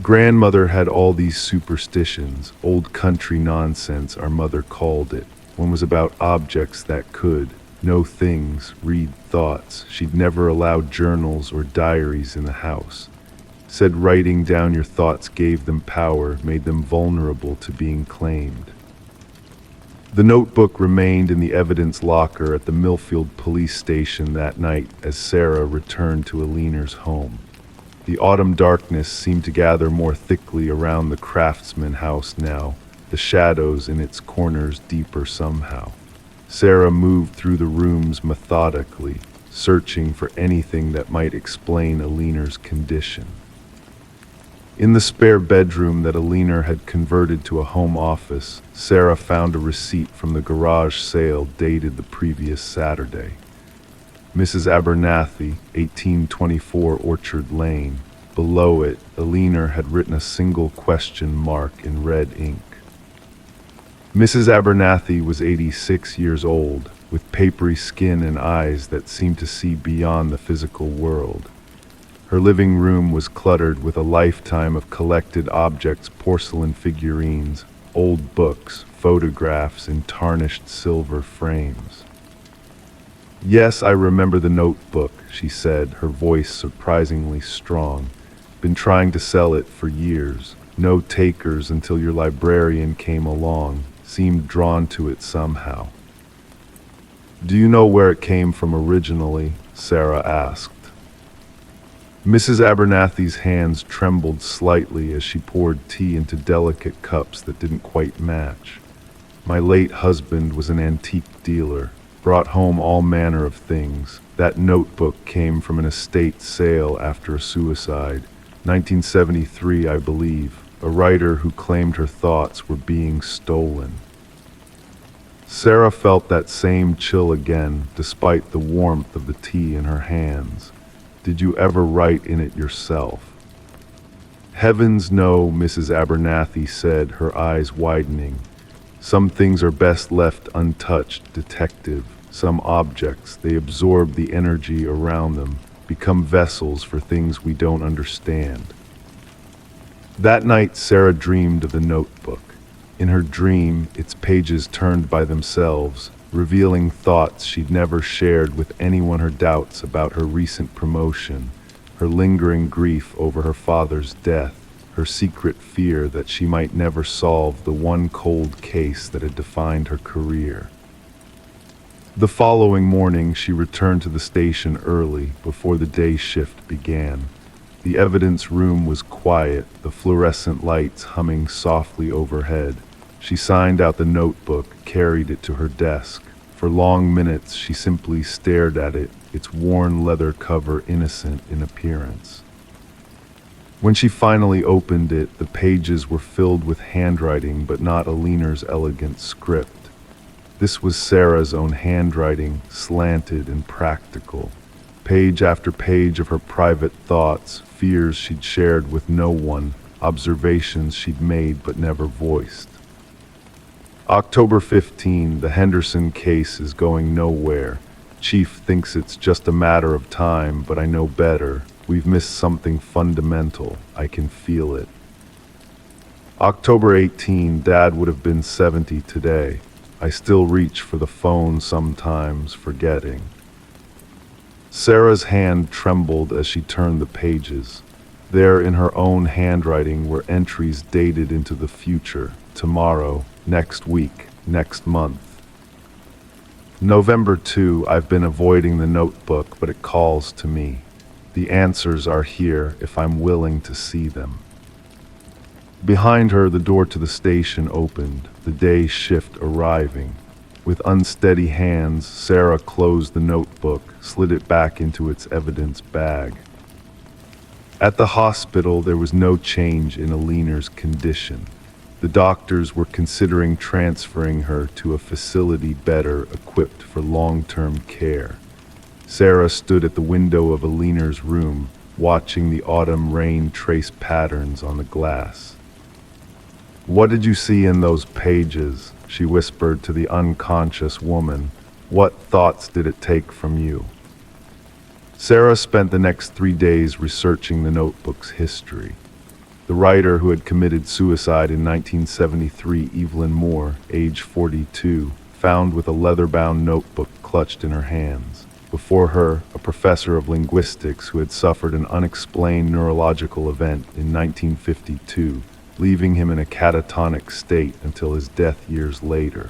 "Grandmother had all these superstitions, old country nonsense our mother called it. One was about objects that could, know things, read thoughts. She'd never allowed journals or diaries in the house. Said writing down your thoughts gave them power, made them vulnerable to being claimed." The notebook remained in the evidence locker at the Millfield police station that night as Sarah returned to Eleanor's home. The autumn darkness seemed to gather more thickly around the Craftsman house now, the shadows in its corners deeper somehow. Sarah moved through the rooms methodically, searching for anything that might explain Eleanor's condition. In the spare bedroom that Eleanor had converted to a home office, Sarah found a receipt from the garage sale dated the previous Saturday. Mrs. Abernathy, 1824 Orchard Lane. Below it, Eleanor had written a single question mark in red ink. Mrs. Abernathy was 86 years old, with papery skin and eyes that seemed to see beyond the physical world. Her living room was cluttered with a lifetime of collected objects, porcelain figurines, old books, photographs in tarnished silver frames. "Yes, I remember the notebook," she said, her voice surprisingly strong. "Been trying to sell it for years. No takers until your librarian came along. Seemed drawn to it somehow." "Do you know where it came from originally?" Sarah asked. Mrs. Abernathy's hands trembled slightly as she poured tea into delicate cups that didn't quite match. "My late husband was an antique dealer, brought home all manner of things. That notebook came from an estate sale after a suicide, 1973, I believe. A writer who claimed her thoughts were being stolen." Sarah felt that same chill again, despite the warmth of the tea in her hands. "Did you ever write in it yourself?" "Heavens, no," Mrs. Abernathy said, her eyes widening. "Some things are best left untouched, detective. Some objects, they absorb the energy around them, become vessels for things we don't understand." That night, Sarah dreamed of the notebook. In her dream, its pages turned by themselves, revealing thoughts she'd never shared with anyone, her doubts about her recent promotion, her lingering grief over her father's death, her secret fear that she might never solve the one cold case that had defined her career. The following morning, she returned to the station early, before the day shift began. The evidence room was quiet, the fluorescent lights humming softly overhead. She signed out the notebook, carried it to her desk. For long minutes, she simply stared at it, its worn leather cover innocent in appearance. When she finally opened it, the pages were filled with handwriting, but not Eleanor's elegant script. This was Sarah's own handwriting, slanted and practical. Page after page of her private thoughts, fears she'd shared with no one, observations she'd made but never voiced. October 15, the Henderson case is going nowhere. Chief thinks it's just a matter of time, but I know better. We've missed something fundamental. I can feel it. October 18, Dad would have been 70 today. I still reach for the phone sometimes, forgetting. Sarah's hand trembled as she turned the pages. There in her own handwriting were entries dated into the future, tomorrow, next week, next month. November 2, I've been avoiding the notebook, but it calls to me. The answers are here if I'm willing to see them. Behind her, the door to the station opened, the day shift arriving. With unsteady hands, Sarah closed the notebook, slid it back into its evidence bag. At the hospital, there was no change in Aliner's condition. The doctors were considering transferring her to a facility better equipped for long-term care. Sarah stood at the window of Aliner's room, watching the autumn rain trace patterns on the glass. "What did you see in those pages?" she whispered to the unconscious woman. "What thoughts did it take from you?" Sarah spent the next 3 days researching the notebook's history. The writer who had committed suicide in 1973, Evelyn Moore, age 42, found with a leather-bound notebook clutched in her hands. Before her, a professor of linguistics who had suffered an unexplained neurological event in 1952, leaving him in a catatonic state until his death years later.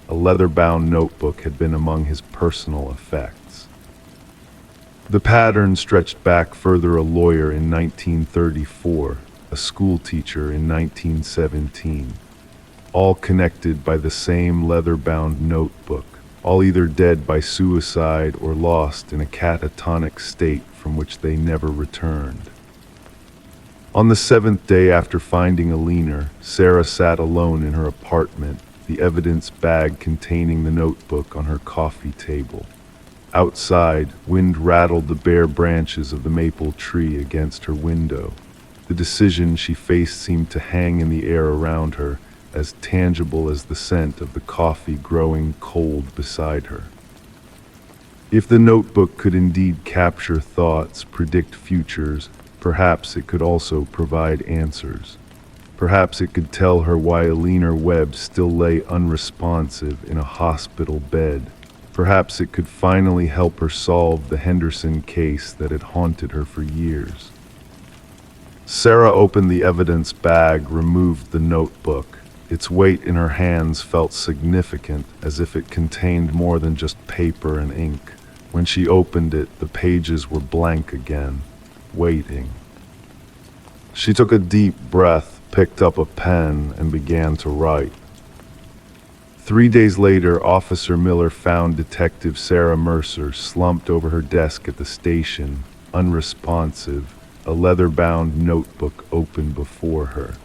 A leather-bound notebook had been among his personal effects. The pattern stretched back further: a lawyer in 1934, a schoolteacher in 1917, all connected by the same leather-bound notebook, all either dead by suicide or lost in a catatonic state from which they never returned. On the 7th day after finding Aliner, Sarah sat alone in her apartment, the evidence bag containing the notebook on her coffee table. Outside, wind rattled the bare branches of the maple tree against her window. The decision she faced seemed to hang in the air around her, as tangible as the scent of the coffee growing cold beside her. If the notebook could indeed capture thoughts, predict futures, perhaps it could also provide answers. Perhaps it could tell her why Aliner Webb still lay unresponsive in a hospital bed. Perhaps it could finally help her solve the Henderson case that had haunted her for years. Sarah opened the evidence bag, removed the notebook. Its weight in her hands felt significant, as if it contained more than just paper and ink. When she opened it, the pages were blank again, waiting. She took a deep breath, picked up a pen, and began to write. 3 days later, Officer Miller found Detective Sarah Mercer slumped over her desk at the station, unresponsive, a leather-bound notebook open before her.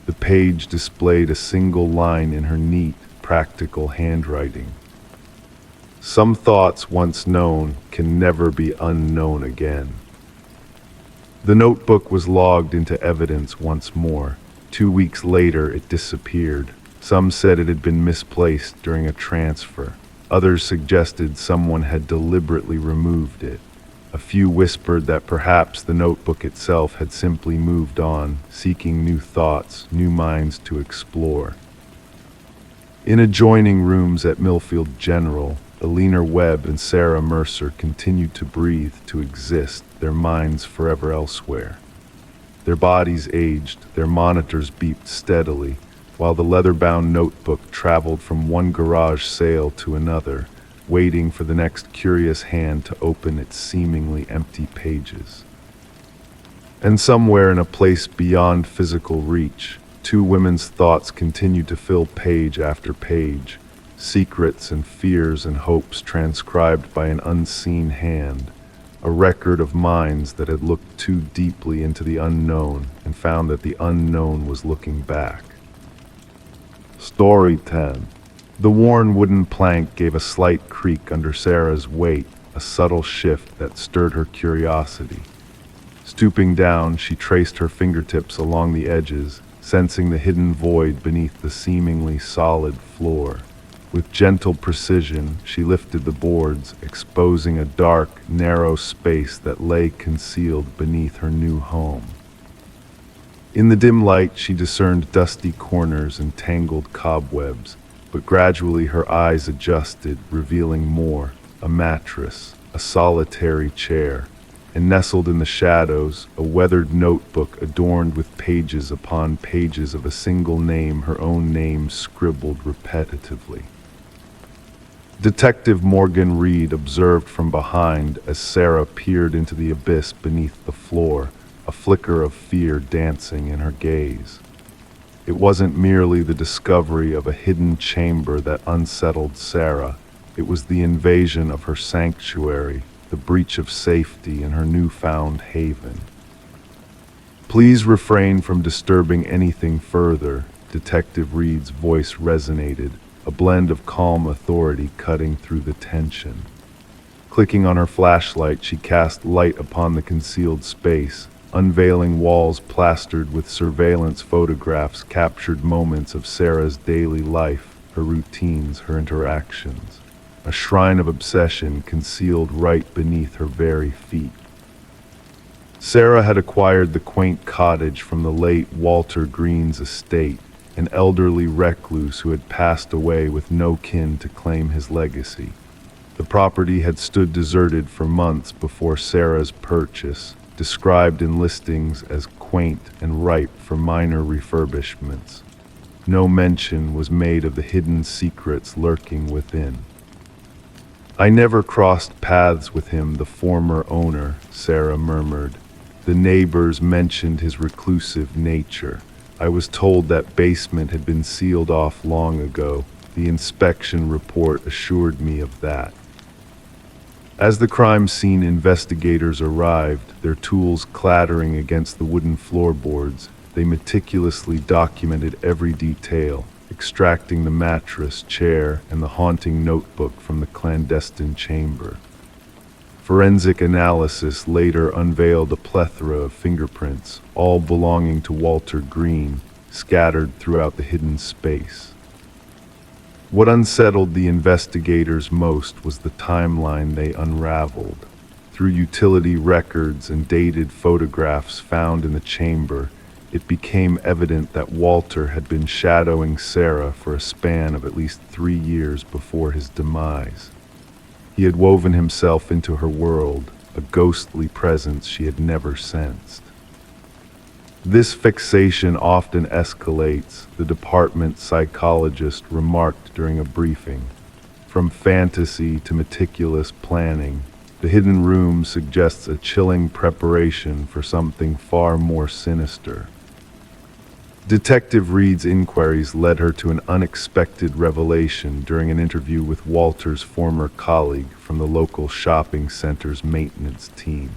The page displayed a single line in her neat, practical handwriting. "Some thoughts once known can never be unknown again." The notebook was logged into evidence once more. 2 weeks later, it disappeared. Some said it had been misplaced during a transfer. Others suggested someone had deliberately removed it. A few whispered that perhaps the notebook itself had simply moved on, seeking new thoughts, new minds to explore. In adjoining rooms at Millfield General, Aliner Webb and Sarah Mercer continued to breathe, to exist, their minds forever elsewhere. Their bodies aged, their monitors beeped steadily, while the leather-bound notebook traveled from one garage sale to another, waiting for the next curious hand to open its seemingly empty pages. And somewhere in a place beyond physical reach, 2 women's thoughts continued to fill page after page, secrets and fears and hopes transcribed by an unseen hand, a record of minds that had looked too deeply into the unknown and found that the unknown was looking back. Story 10. The worn wooden plank gave a slight creak under Sarah's weight, a subtle shift that stirred her curiosity. Stooping down, she traced her fingertips along the edges, sensing the hidden void beneath the seemingly solid floor. With gentle precision, she lifted the boards, exposing a dark, narrow space that lay concealed beneath her new home. In the dim light, she discerned dusty corners and tangled cobwebs, but gradually her eyes adjusted, revealing more: a mattress, a solitary chair, and nestled in the shadows, a weathered notebook adorned with pages upon pages of a single name, her own name scribbled repetitively. Detective Morgan Reed observed from behind as Sarah peered into the abyss beneath the floor, a flicker of fear dancing in her gaze. It wasn't merely the discovery of a hidden chamber that unsettled Sarah. It was the invasion of her sanctuary, the breach of safety in her newfound haven. "Please refrain from disturbing anything further," Detective Reed's voice resonated, a blend of calm authority cutting through the tension. Clicking on her flashlight, she cast light upon the concealed space, unveiling walls plastered with surveillance photographs captured moments of Sarah's daily life, her routines, her interactions. A shrine of obsession concealed right beneath her very feet. Sarah had acquired the quaint cottage from the late Walter Green's estate, an elderly recluse who had passed away with no kin to claim his legacy. The property had stood deserted for months before Sarah's purchase, described in listings as quaint and ripe for minor refurbishments. No mention was made of the hidden secrets lurking within. "I never crossed paths with him, the former owner," Sarah murmured. "The neighbors mentioned his reclusive nature. I was told that basement had been sealed off long ago. The inspection report assured me of that." As the crime scene investigators arrived, their tools clattering against the wooden floorboards, they meticulously documented every detail, extracting the mattress, chair, and the haunting notebook from the clandestine chamber. Forensic analysis later unveiled a plethora of fingerprints, all belonging to Walter Green, scattered throughout the hidden space. What unsettled the investigators most was the timeline they unraveled. Through utility records and dated photographs found in the chamber, it became evident that Walter had been shadowing Sarah for a span of at least 3 years before his demise. He had woven himself into her world, a ghostly presence she had never sensed. "This fixation often escalates," the department psychologist remarked during a briefing. "From fantasy to meticulous planning, the hidden room suggests a chilling preparation for something far more sinister." Detective Reed's inquiries led her to an unexpected revelation during an interview with Walter's former colleague from the local shopping center's maintenance team.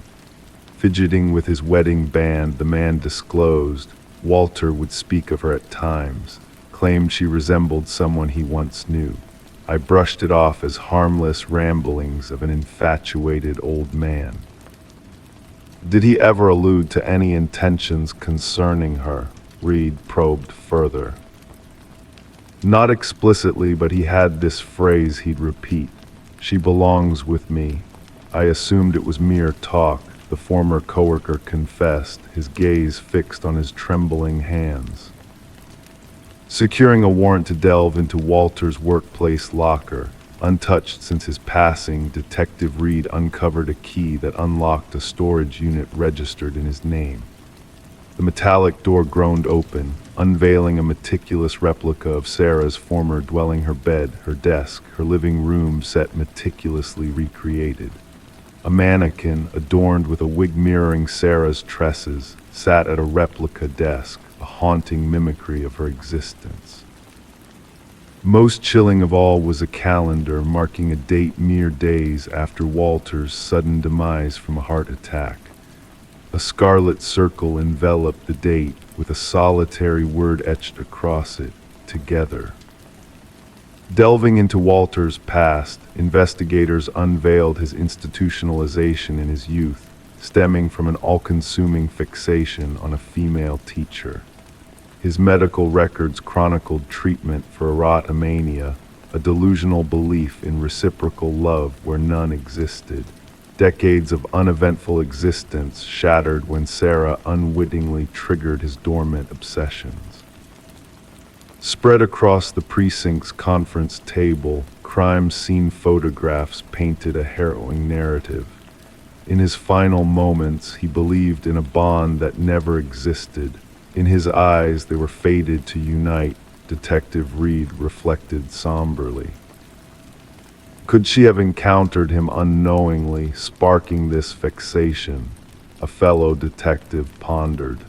Fidgeting with his wedding band, the man disclosed Walter would speak of her at times, claimed she resembled someone he once knew. "I brushed it off as harmless ramblings of an infatuated old man." Did he ever allude to any intentions concerning her? Reed probed further. "Not explicitly, but he had this phrase he'd repeat, 'She belongs with me.' I assumed it was mere talk," the former coworker confessed, his gaze fixed on his trembling hands. Securing a warrant to delve into Walter's workplace locker, untouched since his passing, Detective Reed uncovered a key that unlocked a storage unit registered in his name. The metallic door groaned open, unveiling a meticulous replica of Sarah's former dwelling, her bed, her desk, her living room set meticulously recreated. A mannequin, adorned with a wig mirroring Sarah's tresses, sat at a replica desk, a haunting mimicry of her existence. Most chilling of all was a calendar marking a date mere days after Walter's sudden demise from a heart attack. A scarlet circle enveloped the date, with a solitary word etched across it, "Together." Delving into Walter's past, investigators unveiled his institutionalization in his youth, stemming from an all-consuming fixation on a female teacher. His medical records chronicled treatment for erotomania, a delusional belief in reciprocal love where none existed. Decades of uneventful existence shattered when Sarah unwittingly triggered his dormant obsessions. Spread across the precinct's conference table, crime scene photographs painted a harrowing narrative. In his final moments, he believed in a bond that never existed. In his eyes, they were fated to unite, Detective Reed reflected somberly. Could she have encountered him unknowingly, sparking this fixation? A fellow detective pondered.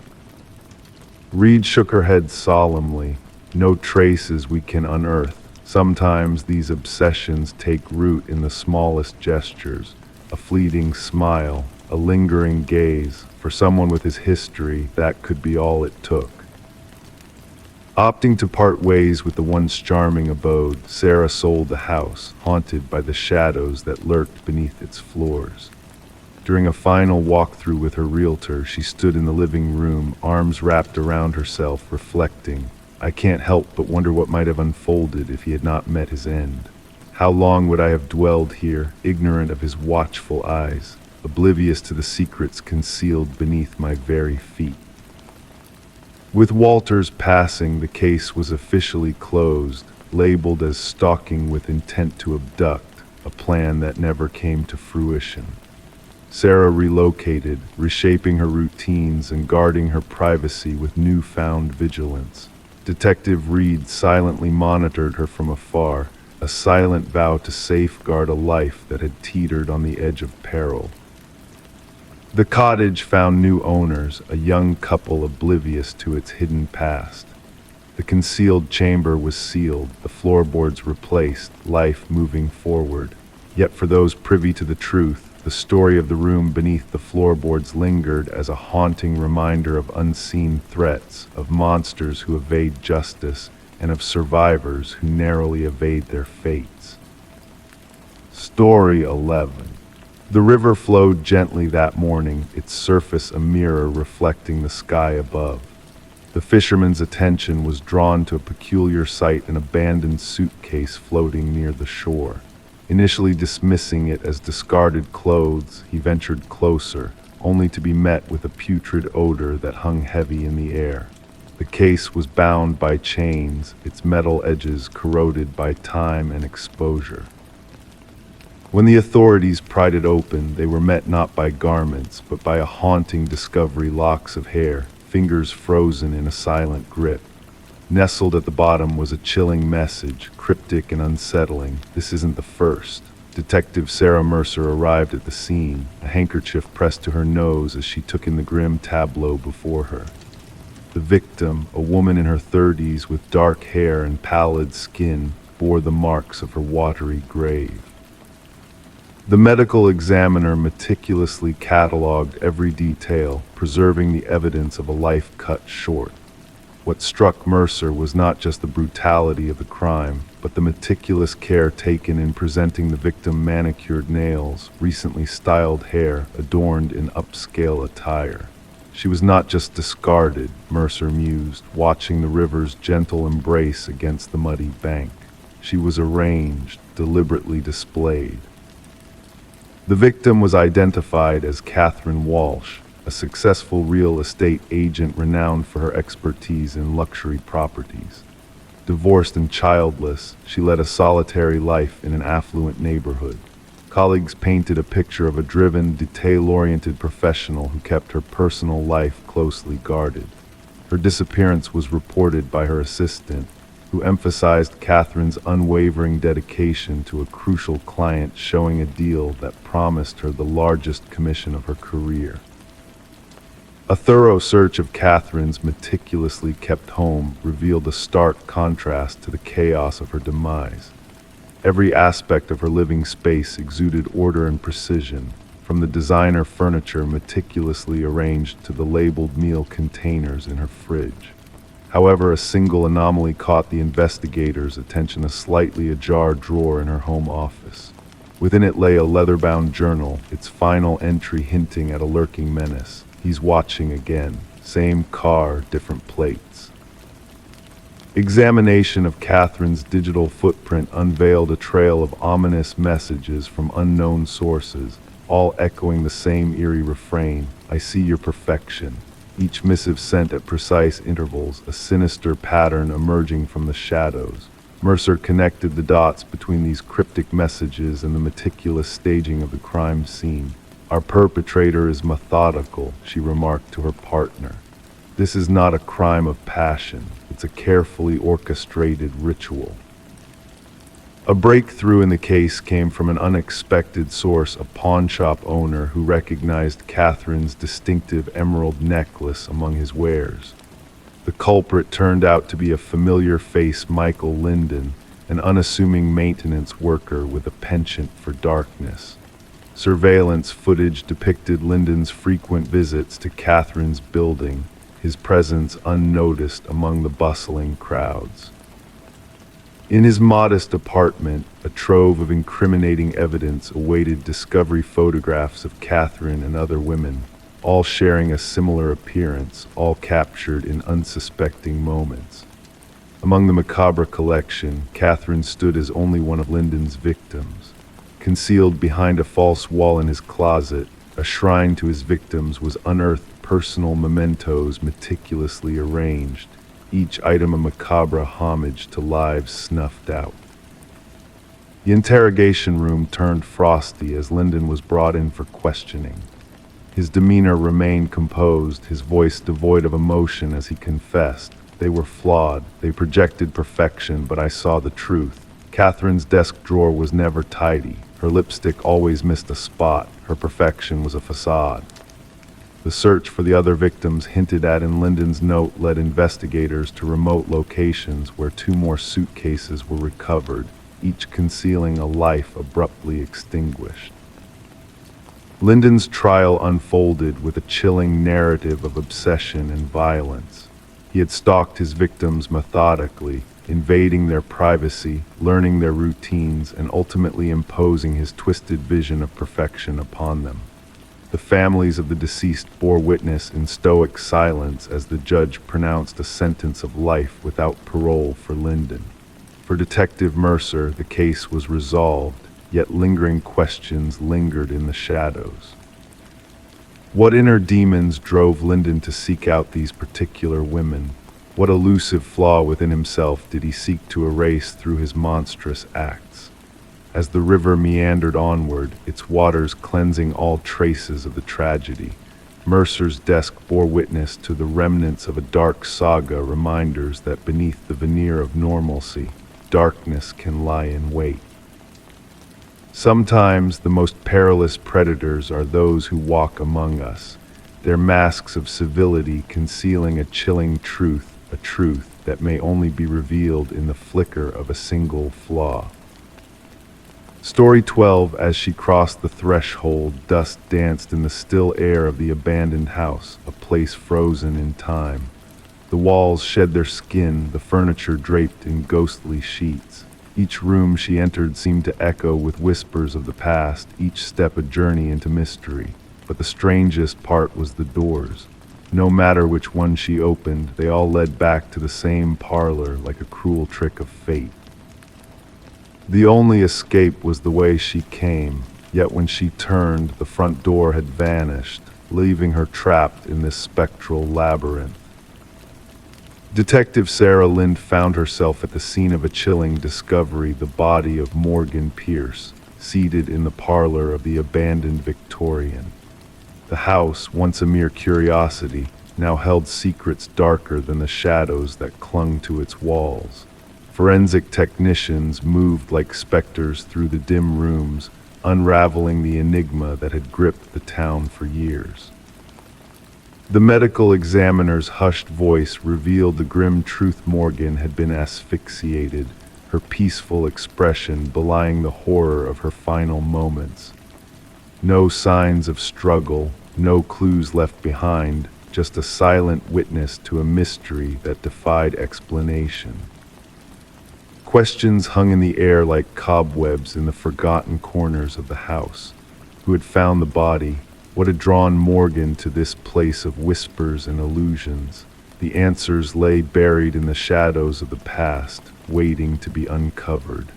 Reed shook her head solemnly. No traces we can unearth. Sometimes these obsessions take root in the smallest gestures. A fleeting smile, a lingering gaze. For someone with his history, that could be all it took. Opting to part ways with the once charming abode, Sarah sold the house, haunted by the shadows that lurked beneath its floors. During a final walkthrough with her realtor, she stood in the living room, arms wrapped around herself, reflecting. I can't help but wonder what might have unfolded if he had not met his end. How long would I have dwelled here, ignorant of his watchful eyes, oblivious to the secrets concealed beneath my very feet? With Walter's passing, the case was officially closed, labeled as stalking with intent to abduct, a plan that never came to fruition. Sarah relocated, reshaping her routines and guarding her privacy with newfound vigilance. Detective Reed silently monitored her from afar, a silent vow to safeguard a life that had teetered on the edge of peril. The cottage found new owners, a young couple oblivious to its hidden past. The concealed chamber was sealed, the floorboards replaced, life moving forward. Yet for those privy to the truth, the story of the room beneath the floorboards lingered as a haunting reminder of unseen threats, of monsters who evade justice, and of survivors who narrowly evade their fates. Story 11. The river flowed gently that morning, its surface a mirror reflecting the sky above. The fisherman's attention was drawn to a peculiar sight, an abandoned suitcase floating near the shore. Initially dismissing it as discarded clothes, he ventured closer, only to be met with a putrid odor that hung heavy in the air. The case was bound by chains, its metal edges corroded by time and exposure. When the authorities pried it open, they were met not by garments, but by a haunting discovery: locks of hair, fingers frozen in a silent grip. Nestled at the bottom was a chilling message, cryptic and unsettling. This isn't the first. Detective Sarah Mercer arrived at the scene, a handkerchief pressed to her nose as she took in the grim tableau before her. The victim, a woman in her 30s with dark hair and pallid skin, bore the marks of her watery grave. The medical examiner meticulously cataloged every detail, preserving the evidence of a life cut short. What struck Mercer was not just the brutality of the crime, but the meticulous care taken in presenting the victim: manicured nails, recently styled hair, adorned in upscale attire. She was not just discarded, Mercer mused, watching the river's gentle embrace against the muddy bank. She was arranged, deliberately displayed. The victim was identified as Catherine Walsh, a successful real estate agent renowned for her expertise in luxury properties. Divorced and childless, she led a solitary life in an affluent neighborhood. Colleagues painted a picture of a driven, detail-oriented professional who kept her personal life closely guarded. Her disappearance was reported by her assistant, who emphasized Catherine's unwavering dedication to a crucial client, showing a deal that promised her the largest commission of her career. A thorough search of Catherine's meticulously kept home revealed a stark contrast to the chaos of her demise. Every aspect of her living space exuded order and precision, from the designer furniture meticulously arranged to the labeled meal containers in her fridge. However, a single anomaly caught the investigators' attention: a slightly ajar drawer in her home office. Within it lay a leather-bound journal, its final entry hinting at a lurking menace. He's watching again. Same car, different plates. Examination of Catherine's digital footprint unveiled a trail of ominous messages from unknown sources, all echoing the same eerie refrain: I see your perfection. Each missive sent at precise intervals, a sinister pattern emerging from the shadows. Mercer connected the dots between these cryptic messages and the meticulous staging of the crime scene. Our perpetrator is methodical, she remarked to her partner. This is not a crime of passion, it's a carefully orchestrated ritual. A breakthrough in the case came from an unexpected source, a pawnshop owner who recognized Catherine's distinctive emerald necklace among his wares. The culprit turned out to be a familiar face, Michael Linden, an unassuming maintenance worker with a penchant for darkness. Surveillance footage depicted Linden's frequent visits to Catherine's building, his presence unnoticed among the bustling crowds. In his modest apartment, a trove of incriminating evidence awaited discovery: photographs of Catherine and other women, all sharing a similar appearance, all captured in unsuspecting moments. Among the macabre collection, Catherine stood as only one of Linden's victims. Concealed behind a false wall in his closet, a shrine to his victims was unearthed, personal mementos meticulously arranged, each item a macabre homage to lives snuffed out. The interrogation room turned frosty as Linden was brought in for questioning. His demeanor remained composed, his voice devoid of emotion as he confessed. They were flawed, they projected perfection, but I saw the truth. Catherine's desk drawer was never tidy. Her lipstick always missed a spot. Her perfection was a facade. The search for the other victims hinted at in Linden's note led investigators to remote locations where 2 more suitcases were recovered, each concealing a life abruptly extinguished. Linden's trial unfolded with a chilling narrative of obsession and violence. He had stalked his victims methodically, invading their privacy, learning their routines, and ultimately imposing his twisted vision of perfection upon them. The families of the deceased bore witness in stoic silence as the judge pronounced a sentence of life without parole for Linden. For Detective Mercer, the case was resolved, yet lingering questions lingered in the shadows. What inner demons drove Linden to seek out these particular women? What elusive flaw within himself did he seek to erase through his monstrous acts? As the river meandered onward, its waters cleansing all traces of the tragedy, Mercer's desk bore witness to the remnants of a dark saga, reminders that beneath the veneer of normalcy, darkness can lie in wait. Sometimes the most perilous predators are those who walk among us, their masks of civility concealing a chilling truth, a truth that may only be revealed in the flicker of a single flaw. Story 12. As she crossed the threshold, dust danced in the still air of the abandoned house, a place frozen in time. The walls shed their skin, the furniture draped in ghostly sheets. Each room she entered seemed to echo with whispers of the past, each step a journey into mystery. But the strangest part was the doors. No matter which one she opened, they all led back to the same parlor, like a cruel trick of fate. The only escape was the way she came, yet when she turned, the front door had vanished, leaving her trapped in this spectral labyrinth. Detective Sarah Lind found herself at the scene of a chilling discovery: the body of Morgan Pierce, seated in the parlor of the abandoned Victorian. The house, once a mere curiosity, now held secrets darker than the shadows that clung to its walls. Forensic technicians moved like specters through the dim rooms, unraveling the enigma that had gripped the town for years. The medical examiner's hushed voice revealed the grim truth: Morgan had been asphyxiated, her peaceful expression belying the horror of her final moments. No signs of struggle, no clues left behind, just a silent witness to a mystery that defied explanation. Questions hung in the air like cobwebs in the forgotten corners of the house. Who had found the body? What had drawn Morgan to this place of whispers and illusions? The answers lay buried in the shadows of the past, waiting to be uncovered.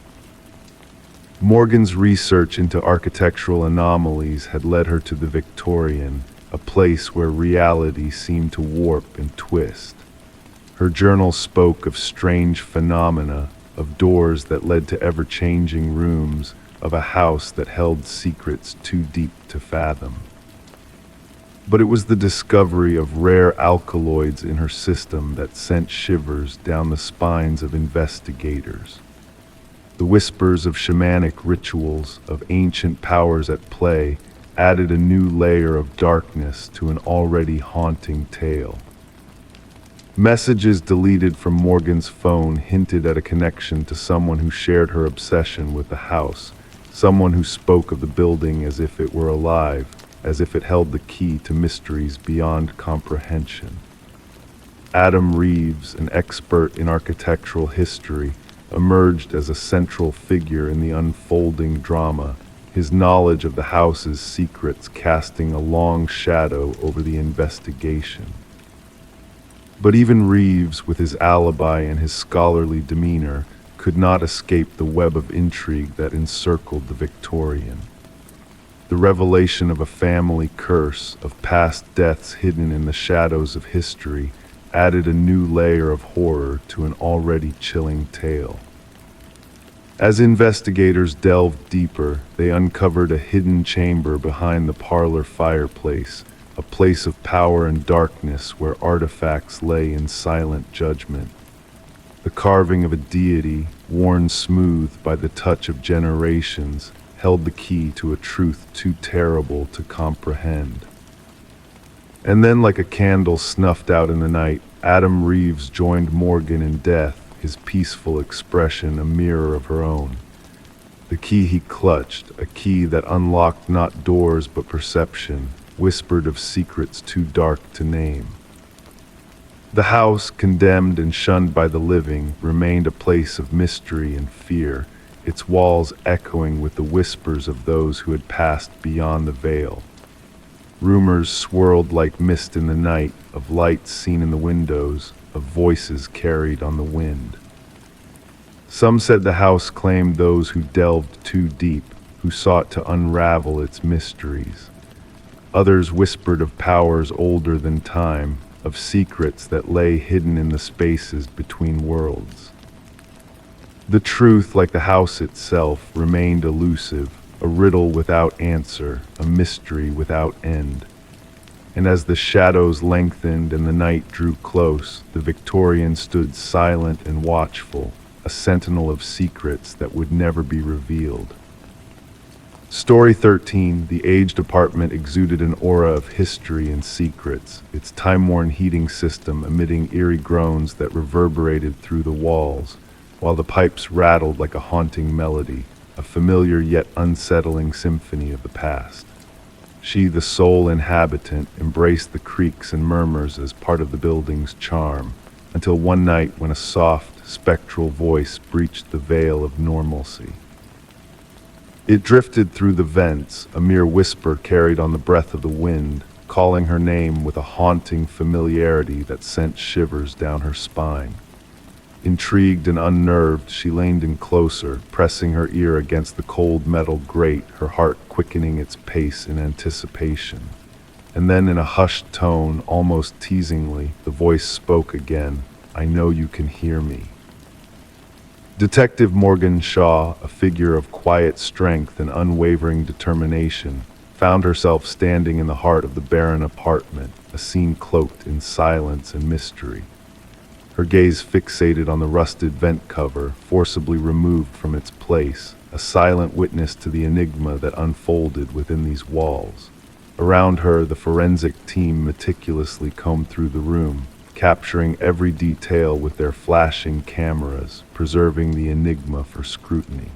Morgan's research into architectural anomalies had led her to the Victorian, a place where reality seemed to warp and twist. Her journal spoke of strange phenomena, of doors that led to ever-changing rooms, of a house that held secrets too deep to fathom. But it was the discovery of rare alkaloids in her system that sent shivers down the spines of investigators. The whispers of shamanic rituals, of ancient powers at play, added a new layer of darkness to an already haunting tale. Messages deleted from Morgan's phone hinted at a connection to someone who shared her obsession with the house, someone who spoke of the building as if it were alive, as if it held the key to mysteries beyond comprehension. Adam Reeves, an expert in architectural history, emerged as a central figure in the unfolding drama, his knowledge of the house's secrets casting a long shadow over the investigation. But even Reeves, with his alibi and his scholarly demeanor, could not escape the web of intrigue that encircled the Victorian. The revelation of a family curse, of past deaths hidden in the shadows of history, added a new layer of horror to an already chilling tale. As investigators delved deeper, they uncovered a hidden chamber behind the parlor fireplace, a place of power and darkness where artifacts lay in silent judgment. The carving of a deity, worn smooth by the touch of generations, held the key to a truth too terrible to comprehend. And then, like a candle snuffed out in the night, Adam Reeves joined Morgan in death, his peaceful expression a mirror of her own. The key he clutched, a key that unlocked not doors but perception, whispered of secrets too dark to name. The house, condemned and shunned by the living, remained a place of mystery and fear, its walls echoing with the whispers of those who had passed beyond the veil. Rumors swirled like mist in the night, of lights seen in the windows, of voices carried on the wind. Some said the house claimed those who delved too deep, who sought to unravel its mysteries. Others whispered of powers older than time, of secrets that lay hidden in the spaces between worlds. The truth, like the house itself, remained elusive, a riddle without answer, a mystery without end. And as the shadows lengthened and the night drew close, the Victorian stood silent and watchful, a sentinel of secrets that would never be revealed. Story 13, the aged apartment exuded an aura of history and secrets, its time-worn heating system emitting eerie groans that reverberated through the walls, while the pipes rattled like a haunting melody, a familiar yet unsettling symphony of the past. She, the sole inhabitant, embraced the creaks and murmurs as part of the building's charm, until one night when a soft, spectral voice breached the veil of normalcy. It drifted through the vents, a mere whisper carried on the breath of the wind, calling her name with a haunting familiarity that sent shivers down her spine. Intrigued and unnerved, she leaned in closer, pressing her ear against the cold metal grate, her heart quickening its pace in anticipation. And then in a hushed tone, almost teasingly, the voice spoke again, "I know you can hear me." Detective Morgan Shaw, a figure of quiet strength and unwavering determination, found herself standing in the heart of the barren apartment, a scene cloaked in silence and mystery. Her gaze fixated on the rusted vent cover, forcibly removed from its place, a silent witness to the enigma that unfolded within these walls. Around her, the forensic team meticulously combed through the room, capturing every detail with their flashing cameras, preserving the enigma for scrutiny.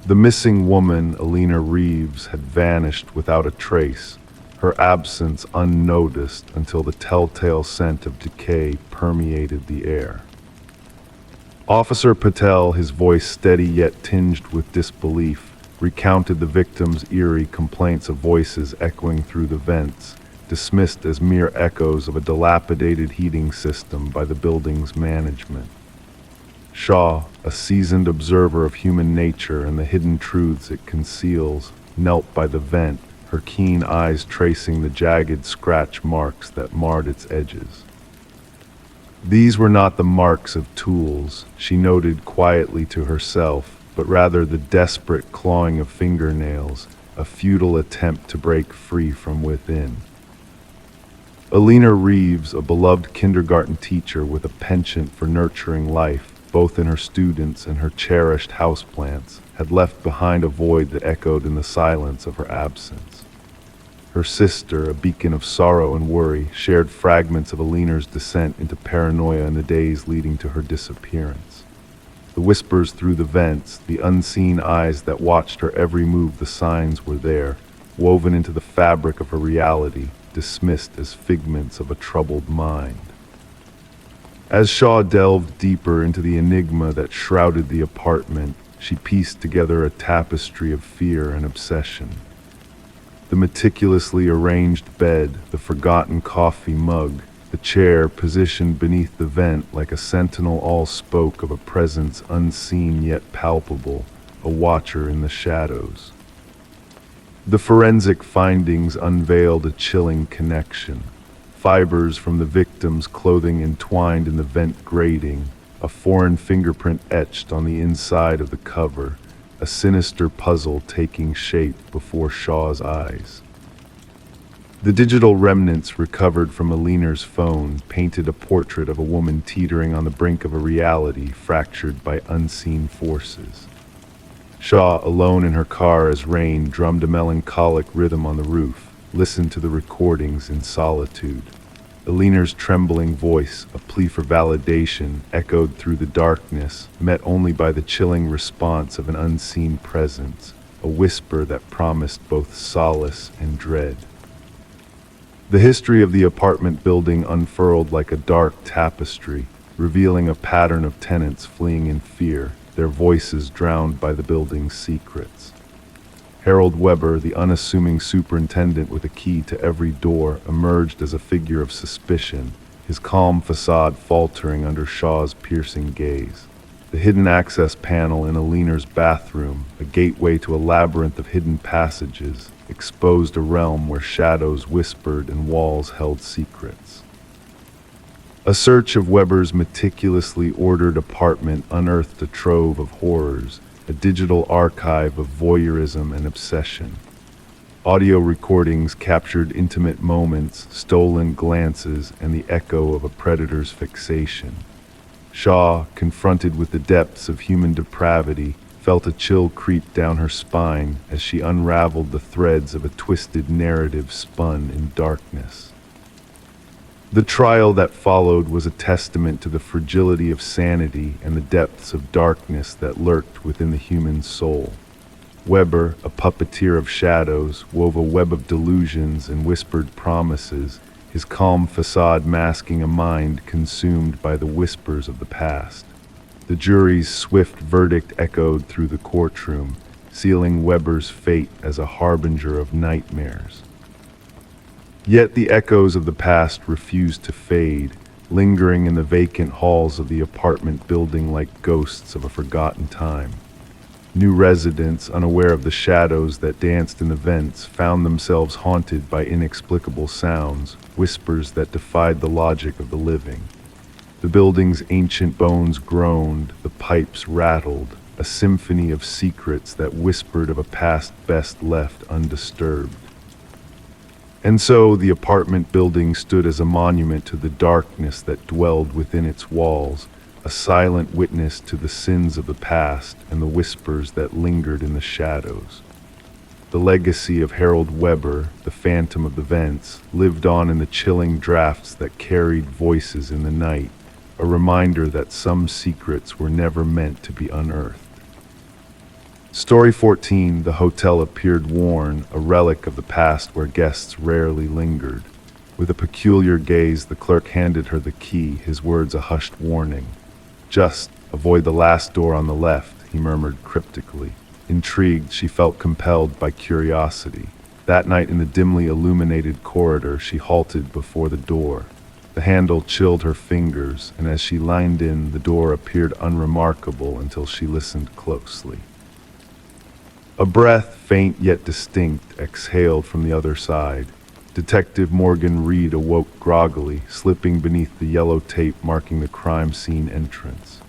The missing woman, Alina Reeves, had vanished without a trace, her absence unnoticed until the telltale scent of decay permeated the air. Officer Patel, his voice steady yet tinged with disbelief, recounted the victim's eerie complaints of voices echoing through the vents, dismissed as mere echoes of a dilapidated heating system by the building's management. Shaw, a seasoned observer of human nature and the hidden truths it conceals, knelt by the vent, her keen eyes tracing the jagged scratch marks that marred its edges. These were not the marks of tools, she noted quietly to herself, but rather the desperate clawing of fingernails, a futile attempt to break free from within. Alina Reeves, a beloved kindergarten teacher with a penchant for nurturing life, both in her students and her cherished houseplants, had left behind a void that echoed in the silence of her absence. Her sister, a beacon of sorrow and worry, shared fragments of Alina's descent into paranoia in the days leading to her disappearance. The whispers through the vents, the unseen eyes that watched her every move, the signs were there, woven into the fabric of her reality, dismissed as figments of a troubled mind. As Shaw delved deeper into the enigma that shrouded the apartment, she pieced together a tapestry of fear and obsession. The meticulously arranged bed, the forgotten coffee mug, the chair positioned beneath the vent like a sentinel all spoke of a presence unseen yet palpable, a watcher in the shadows. The forensic findings unveiled a chilling connection. Fibers from the victim's clothing entwined in the vent grating, a foreign fingerprint etched on the inside of the cover, a sinister puzzle taking shape before Shaw's eyes. The digital remnants recovered from Alina's phone painted a portrait of a woman teetering on the brink of a reality fractured by unseen forces. Shaw, alone in her car as rain drummed a melancholic rhythm on the roof, listened to the recordings in solitude. Alina's trembling voice, a plea for validation, echoed through the darkness, met only by the chilling response of an unseen presence, a whisper that promised both solace and dread. The history of the apartment building unfurled like a dark tapestry, revealing a pattern of tenants fleeing in fear, their voices drowned by the building's secrets. Harold Weber, the unassuming superintendent with a key to every door, emerged as a figure of suspicion, his calm facade faltering under Shaw's piercing gaze. The hidden access panel in Alina's bathroom, a gateway to a labyrinth of hidden passages, exposed a realm where shadows whispered and walls held secrets. A search of Weber's meticulously ordered apartment unearthed a trove of horrors, a digital archive of voyeurism and obsession. Audio recordings captured intimate moments, stolen glances, and the echo of a predator's fixation. Shaw, confronted with the depths of human depravity, felt a chill creep down her spine as she unraveled the threads of a twisted narrative spun in darkness. The trial that followed was a testament to the fragility of sanity and the depths of darkness that lurked within the human soul. Weber, a puppeteer of shadows, wove a web of delusions and whispered promises, his calm facade masking a mind consumed by the whispers of the past. The jury's swift verdict echoed through the courtroom, sealing Weber's fate as a harbinger of nightmares. Yet the echoes of the past refused to fade, lingering in the vacant halls of the apartment building like ghosts of a forgotten time. New residents, unaware of the shadows that danced in the vents, found themselves haunted by inexplicable sounds, whispers that defied the logic of the living. The building's ancient bones groaned, the pipes rattled, a symphony of secrets that whispered of a past best left undisturbed. And so the apartment building stood as a monument to the darkness that dwelled within its walls, a silent witness to the sins of the past and the whispers that lingered in the shadows. The legacy of Harold Weber, the phantom of the vents, lived on in the chilling drafts that carried voices in the night, a reminder that some secrets were never meant to be unearthed. Story 14, the hotel appeared worn, a relic of the past where guests rarely lingered. With a peculiar gaze, the clerk handed her the key, his words a hushed warning. "Just avoid the last door on the left," he murmured cryptically. Intrigued, she felt compelled by curiosity. That night in the dimly illuminated corridor, she halted before the door. The handle chilled her fingers, and as she leaned in, the door appeared unremarkable until she listened closely. A breath, faint yet distinct, exhaled from the other side. Detective Morgan Reed awoke groggily, slipping beneath the yellow tape marking the crime scene entrance.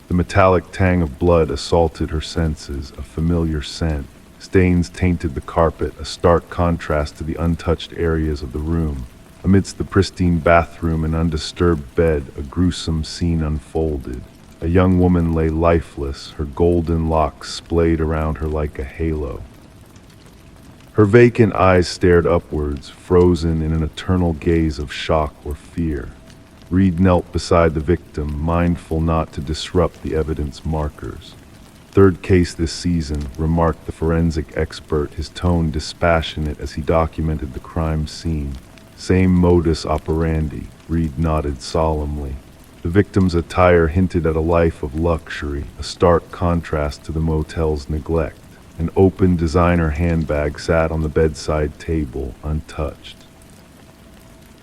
The metallic tang of blood assaulted her senses, a familiar scent. Stains tainted the carpet, a stark contrast to the untouched areas of the room. Amidst the pristine bathroom and undisturbed bed, a gruesome scene unfolded. A young woman lay lifeless, her golden locks splayed around her like a halo. Her vacant eyes stared upwards, frozen in an eternal gaze of shock or fear. Reed knelt beside the victim, mindful not to disrupt the evidence markers. "Third case this season," remarked the forensic expert, his tone dispassionate as he documented the crime scene. "Same modus operandi," Reed nodded solemnly. The victim's attire hinted at a life of luxury, a stark contrast to the motel's neglect. An open designer handbag sat on the bedside table, untouched.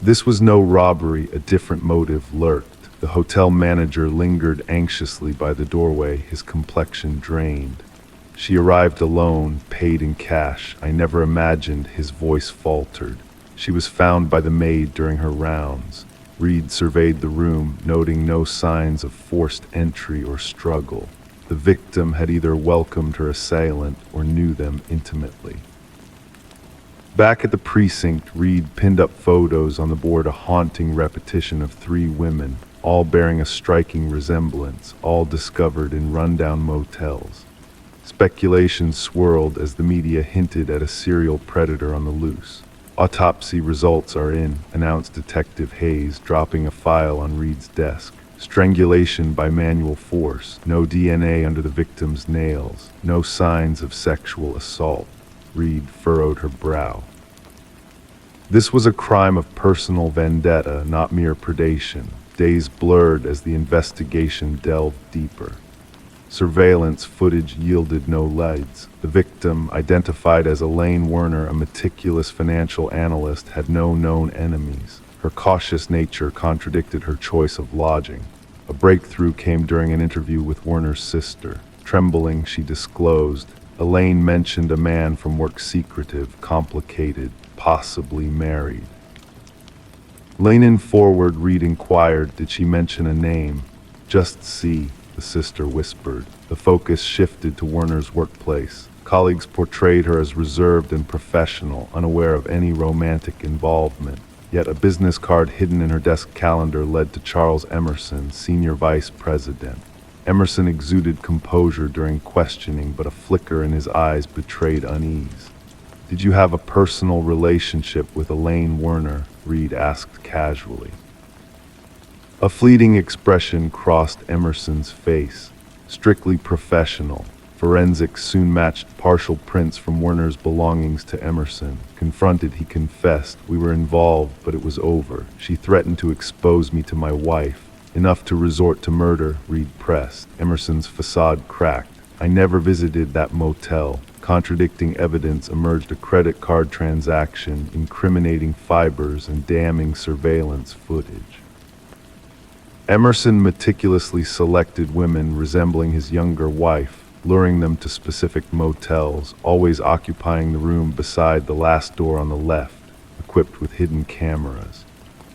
This was no robbery, a different motive lurked. The hotel manager lingered anxiously by the doorway, his complexion drained. "She arrived alone, paid in cash. I never imagined," his voice faltered. "She was found by the maid during her rounds." Reed surveyed the room, noting no signs of forced entry or struggle. The victim had either welcomed her assailant or knew them intimately. Back at the precinct, Reed pinned up photos on the board, a haunting repetition of three women, all bearing a striking resemblance, all discovered in rundown motels. Speculation swirled as the media hinted at a serial predator on the loose. "Autopsy results are in," announced Detective Hayes, dropping a file on Reed's desk. "Strangulation by manual force, no DNA under the victim's nails, no signs of sexual assault." Reed furrowed her brow. This was a crime of personal vendetta, not mere predation. Days blurred as the investigation delved deeper. Surveillance footage yielded no leads. The victim, identified as Elaine Werner, a meticulous financial analyst, had no known enemies. Her cautious nature contradicted her choice of lodging. A breakthrough came during an interview with Werner's sister. Trembling, she disclosed, Elaine mentioned a man from work, secretive, complicated, possibly married. Leaning forward, Reed inquired, "Did she mention a name?" "Just C," the sister whispered. The focus shifted to Werner's workplace. Colleagues portrayed her as reserved and professional, unaware of any romantic involvement. Yet a business card hidden in her desk calendar led to Charles Emerson, senior vice president. Emerson exuded composure during questioning, but a flicker in his eyes betrayed unease. "Did you have a personal relationship with Elaine Werner?" Reed asked casually. A fleeting expression crossed Emerson's face. "Strictly professional." Forensics soon matched partial prints from Werner's belongings to Emerson. Confronted, he confessed, "We were involved, but it was over. She threatened to expose me to my wife. Enough to resort to murder," Reed pressed. Emerson's facade cracked. "I never visited that motel." Contradicting evidence emerged: a credit card transaction, incriminating fibers, and damning surveillance footage. Emerson meticulously selected women resembling his younger wife, luring them to specific motels, always occupying the room beside the last door on the left, equipped with hidden cameras.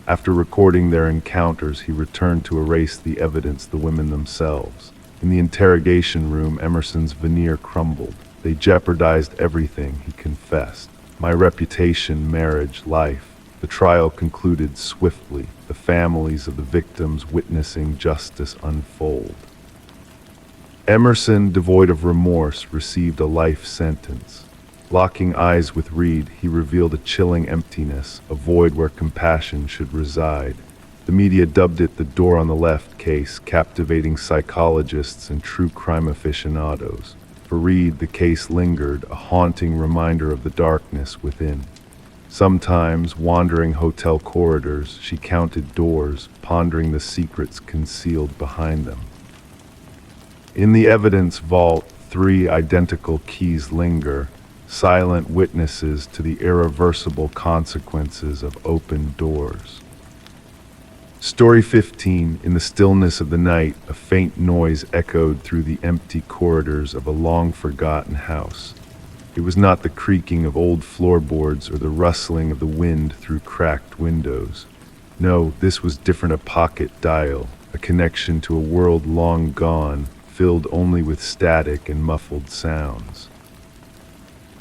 After recording their encounters, he returned to erase the evidence, the women themselves. In the interrogation room, Emerson's veneer crumbled. "They jeopardized everything," he confessed. "My reputation, marriage, life." The trial concluded swiftly, the families of the victims witnessing justice unfold. Emerson, devoid of remorse, received a life sentence. Locking eyes with Reed, he revealed a chilling emptiness, a void where compassion should reside. The media dubbed it the "door on the left" case, captivating psychologists and true crime aficionados. For Reed, the case lingered, a haunting reminder of the darkness within. Sometimes, wandering hotel corridors, she counted doors, pondering the secrets concealed behind them. In the evidence vault, 3 identical keys linger, silent witnesses to the irreversible consequences of open doors. Story 15. In the stillness of the night, a faint noise echoed through the empty corridors of a long-forgotten house. It was not the creaking of old floorboards or the rustling of the wind through cracked windows. No, this was different: a pocket dial, a connection to a world long gone, filled only with static and muffled sounds.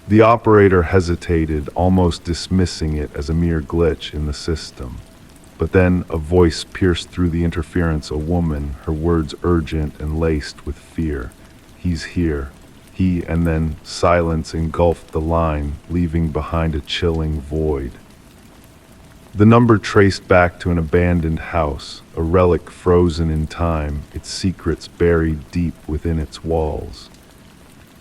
The operator hesitated, almost dismissing it as a mere glitch in the system. But then a voice pierced through the interference, a woman, her words urgent and laced with fear. "He's here." He, and then silence engulfed the line, leaving behind a chilling void. The number traced back to an abandoned house, a relic frozen in time, its secrets buried deep within its walls.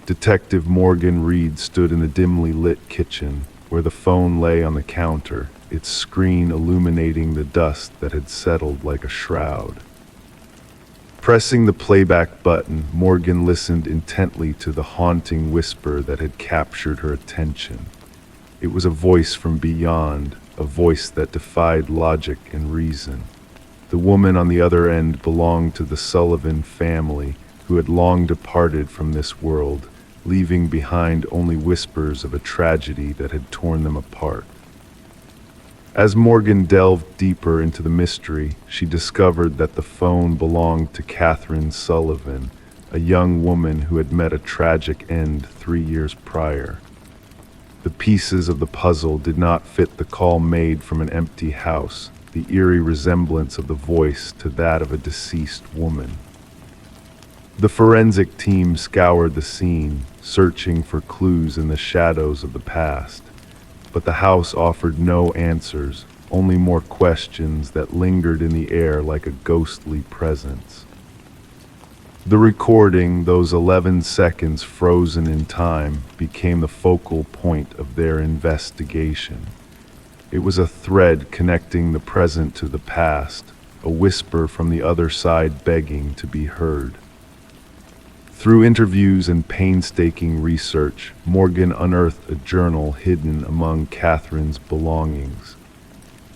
Detective Morgan Reed stood in the dimly lit kitchen, where the phone lay on the counter, its screen illuminating the dust that had settled like a shroud. Pressing the playback button, Morgan listened intently to the haunting whisper that had captured her attention. It was a voice from beyond, a voice that defied logic and reason. The woman on the other end belonged to the Sullivan family, who had long departed from this world, leaving behind only whispers of a tragedy that had torn them apart. As Morgan delved deeper into the mystery, she discovered that the phone belonged to Catherine Sullivan, a young woman who had met a tragic end 3 years prior. The pieces of the puzzle did not fit the call made from an empty house, the eerie resemblance of the voice to that of a deceased woman. The forensic team scoured the scene, searching for clues in the shadows of the past. But the house offered no answers, only more questions that lingered in the air like a ghostly presence. The recording, those 11 seconds frozen in time, became the focal point of their investigation. It was a thread connecting the present to the past, a whisper from the other side begging to be heard. Through interviews and painstaking research, Morgan unearthed a journal hidden among Catherine's belongings.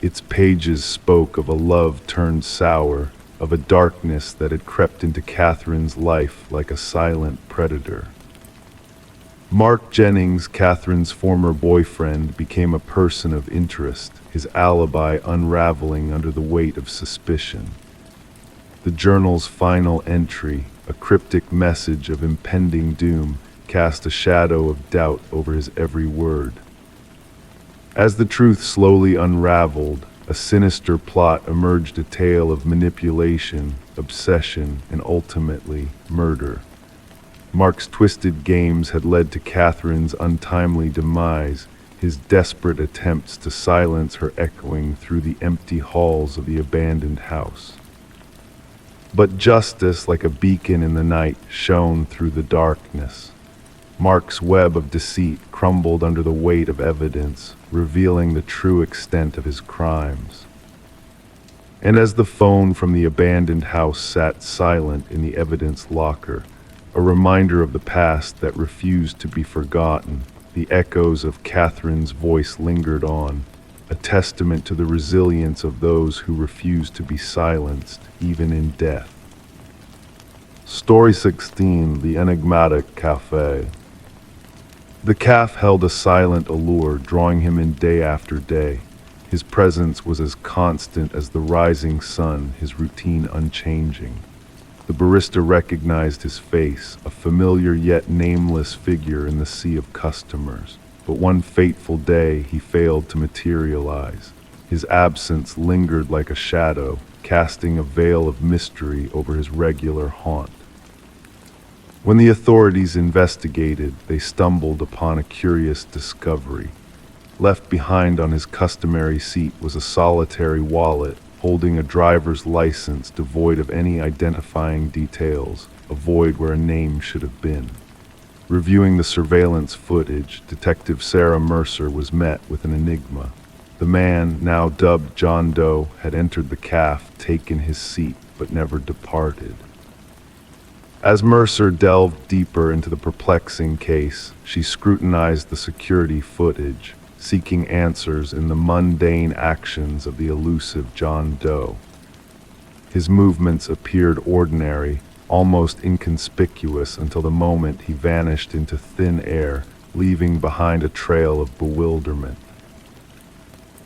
Its pages spoke of a love turned sour, of a darkness that had crept into Catherine's life like a silent predator. Mark Jennings, Catherine's former boyfriend, became a person of interest, his alibi unraveling under the weight of suspicion. The journal's final entry, a cryptic message of impending doom, cast a shadow of doubt over his every word. As the truth slowly unraveled, a sinister plot emerged, a tale of manipulation, obsession, and ultimately murder. Mark's twisted games had led to Catherine's untimely demise, his desperate attempts to silence her echoing through the empty halls of the abandoned house. But justice, like a beacon in the night, shone through the darkness. Mark's web of deceit crumbled under the weight of evidence, revealing the true extent of his crimes. And as the phone from the abandoned house sat silent in the evidence locker, a reminder of the past that refused to be forgotten, the echoes of Catherine's voice lingered on, a testament to the resilience of those who refuse to be silenced, even in death. Story 16, The Enigmatic Cafe. The caf held a silent allure, drawing him in day after day. His presence was as constant as the rising sun, his routine unchanging. The barista recognized his face, a familiar yet nameless figure in the sea of customers. But one fateful day he failed to materialize. His absence lingered like a shadow, casting a veil of mystery over his regular haunt. When the authorities investigated, they stumbled upon a curious discovery. Left behind on his customary seat was a solitary wallet holding a driver's license devoid of any identifying details, a void where a name should have been. Reviewing the surveillance footage, Detective Sarah Mercer was met with an enigma. The man, now dubbed John Doe, had entered the caf, taken his seat, but never departed. As Mercer delved deeper into the perplexing case, she scrutinized the security footage, seeking answers in the mundane actions of the elusive John Doe. His movements appeared ordinary, almost inconspicuous until the moment he vanished into thin air, leaving behind a trail of bewilderment.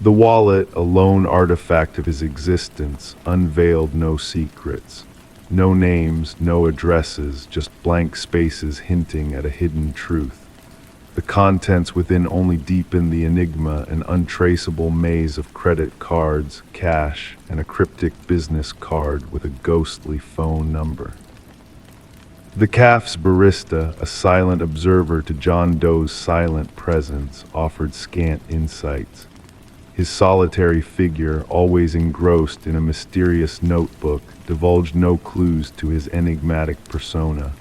The wallet, a lone artifact of his existence, unveiled no secrets. No names, no addresses, just blank spaces hinting at a hidden truth. The contents within only deepened the enigma, an untraceable maze of credit cards, cash, and a cryptic business card with a ghostly phone number. The cafe's barista, a silent observer to John Doe's silent presence, offered scant insights. His solitary figure, always engrossed in a mysterious notebook, divulged no clues to his enigmatic persona.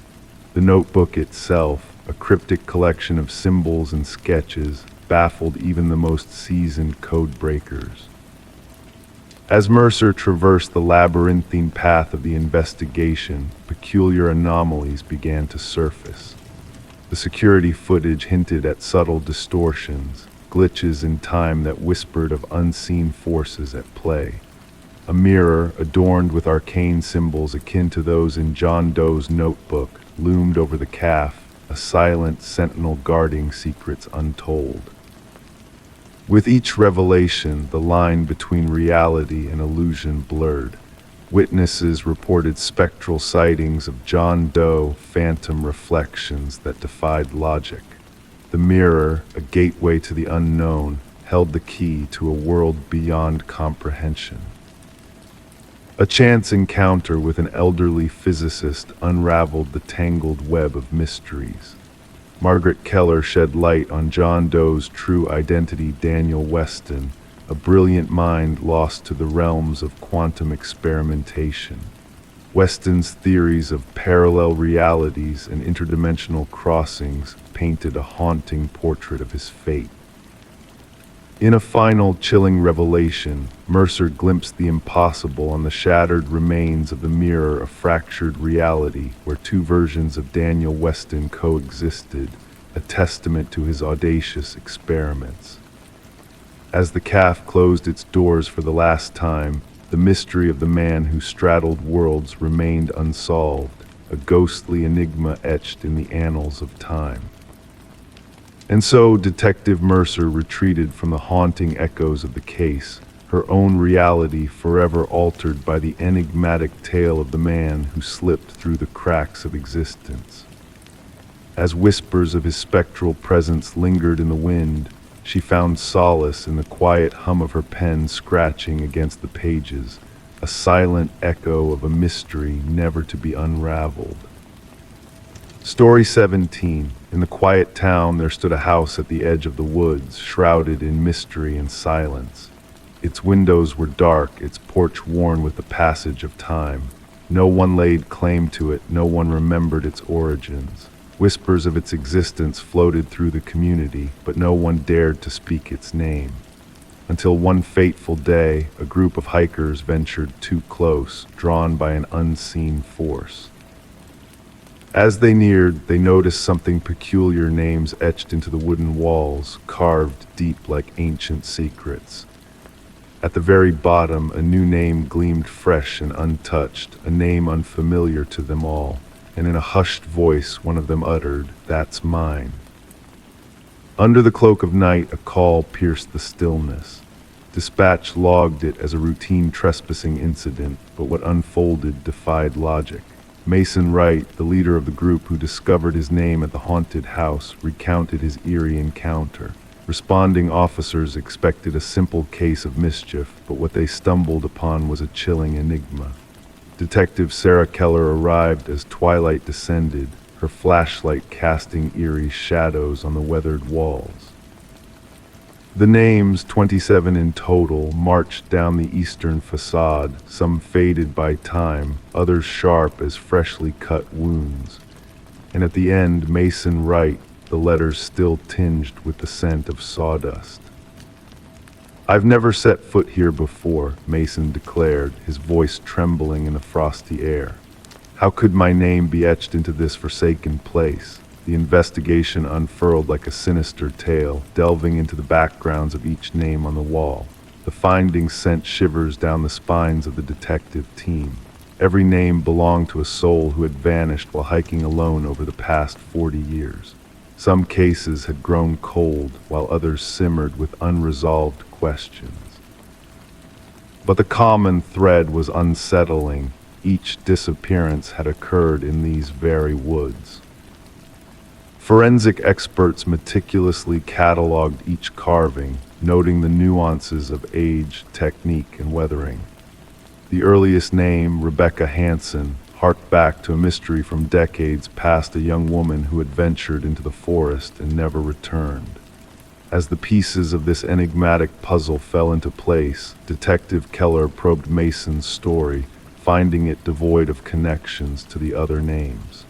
The notebook itself, a cryptic collection of symbols and sketches, baffled even the most seasoned code breakers. As Mercer traversed the labyrinthine path of the investigation, peculiar anomalies began to surface. The security footage hinted at subtle distortions, glitches in time that whispered of unseen forces at play. A mirror, adorned with arcane symbols akin to those in John Doe's notebook, loomed over the cafe, a silent sentinel guarding secrets untold. With each revelation, the line between reality and illusion blurred. Witnesses reported spectral sightings of John Doe, phantom reflections that defied logic. The mirror, a gateway to the unknown, held the key to a world beyond comprehension. A chance encounter with an elderly physicist unraveled the tangled web of mysteries. Margaret Keller shed light on John Doe's true identity, Daniel Weston, a brilliant mind lost to the realms of quantum experimentation. Weston's theories of parallel realities and interdimensional crossings painted a haunting portrait of his fate. In a final chilling revelation, Mercer glimpsed the impossible on the shattered remains of the mirror, a fractured reality where two versions of Daniel Weston coexisted, a testament to his audacious experiments. As the cafe closed its doors for the last time, the mystery of the man who straddled worlds remained unsolved, a ghostly enigma etched in the annals of time. And so Detective Mercer retreated from the haunting echoes of the case, her own reality forever altered by the enigmatic tale of the man who slipped through the cracks of existence. As whispers of his spectral presence lingered in the wind, she found solace in the quiet hum of her pen scratching against the pages, a silent echo of a mystery never to be unraveled. Story 17. In the quiet town there stood a house at the edge of the woods, shrouded in mystery and silence. Its windows were dark, its porch worn with the passage of time. No one laid claim to it, no one remembered its origins. Whispers of its existence floated through the community, but no one dared to speak its name. Until one fateful day, a group of hikers ventured too close, drawn by an unseen force. As they neared, they noticed something peculiar, names etched into the wooden walls, carved deep like ancient secrets. At the very bottom, a new name gleamed fresh and untouched, a name unfamiliar to them all, and in a hushed voice one of them uttered, "That's mine." Under the cloak of night, a call pierced the stillness. Dispatch logged it as a routine trespassing incident, but what unfolded defied logic. Mason Wright, the leader of the group who discovered his name at the haunted house, recounted his eerie encounter. Responding officers expected a simple case of mischief, but what they stumbled upon was a chilling enigma. Detective Sarah Keller arrived as twilight descended, her flashlight casting eerie shadows on the weathered walls. The names, 27 in total, marched down the eastern facade, some faded by time, others sharp as freshly cut wounds. And at the end, Mason Wright, the letters still tinged with the scent of sawdust. "I've never set foot here before," Mason declared, his voice trembling in the frosty air. "How could my name be etched into this forsaken place?" The investigation unfurled like a sinister tale, delving into the backgrounds of each name on the wall. The findings sent shivers down the spines of the detective team. Every name belonged to a soul who had vanished while hiking alone over the past 40 years. Some cases had grown cold, while others simmered with unresolved questions. But the common thread was unsettling. Each disappearance had occurred in these very woods. Forensic experts meticulously cataloged each carving, noting the nuances of age, technique, and weathering. The earliest name, Rebecca Hansen, harked back to a mystery from decades past, a young woman who had ventured into the forest and never returned. As the pieces of this enigmatic puzzle fell into place, Detective Keller probed Mason's story, finding it devoid of connections to the other names.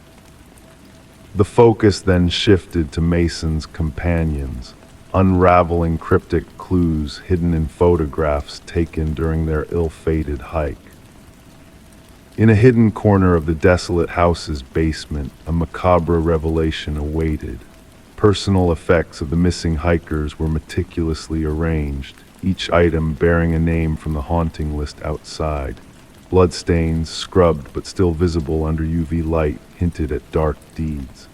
The focus then shifted to Mason's companions, unraveling cryptic clues hidden in photographs taken during their ill-fated hike. In a hidden corner of the desolate house's basement, a macabre revelation awaited. Personal effects of the missing hikers were meticulously arranged, each item bearing a name from the haunting list outside. Bloodstains, scrubbed but still visible under UV light, hinted at dark deeds.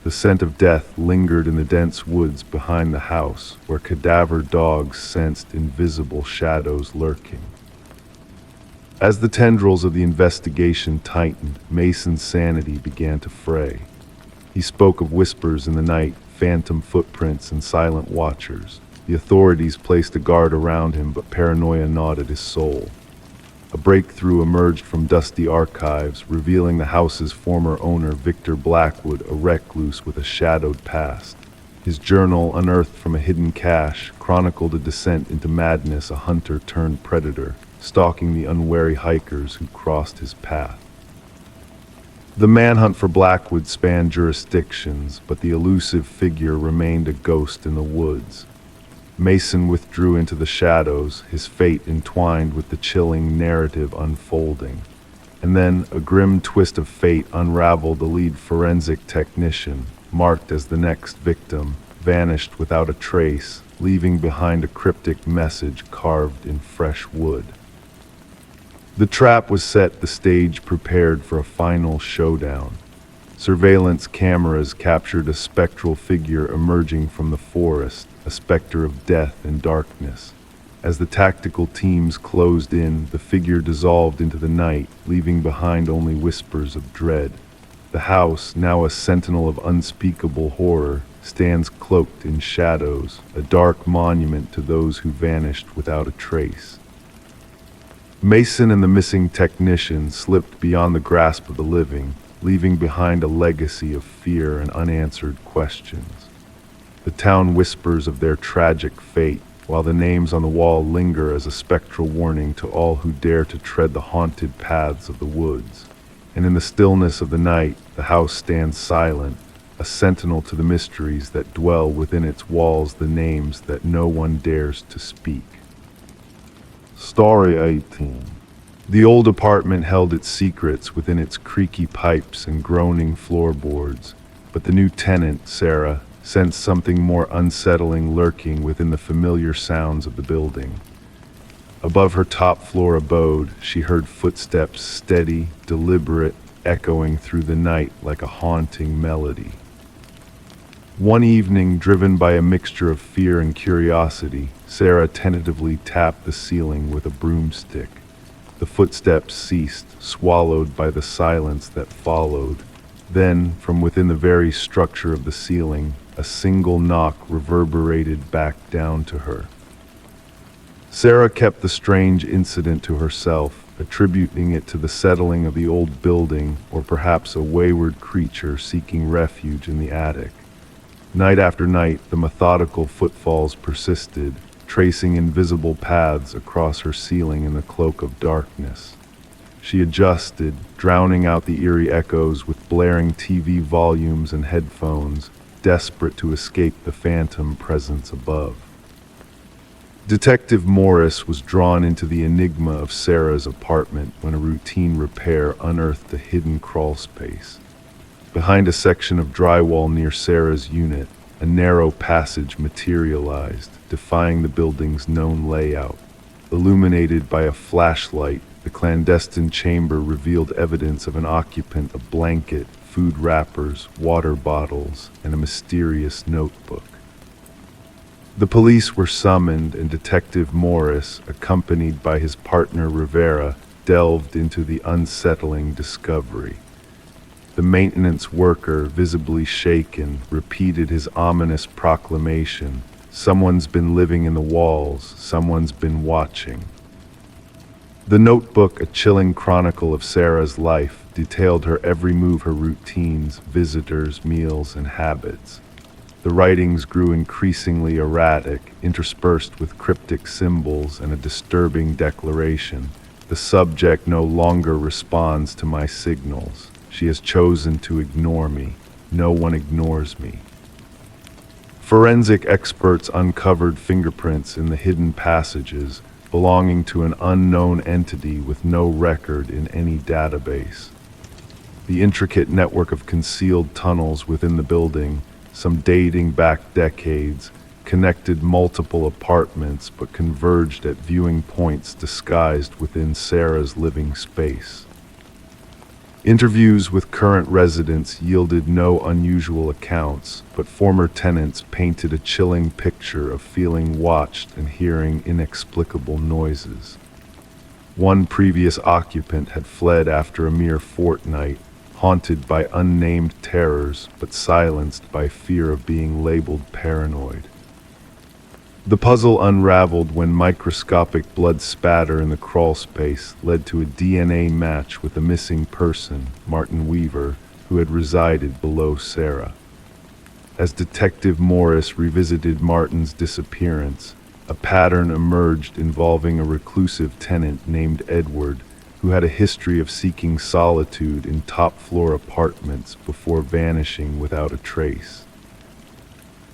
The scent of death lingered in the dense woods behind the house, where cadaver dogs sensed invisible shadows lurking. As the tendrils of the investigation tightened, Mason's sanity began to fray. He spoke of whispers in the night, phantom footprints, and silent watchers. The authorities placed a guard around him, but paranoia gnawed at his soul. A breakthrough emerged from dusty archives, revealing the house's former owner, Victor Blackwood, a recluse with a shadowed past. His journal, unearthed from a hidden cache, chronicled a descent into madness, a hunter turned predator, stalking the unwary hikers who crossed his path. The manhunt for Blackwood spanned jurisdictions, but the elusive figure remained a ghost in the woods. Mason withdrew into the shadows, his fate entwined with the chilling narrative unfolding. And then a grim twist of fate unraveled. The lead forensic technician, marked as the next victim, vanished without a trace, leaving behind a cryptic message carved in fresh wood. The trap was set, the stage prepared for a final showdown. Surveillance cameras captured a spectral figure emerging from the forest, a specter of death and darkness. As the tactical teams closed in, the figure dissolved into the night, leaving behind only whispers of dread. The house, now a sentinel of unspeakable horror, stands cloaked in shadows, a dark monument to those who vanished without a trace. Mason and the missing technician slipped beyond the grasp of the living, leaving behind a legacy of fear and unanswered questions. The town whispers of their tragic fate, while the names on the wall linger as a spectral warning to all who dare to tread the haunted paths of the woods. And in the stillness of the night, the house stands silent, a sentinel to the mysteries that dwell within its walls, the names that no one dares to speak. Story 18. The old apartment held its secrets within its creaky pipes and groaning floorboards, but the new tenant, Sarah, sensed something more unsettling lurking within the familiar sounds of the building. Above her top-floor abode, she heard footsteps, steady, deliberate, echoing through the night like a haunting melody. One evening, driven by a mixture of fear and curiosity, Sarah tentatively tapped the ceiling with a broomstick. The footsteps ceased, swallowed by the silence that followed. Then, from within the very structure of the ceiling, a single knock reverberated back down to her. Sarah kept the strange incident to herself, attributing it to the settling of the old building, or perhaps a wayward creature seeking refuge in the attic. Night after night, the methodical footfalls persisted, tracing invisible paths across her ceiling in the cloak of darkness. She adjusted, drowning out the eerie echoes with blaring TV volumes and headphones, desperate to escape the phantom presence above. Detective Morris was drawn into the enigma of Sarah's apartment when a routine repair unearthed a hidden crawl space. Behind a section of drywall near Sarah's unit, a narrow passage materialized, defying the building's known layout. Illuminated by a flashlight, the clandestine chamber revealed evidence of an occupant: a blanket, food wrappers, water bottles, and a mysterious notebook. The police were summoned, and Detective Morris, accompanied by his partner Rivera, delved into the unsettling discovery. The maintenance worker, visibly shaken, repeated his ominous proclamation. Someone's been living in the walls, someone's been watching. The notebook, a chilling chronicle of Sarah's life, detailed her every move, her routines, visitors, meals, and habits. The writings grew increasingly erratic, interspersed with cryptic symbols and a disturbing declaration. The subject no longer responds to my signals. She has chosen to ignore me. No one ignores me. Forensic experts uncovered fingerprints in the hidden passages, belonging to an unknown entity with no record in any database. The intricate network of concealed tunnels within the building, some dating back decades, connected multiple apartments but converged at viewing points disguised within Sarah's living space. Interviews with current residents yielded no unusual accounts, but former tenants painted a chilling picture of feeling watched and hearing inexplicable noises. One previous occupant had fled after a mere fortnight, haunted by unnamed terrors but silenced by fear of being labeled paranoid. The puzzle unraveled when microscopic blood spatter in the crawl space led to a DNA match with a missing person, Martin Weaver, who had resided below Sarah. As Detective Morris revisited Martin's disappearance, a pattern emerged involving a reclusive tenant named Edward, who had a history of seeking solitude in top-floor apartments before vanishing without a trace.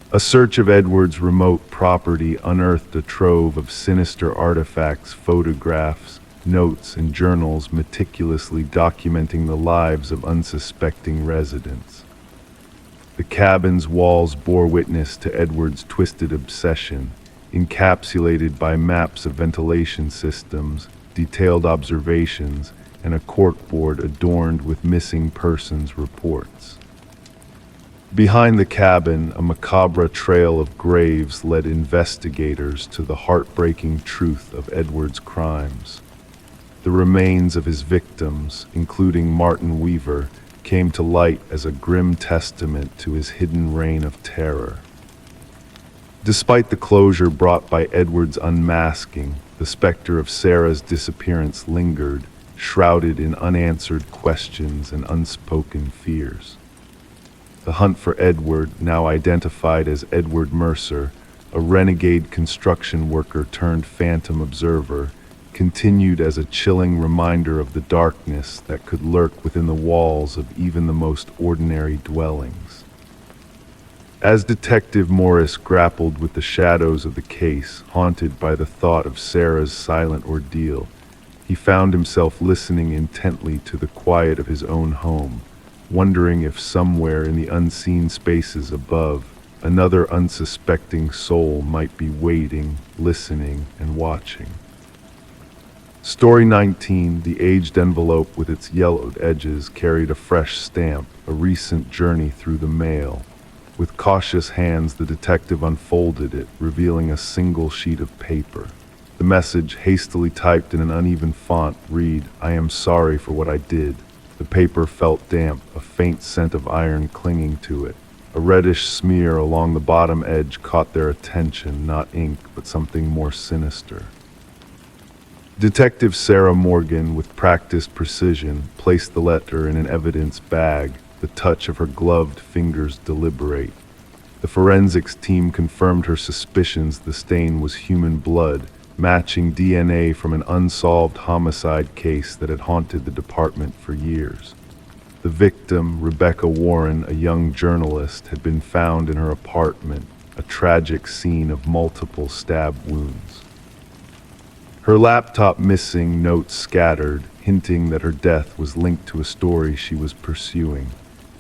A search of Edward's remote property unearthed a trove of sinister artifacts, photographs, notes, and journals meticulously documenting the lives of unsuspecting residents. The cabin's walls bore witness to Edward's twisted obsession, encapsulated by maps of ventilation systems, detailed observations, and a corkboard adorned with missing persons reports. Behind the cabin, a macabre trail of graves led investigators to the heartbreaking truth of Edward's crimes. The remains of his victims, including Martin Weaver, came to light as a grim testament to his hidden reign of terror. Despite the closure brought by Edward's unmasking, the specter of Sarah's disappearance lingered, shrouded in unanswered questions and unspoken fears. The hunt for Edward, now identified as Edward Mercer, a renegade construction worker turned phantom observer, continued as a chilling reminder of the darkness that could lurk within the walls of even the most ordinary dwellings. As Detective Morris grappled with the shadows of the case, haunted by the thought of Sarah's silent ordeal, he found himself listening intently to the quiet of his own home, wondering if somewhere in the unseen spaces above, another unsuspecting soul might be waiting, listening, and watching. Story 19, the aged envelope with its yellowed edges, carried a fresh stamp, a recent journey through the mail. With cautious hands, the detective unfolded it, revealing a single sheet of paper. The message, hastily typed in an uneven font, read, "I am sorry for what I did." The paper felt damp, a faint scent of iron clinging to it. A reddish smear along the bottom edge caught their attention, not ink, but something more sinister. Detective Sarah Morgan, with practiced precision, placed the letter in an evidence bag, the touch of her gloved fingers deliberate. The forensics team confirmed her suspicions the stain was human blood, matching DNA from an unsolved homicide case that had haunted the department for years. The victim, Rebecca Warren, a young journalist, had been found in her apartment, a tragic scene of multiple stab wounds. Her laptop missing, notes scattered, hinting that her death was linked to a story she was pursuing.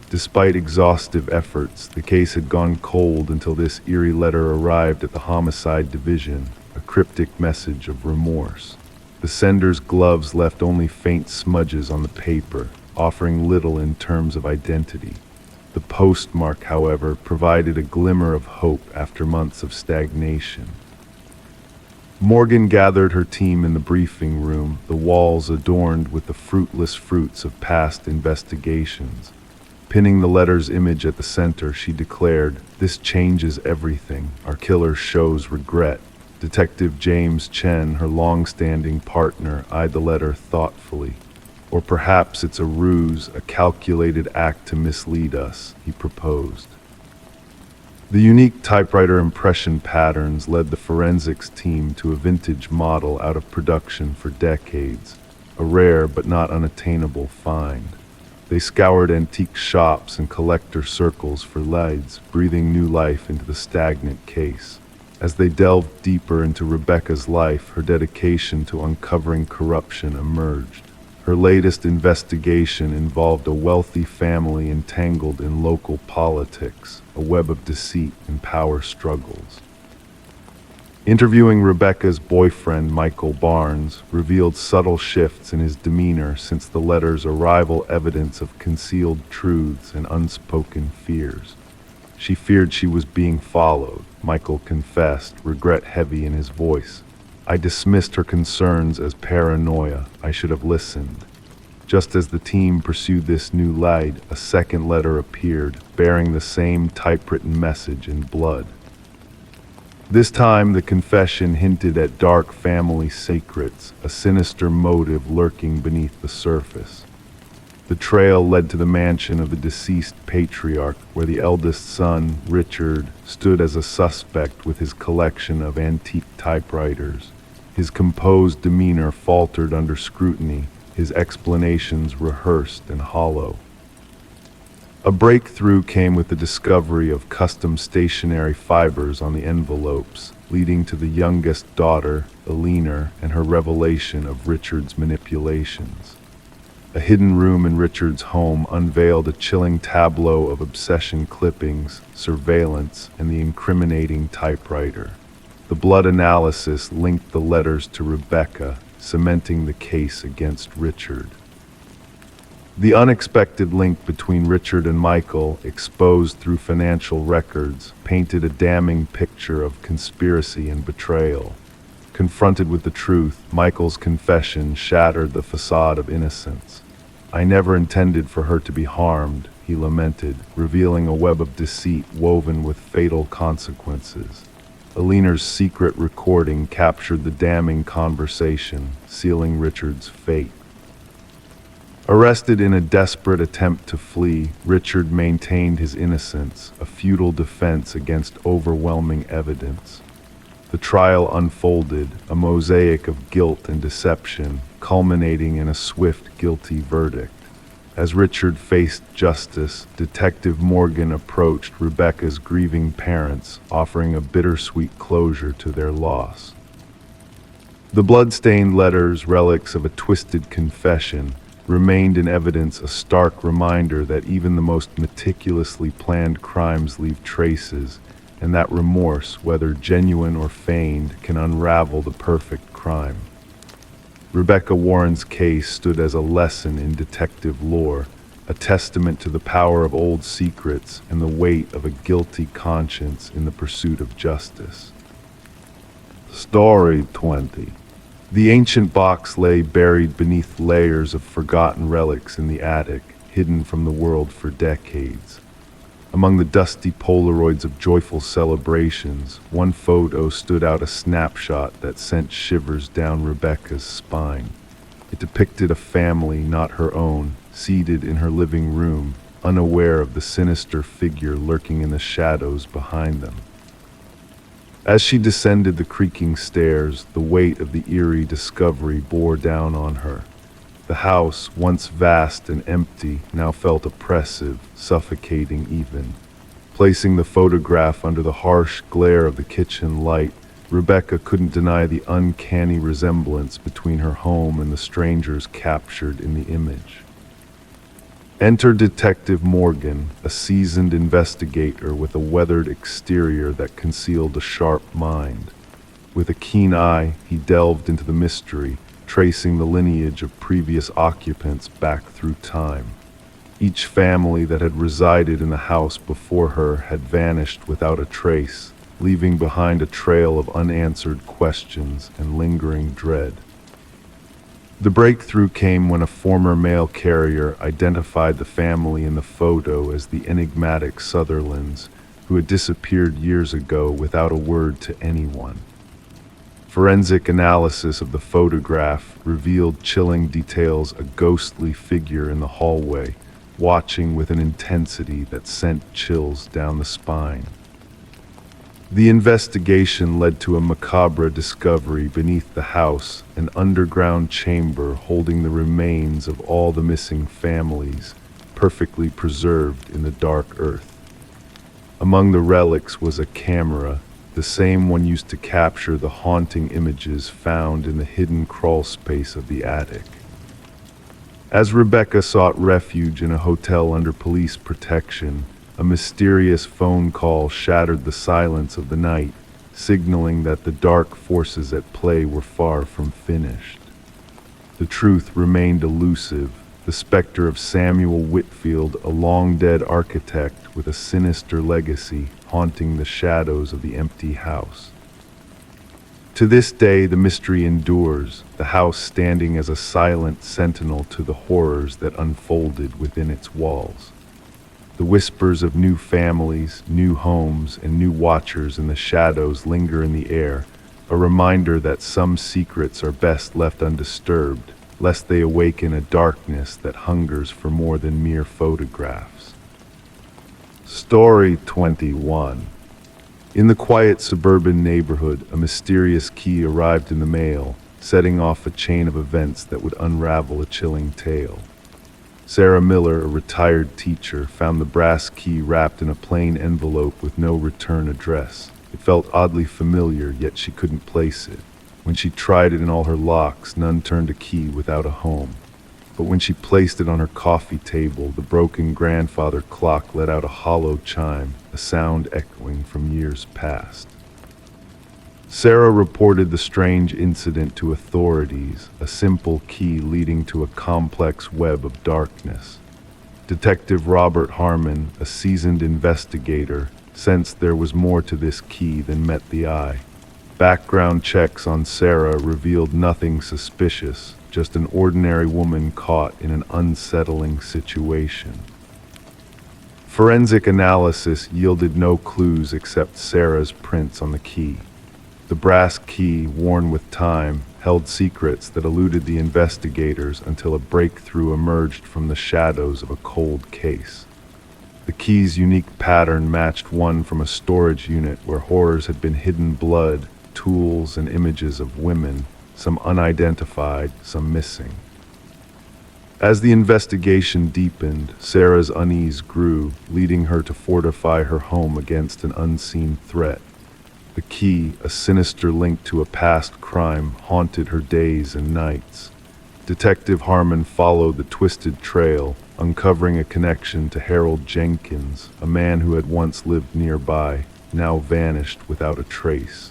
Despite exhaustive efforts, the case had gone cold until this eerie letter arrived at the homicide division, a cryptic message of remorse. The sender's gloves left only faint smudges on the paper, offering little in terms of identity. The postmark, however, provided a glimmer of hope after months of stagnation. Morgan gathered her team in the briefing room, the walls adorned with the fruitless fruits of past investigations. Pinning the letter's image at the center, she declared, "This changes everything. Our killer shows regret." Detective James Chen, her long-standing partner, eyed the letter thoughtfully. "Or perhaps it's a ruse, a calculated act to mislead us," he proposed. The unique typewriter impression patterns led the forensics team to a vintage model out of production for decades, a rare but not unattainable find. They scoured antique shops and collector circles for leads, breathing new life into the stagnant case. As they delved deeper into Rebecca's life, her dedication to uncovering corruption emerged. Her latest investigation involved a wealthy family entangled in local politics, a web of deceit and power struggles. Interviewing Rebecca's boyfriend, Michael Barnes, revealed subtle shifts in his demeanor since the letter's arrival, evidence of concealed truths and unspoken fears. She feared she was being followed, Michael confessed, regret heavy in his voice. "I dismissed her concerns as paranoia. I should have listened." Just as the team pursued this new lead, a second letter appeared, bearing the same typewritten message in blood. This time, the confession hinted at dark family secrets, a sinister motive lurking beneath the surface. The trail led to the mansion of the deceased patriarch, where the eldest son, Richard, stood as a suspect with his collection of antique typewriters. His composed demeanor faltered under scrutiny, his explanations rehearsed and hollow. A breakthrough came with the discovery of custom stationary fibers on the envelopes, leading to the youngest daughter, Eleanor, and her revelation of Richard's manipulations. A hidden room in Richard's home unveiled a chilling tableau of obsession clippings, surveillance, and the incriminating typewriter. The blood analysis linked the letters to Rebecca, cementing the case against Richard. The unexpected link between Richard and Michael, exposed through financial records, painted a damning picture of conspiracy and betrayal. Confronted with the truth, Michael's confession shattered the facade of innocence. "I never intended for her to be harmed," he lamented, revealing a web of deceit woven with fatal consequences. Eleanor's secret recording captured the damning conversation, sealing Richard's fate. Arrested in a desperate attempt to flee, Richard maintained his innocence, a futile defense against overwhelming evidence. The trial unfolded, a mosaic of guilt and deception, culminating in a swift, guilty verdict. As Richard faced justice, Detective Morgan approached Rebecca's grieving parents, offering a bittersweet closure to their loss. The blood-stained letters, relics of a twisted confession, remained in evidence, a stark reminder that even the most meticulously planned crimes leave traces, and that remorse, whether genuine or feigned, can unravel the perfect crime. Rebecca Warren's case stood as a lesson in detective lore, a testament to the power of old secrets and the weight of a guilty conscience in the pursuit of justice. Story 20. The ancient box lay buried beneath layers of forgotten relics in the attic, hidden from the world for decades. Among the dusty Polaroids of joyful celebrations, one photo stood out, a snapshot that sent shivers down Rebecca's spine. It depicted a family not her own, seated in her living room, unaware of the sinister figure lurking in the shadows behind them. As she descended the creaking stairs, the weight of the eerie discovery bore down on her. The house, once vast and empty, now felt oppressive, suffocating even. Placing the photograph under the harsh glare of the kitchen light, Rebecca couldn't deny the uncanny resemblance between her home and the strangers captured in the image. Enter Detective Morgan, a seasoned investigator with a weathered exterior that concealed a sharp mind. With a keen eye, he delved into the mystery, tracing the lineage of previous occupants back through time. Each family that had resided in the house before her had vanished without a trace, leaving behind a trail of unanswered questions and lingering dread. The breakthrough came when a former mail carrier identified the family in the photo as the enigmatic Sutherlands, who had disappeared years ago without a word to anyone. Forensic analysis of the photograph revealed chilling details: a ghostly figure in the hallway, watching with an intensity that sent chills down the spine. The investigation led to a macabre discovery beneath the house: an underground chamber holding the remains of all the missing families, perfectly preserved in the dark earth. Among the relics was a camera, the same one used to capture the haunting images found in the hidden crawl space of the attic. As Rebecca sought refuge in a hotel under police protection, a mysterious phone call shattered the silence of the night, signaling that the dark forces at play were far from finished. The truth remained elusive: the specter of Samuel Whitfield, a long-dead architect with a sinister legacy, haunting the shadows of the empty house. To this day, the mystery endures, the house standing as a silent sentinel to the horrors that unfolded within its walls. The whispers of new families, new homes, and new watchers in the shadows linger in the air, a reminder that some secrets are best left undisturbed, lest they awaken a darkness that hungers for more than mere photographs. Story 21. In the quiet suburban neighborhood, a mysterious key arrived in the mail, setting off a chain of events that would unravel a chilling tale. Sarah Miller, a retired teacher, found the brass key wrapped in a plain envelope with no return address. It felt oddly familiar, yet she couldn't place it. When she tried it in all her locks, none turned a key without a home. But when she placed it on her coffee table, the broken grandfather clock let out a hollow chime, a sound echoing from years past. Sarah reported the strange incident to authorities, a simple key leading to a complex web of darkness. Detective Robert Harmon, a seasoned investigator, sensed there was more to this key than met the eye. Background checks on Sarah revealed nothing suspicious, just an ordinary woman caught in an unsettling situation. Forensic analysis yielded no clues except Sarah's prints on the key. The brass key, worn with time, held secrets that eluded the investigators until a breakthrough emerged from the shadows of a cold case. The key's unique pattern matched one from a storage unit where horrors had been: hidden blood, tools, and images of women, some unidentified, some missing. As the investigation deepened, Sarah's unease grew, leading her to fortify her home against an unseen threat. The key, a sinister link to a past crime, haunted her days and nights. Detective Harmon followed the twisted trail, uncovering a connection to Harold Jenkins, a man who had once lived nearby, now vanished without a trace.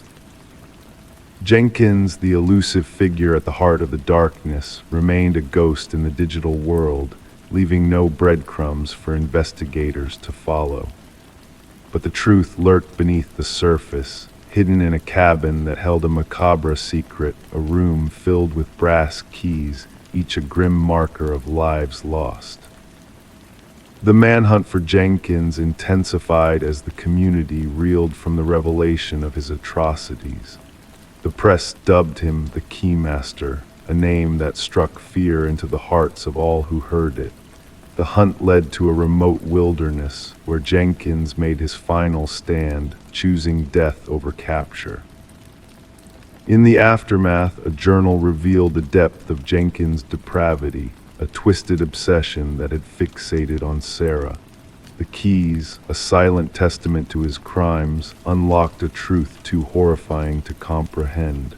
Jenkins, the elusive figure at the heart of the darkness, remained a ghost in the digital world, leaving no breadcrumbs for investigators to follow. But the truth lurked beneath the surface, hidden in a cabin that held a macabre secret, a room filled with brass keys, each a grim marker of lives lost. The manhunt for Jenkins intensified as the community reeled from the revelation of his atrocities. The press dubbed him the Keymaster, a name that struck fear into the hearts of all who heard it. The hunt led to a remote wilderness where Jenkins made his final stand, choosing death over capture. In the aftermath, a journal revealed the depth of Jenkins' depravity, a twisted obsession that had fixated on Sarah. The keys, a silent testament to his crimes, unlocked a truth too horrifying to comprehend.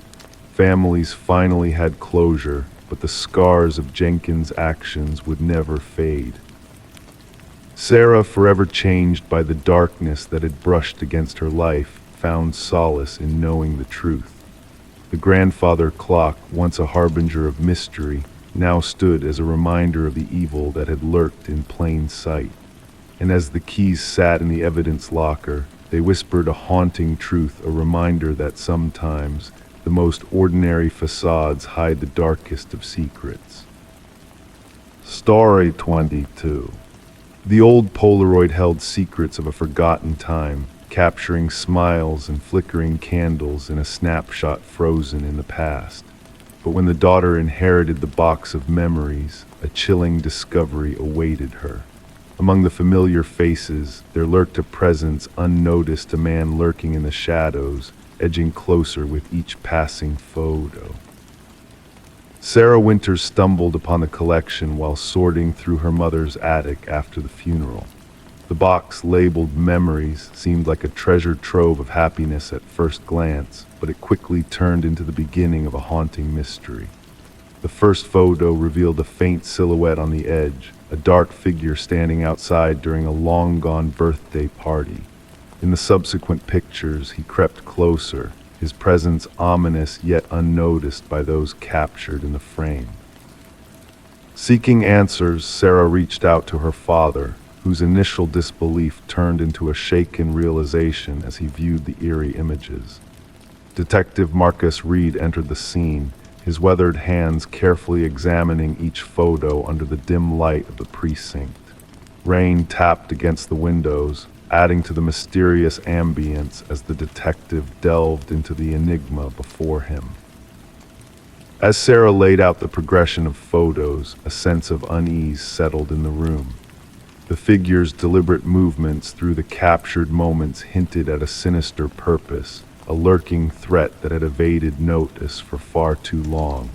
Families finally had closure, but the scars of Jenkins' actions would never fade. Sarah, forever changed by the darkness that had brushed against her life, found solace in knowing the truth. The grandfather clock, once a harbinger of mystery, now stood as a reminder of the evil that had lurked in plain sight. And as the keys sat in the evidence locker, they whispered a haunting truth, a reminder that sometimes the most ordinary facades hide the darkest of secrets. Story 22. The old Polaroid held secrets of a forgotten time, capturing smiles and flickering candles in a snapshot frozen in the past. But when the daughter inherited the box of memories, a chilling discovery awaited her. Among the familiar faces, there lurked a presence unnoticed, a man lurking in the shadows, edging closer with each passing photo. Sarah Winters stumbled upon the collection while sorting through her mother's attic after the funeral. The box labeled Memories seemed like a treasure trove of happiness at first glance, but it quickly turned into the beginning of a haunting mystery. The first photo revealed a faint silhouette on the edge, a dark figure standing outside during a long-gone birthday party. In the subsequent pictures, he crept closer, his presence ominous yet unnoticed by those captured in the frame. Seeking answers, Sarah reached out to her father, whose initial disbelief turned into a shaken realization as he viewed the eerie images. Detective Marcus Reed entered the scene, his weathered hands carefully examining each photo under the dim light of the precinct. Rain tapped against the windows, adding to the mysterious ambience as the detective delved into the enigma before him. As Sarah laid out the progression of photos, a sense of unease settled in the room. The figure's deliberate movements through the captured moments hinted at a sinister purpose, a lurking threat that had evaded notice for far too long.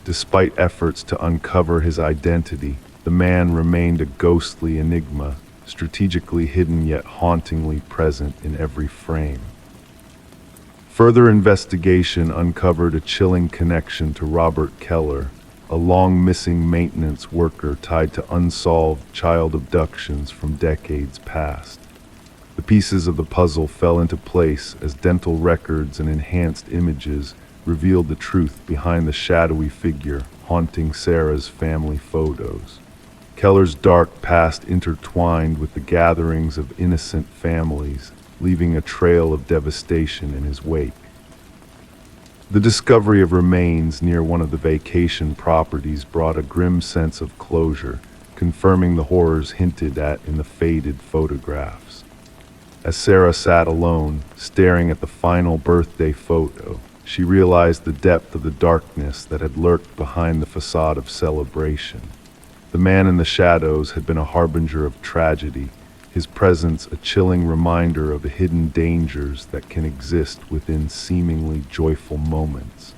Despite efforts to uncover his identity, the man remained a ghostly enigma, strategically hidden yet hauntingly present in every frame. Further investigation uncovered a chilling connection to Robert Keller, a long-missing maintenance worker tied to unsolved child abductions from decades past. The pieces of the puzzle fell into place as dental records and enhanced images revealed the truth behind the shadowy figure haunting Sarah's family photos. Keller's dark past intertwined with the gatherings of innocent families, leaving a trail of devastation in his wake. The discovery of remains near one of the vacation properties brought a grim sense of closure, confirming the horrors hinted at in the faded photographs. As Sarah sat alone, staring at the final birthday photo, she realized the depth of the darkness that had lurked behind the facade of celebration. The man in the shadows had been a harbinger of tragedy, his presence a chilling reminder of the hidden dangers that can exist within seemingly joyful moments.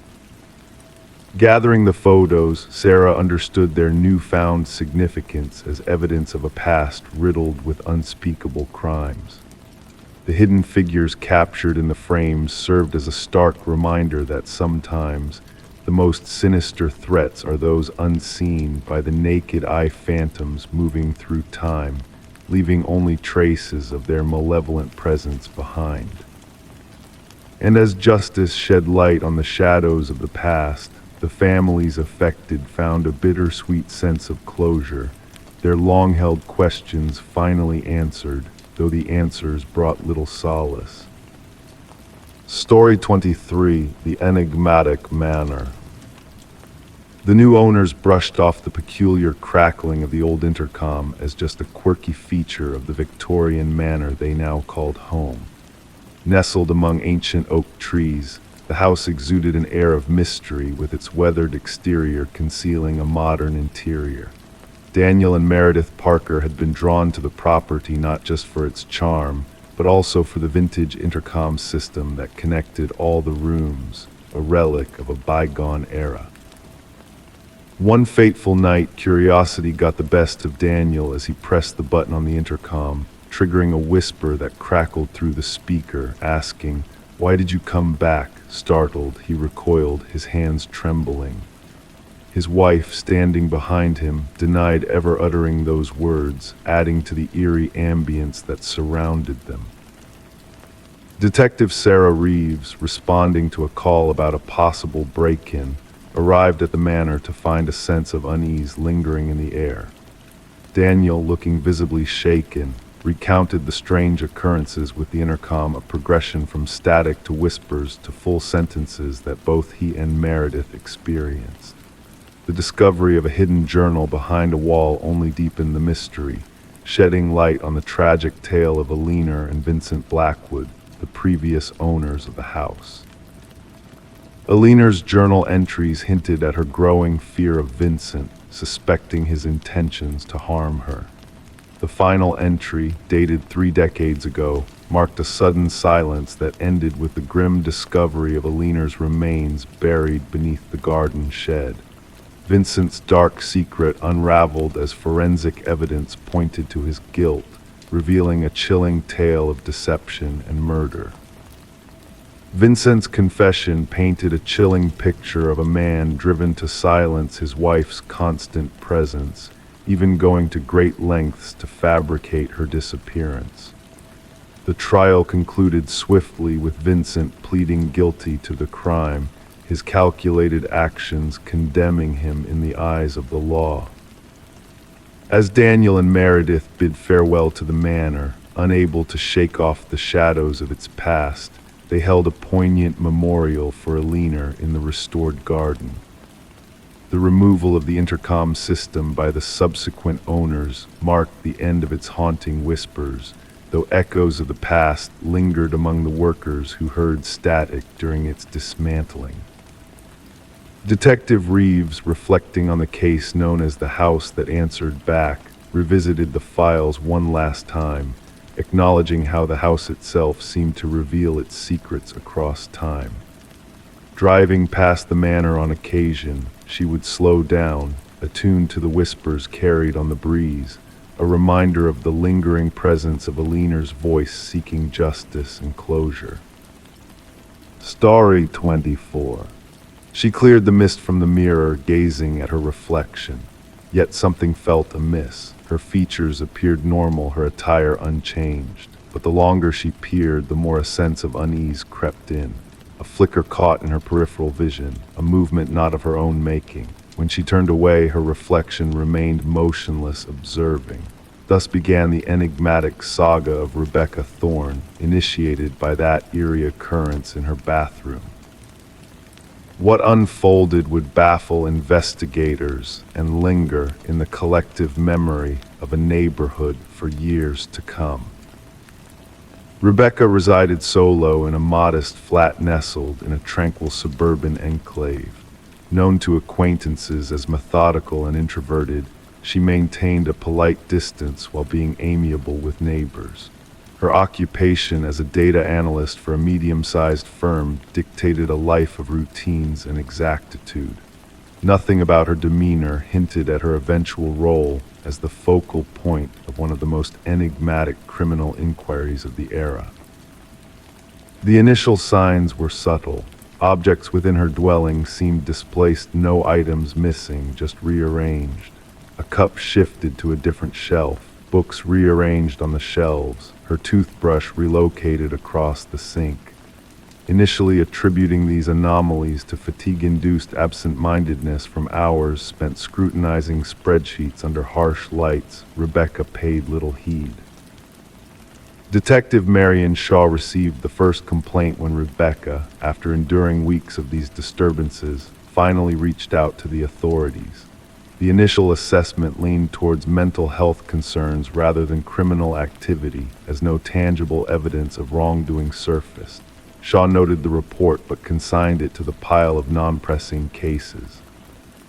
Gathering the photos, Sarah understood their newfound significance as evidence of a past riddled with unspeakable crimes. The hidden figures captured in the frames served as a stark reminder that sometimes the most sinister threats are those unseen by the naked eye phantoms moving through time, leaving only traces of their malevolent presence behind. And as justice shed light on the shadows of the past, the families affected found a bittersweet sense of closure, their long-held questions finally answered, though the answers brought little solace. Story 23, The Enigmatic Manor. The new owners brushed off the peculiar crackling of the old intercom as just a quirky feature of the Victorian manor they now called home. Nestled among ancient oak trees, the house exuded an air of mystery with its weathered exterior concealing a modern interior. Daniel and Meredith Parker had been drawn to the property not just for its charm, but also for the vintage intercom system that connected all the rooms, a relic of a bygone era. One fateful night, curiosity got the best of Daniel as he pressed the button on the intercom, triggering a whisper that crackled through the speaker, asking, "Why did you come back?" Startled, he recoiled, his hands trembling. His wife, standing behind him, denied ever uttering those words, adding to the eerie ambience that surrounded them. Detective Sarah Reeves, responding to a call about a possible break-in, arrived at the manor to find a sense of unease lingering in the air. Daniel, looking visibly shaken, recounted the strange occurrences with the intercom, a progression from static to whispers to full sentences that both he and Meredith experienced. The discovery of a hidden journal behind a wall only deepened the mystery, shedding light on the tragic tale of Alina and Vincent Blackwood, the previous owners of the house. Alina's journal entries hinted at her growing fear of Vincent, suspecting his intentions to harm her. The final entry, dated 3 decades ago, marked a sudden silence that ended with the grim discovery of Alina's remains buried beneath the garden shed. Vincent's dark secret unraveled as forensic evidence pointed to his guilt, revealing a chilling tale of deception and murder. Vincent's confession painted a chilling picture of a man driven to silence his wife's constant presence, even going to great lengths to fabricate her disappearance. The trial concluded swiftly with Vincent pleading guilty to the crime, his calculated actions condemning him in the eyes of the law. As Daniel and Meredith bid farewell to the manor, unable to shake off the shadows of its past, they held a poignant memorial for Alina in the restored garden. The removal of the intercom system by the subsequent owners marked the end of its haunting whispers, though echoes of the past lingered among the workers who heard static during its dismantling. Detective Reeves, reflecting on the case known as the House That Answered Back, revisited the files one last time, acknowledging how the house itself seemed to reveal its secrets across time. Driving past the manor on occasion, she would slow down, attuned to the whispers carried on the breeze, a reminder of the lingering presence of Alina's voice seeking justice and closure. Story 24. She cleared the mist from the mirror, gazing at her reflection. Yet something felt amiss. Her features appeared normal, her attire unchanged. But the longer she peered, the more a sense of unease crept in. A flicker caught in her peripheral vision, a movement not of her own making. When she turned away, her reflection remained motionless, observing. Thus began the enigmatic saga of Rebecca Thorne, initiated by that eerie occurrence in her bathroom. What unfolded would baffle investigators and linger in the collective memory of a neighborhood for years to come. Rebecca resided solo in a modest flat nestled in a tranquil suburban enclave. Known to acquaintances as methodical and introverted, she maintained a polite distance while being amiable with neighbors. Her occupation as a data analyst for a medium-sized firm dictated a life of routines and exactitude. Nothing about her demeanor hinted at her eventual role as the focal point of one of the most enigmatic criminal inquiries of the era. The initial signs were subtle. Objects within her dwelling seemed displaced, no items missing, just rearranged. A cup shifted to a different shelf, books rearranged on the shelves, her toothbrush relocated across the sink. Initially attributing these anomalies to fatigue-induced absent-mindedness from hours spent scrutinizing spreadsheets under harsh lights, Rebecca paid little heed. Detective Marion Shaw received the first complaint when Rebecca, after enduring weeks of these disturbances, finally reached out to the authorities. The initial assessment leaned towards mental health concerns rather than criminal activity, as no tangible evidence of wrongdoing surfaced. Shaw noted the report but consigned it to the pile of non-pressing cases.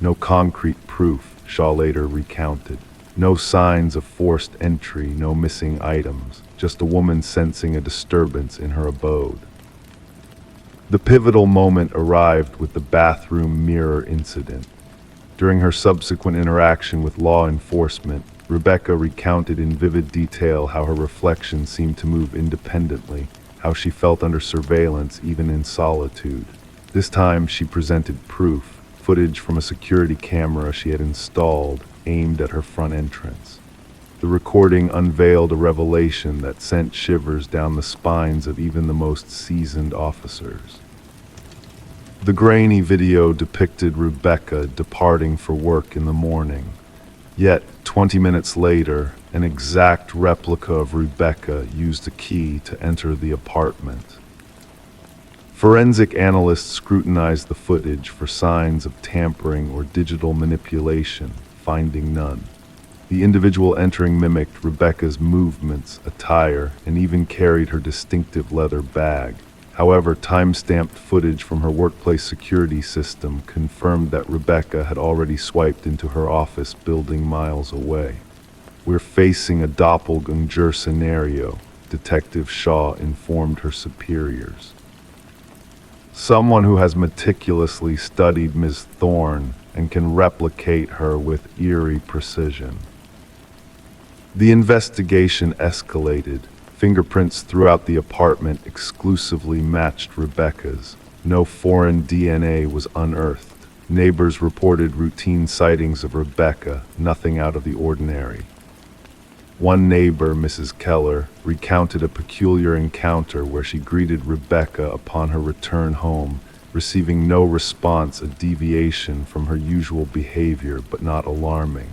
No concrete proof, Shaw later recounted. No signs of forced entry, no missing items, just a woman sensing a disturbance in her abode. The pivotal moment arrived with the bathroom mirror incident. During her subsequent interaction with law enforcement, Rebecca recounted in vivid detail how her reflection seemed to move independently, how she felt under surveillance even in solitude. This time she presented proof, footage from a security camera she had installed, aimed at her front entrance. The recording unveiled a revelation that sent shivers down the spines of even the most seasoned officers. The grainy video depicted Rebecca departing for work in the morning. Yet, 20 minutes later, An exact replica of Rebecca used a key to enter the apartment. Forensic analysts scrutinized the footage for signs of tampering or digital manipulation, finding none. The individual entering mimicked Rebecca's movements, attire, and even carried her distinctive leather bag. However, time-stamped footage from her workplace security system confirmed that Rebecca had already swiped into her office building miles away. "We're facing a doppelganger scenario," Detective Shaw informed her superiors. "Someone who has meticulously studied Ms. Thorne and can replicate her with eerie precision." The investigation escalated. Fingerprints throughout the apartment exclusively matched Rebecca's. No foreign DNA was unearthed. Neighbors reported routine sightings of Rebecca, nothing out of the ordinary. One neighbor, Mrs. Keller, recounted a peculiar encounter where she greeted Rebecca upon her return home, receiving no response, a deviation from her usual behavior but not alarming.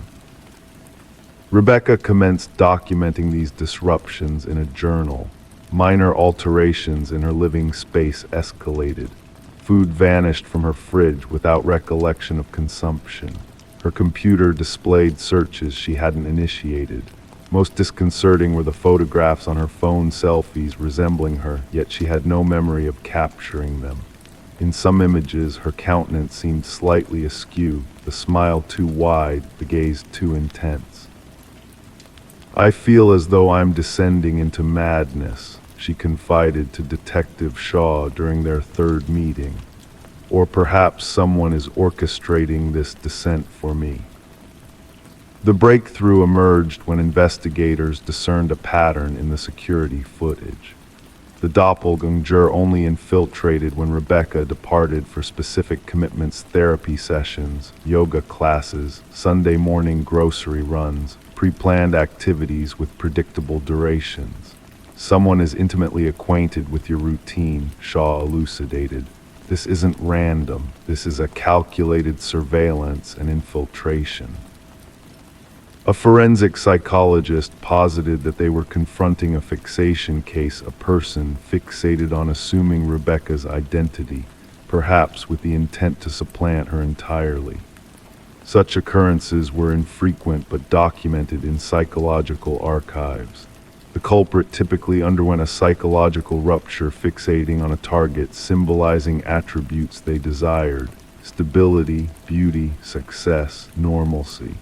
Rebecca commenced documenting these disruptions in a journal. Minor alterations in her living space escalated. Food vanished from her fridge without recollection of consumption. Her computer displayed searches she hadn't initiated. Most disconcerting were the photographs on her phone, selfies resembling her, yet she had no memory of capturing them. In some images, her countenance seemed slightly askew, the smile too wide, the gaze too intense. "I feel as though I'm descending into madness," she confided to Detective Shaw during their third meeting. "Or perhaps someone is orchestrating this descent for me." The breakthrough emerged when investigators discerned a pattern in the security footage. The doppelganger only infiltrated when Rebecca departed for specific commitments: therapy sessions, yoga classes, Sunday morning grocery runs, pre-planned activities with predictable durations. "Someone is intimately acquainted with your routine," Shaw elucidated. "This isn't random. This is a calculated surveillance and infiltration." A forensic psychologist posited that they were confronting a fixation case, a person fixated on assuming Rebecca's identity, perhaps with the intent to supplant her entirely. Such occurrences were infrequent but documented in psychological archives. The culprit typically underwent a psychological rupture, fixating on a target, symbolizing attributes they desired: stability, beauty, success, normalcy.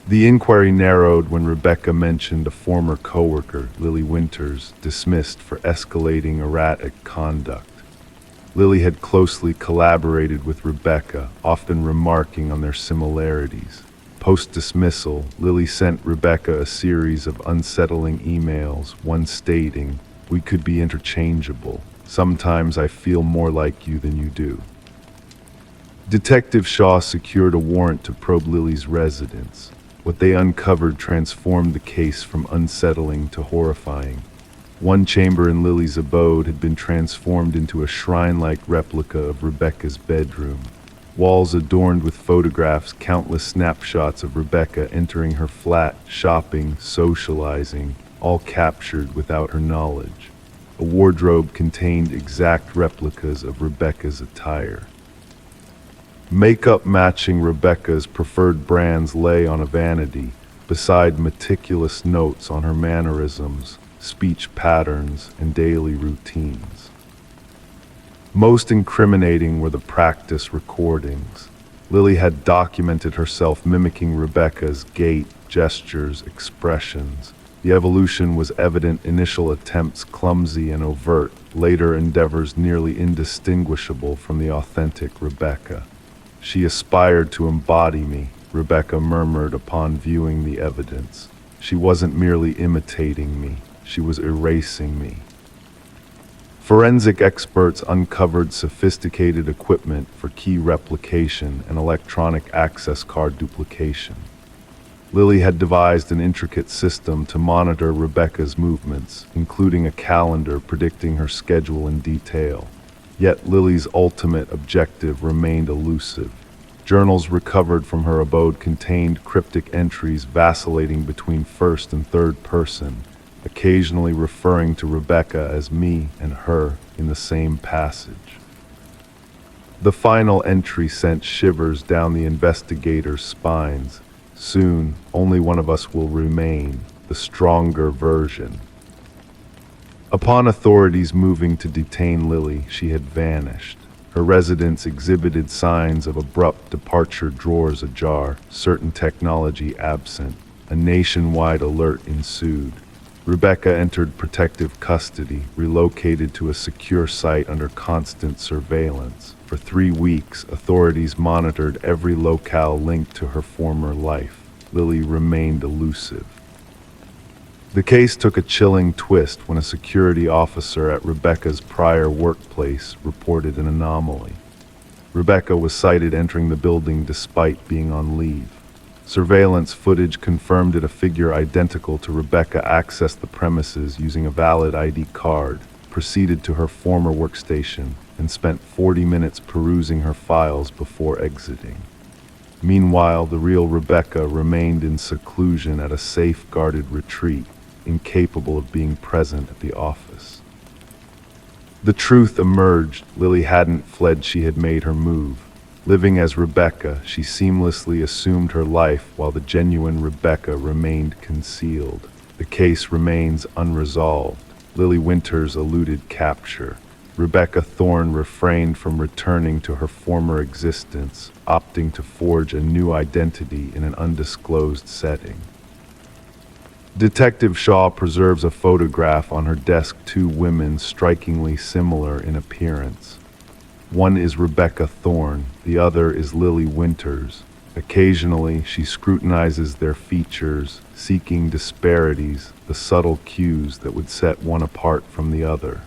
The inquiry narrowed when Rebecca mentioned a former coworker, Lily Winters, dismissed for escalating erratic conduct. Lily had closely collaborated with Rebecca, often remarking on their similarities. Post-dismissal, Lily sent Rebecca a series of unsettling emails, one stating, "We could be interchangeable. Sometimes I feel more like you than you do." Detective Shaw secured a warrant to probe Lily's residence. What they uncovered transformed the case from unsettling to horrifying. One chamber in Lily's abode had been transformed into a shrine-like replica of Rebecca's bedroom. Walls adorned with photographs, countless snapshots of Rebecca entering her flat, shopping, socializing, all captured without her knowledge. A wardrobe contained exact replicas of Rebecca's attire. Makeup matching Rebecca's preferred brands lay on a vanity, beside meticulous notes on her mannerisms, speech patterns, and daily routines. Most incriminating were the practice recordings. Lily had documented herself mimicking Rebecca's gait, gestures, expressions. The evolution was evident: initial attempts clumsy and overt, later endeavors nearly indistinguishable from the authentic Rebecca. "She aspired to embody me," Rebecca murmured upon viewing the evidence. "She wasn't merely imitating me, she was erasing me." Forensic experts uncovered sophisticated equipment for key replication and electronic access card duplication. Lily had devised an intricate system to monitor Rebecca's movements, including a calendar predicting her schedule in detail. Yet Lily's ultimate objective remained elusive. Journals recovered from her abode contained cryptic entries vacillating between first and third person, occasionally referring to Rebecca as me and her in the same passage. The final entry sent shivers down the investigators' spines. Soon, only one of us will remain, the stronger version. Upon authorities moving to detain Lily, she had vanished. Her residence exhibited signs of abrupt departure, drawers ajar, certain technology absent. A nationwide alert ensued. Rebecca entered protective custody, relocated to a secure site under constant surveillance. For 3 weeks, authorities monitored every locale linked to her former life. Lily remained elusive. The case took a chilling twist when a security officer at Rebecca's prior workplace reported an anomaly. Rebecca was sighted entering the building despite being on leave. Surveillance footage confirmed that a figure identical to Rebecca accessed the premises using a valid ID card, proceeded to her former workstation, and spent 40 minutes perusing her files before exiting. Meanwhile, the real Rebecca remained in seclusion at a safe-guarded retreat, incapable of being present at the office. The truth emerged. Lily hadn't fled, she had made her move. Living as Rebecca, she seamlessly assumed her life while the genuine Rebecca remained concealed. The case remains unresolved. Lily Winters eluded capture. Rebecca Thorne refrained from returning to her former existence, opting to forge a new identity in an undisclosed setting. Detective Shaw preserves a photograph on her desk, 2 women strikingly similar in appearance. One is Rebecca Thorne, the other is Lily Winters. Occasionally, she scrutinizes their features, seeking disparities, the subtle cues that would set one apart from the other.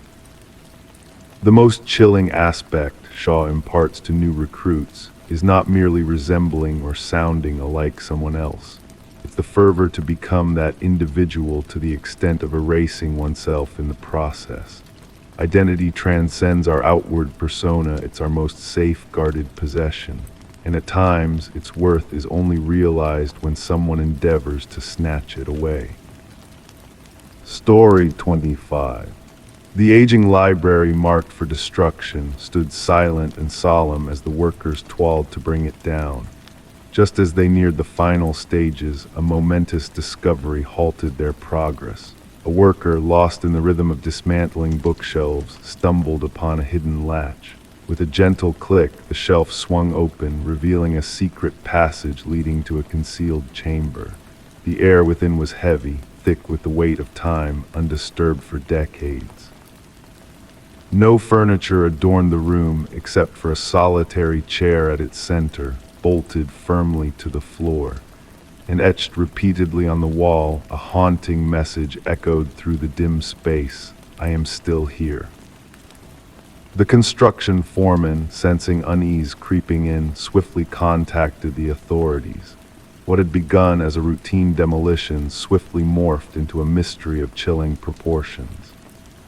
The most chilling aspect, Shaw imparts to new recruits, is not merely resembling or sounding alike someone else. It's the fervor to become that individual to the extent of erasing oneself in the process. Identity transcends our outward persona, it's our most safeguarded possession, and at times its worth is only realized when someone endeavors to snatch it away. Story 25. The aging library marked for destruction stood silent and solemn as the workers toiled to bring it down. Just as they neared the final stages, a momentous discovery halted their progress. A worker, lost in the rhythm of dismantling bookshelves, stumbled upon a hidden latch. With a gentle click, the shelf swung open, revealing a secret passage leading to a concealed chamber. The air within was heavy, thick with the weight of time, undisturbed for decades. No furniture adorned the room except for a solitary chair at its center, bolted firmly to the floor. And etched repeatedly on the wall, a haunting message echoed through the dim space: "I am still here." The construction foreman, sensing unease creeping in, swiftly contacted the authorities. What had begun as a routine demolition swiftly morphed into a mystery of chilling proportions.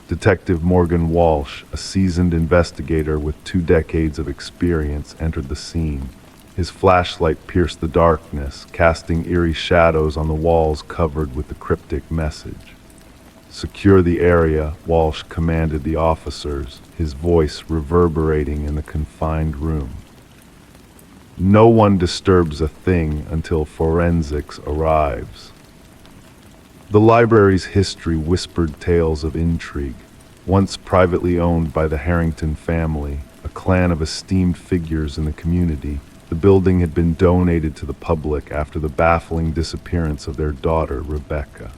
Detective Morgan Walsh, a seasoned investigator with 2 decades of experience, entered the scene. His flashlight pierced the darkness, casting eerie shadows on the walls covered with the cryptic message. "Secure the area," Walsh commanded the officers, his voice reverberating in the confined room. "No one disturbs a thing until forensics arrives." The library's history whispered tales of intrigue. Once privately owned by the Harrington family, a clan of esteemed figures in the community, the building had been donated to the public after the baffling disappearance of their daughter, Rebecca.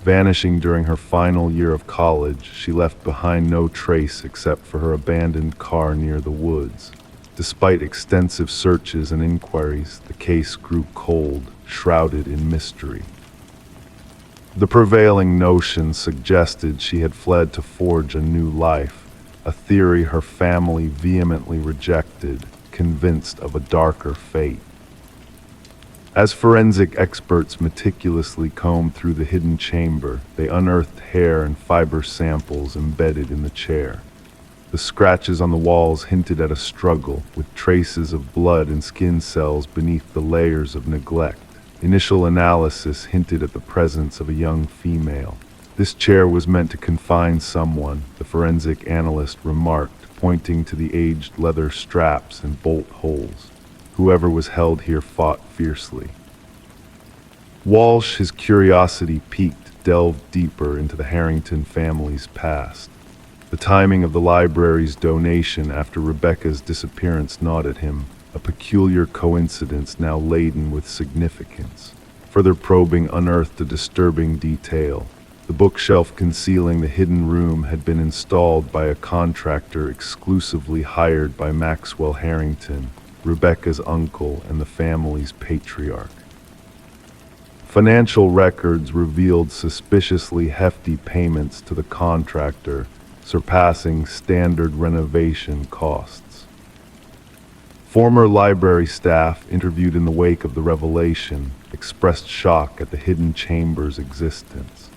Vanishing during her final year of college, she left behind no trace except for her abandoned car near the woods. Despite extensive searches and inquiries, the case grew cold, shrouded in mystery. The prevailing notion suggested she had fled to forge a new life, a theory her family vehemently rejected, convinced of a darker fate. As forensic experts meticulously combed through the hidden chamber, they unearthed hair and fiber samples embedded in the chair. The scratches on the walls hinted at a struggle, with traces of blood and skin cells beneath the layers of neglect. Initial analysis hinted at the presence of a young female. This chair was meant to confine someone, the forensic analyst remarked, pointing to the aged leather straps and bolt holes. Whoever was held here fought fiercely. Walsh, his curiosity piqued, delved deeper into the Harrington family's past. The timing of the library's donation after Rebecca's disappearance gnawed at him, a peculiar coincidence now laden with significance. Further probing unearthed a disturbing detail. The bookshelf concealing the hidden room had been installed by a contractor exclusively hired by Maxwell Harrington, Rebecca's uncle and the family's patriarch. Financial records revealed suspiciously hefty payments to the contractor, surpassing standard renovation costs. Former library staff interviewed in the wake of the revelation expressed shock at the hidden chamber's existence.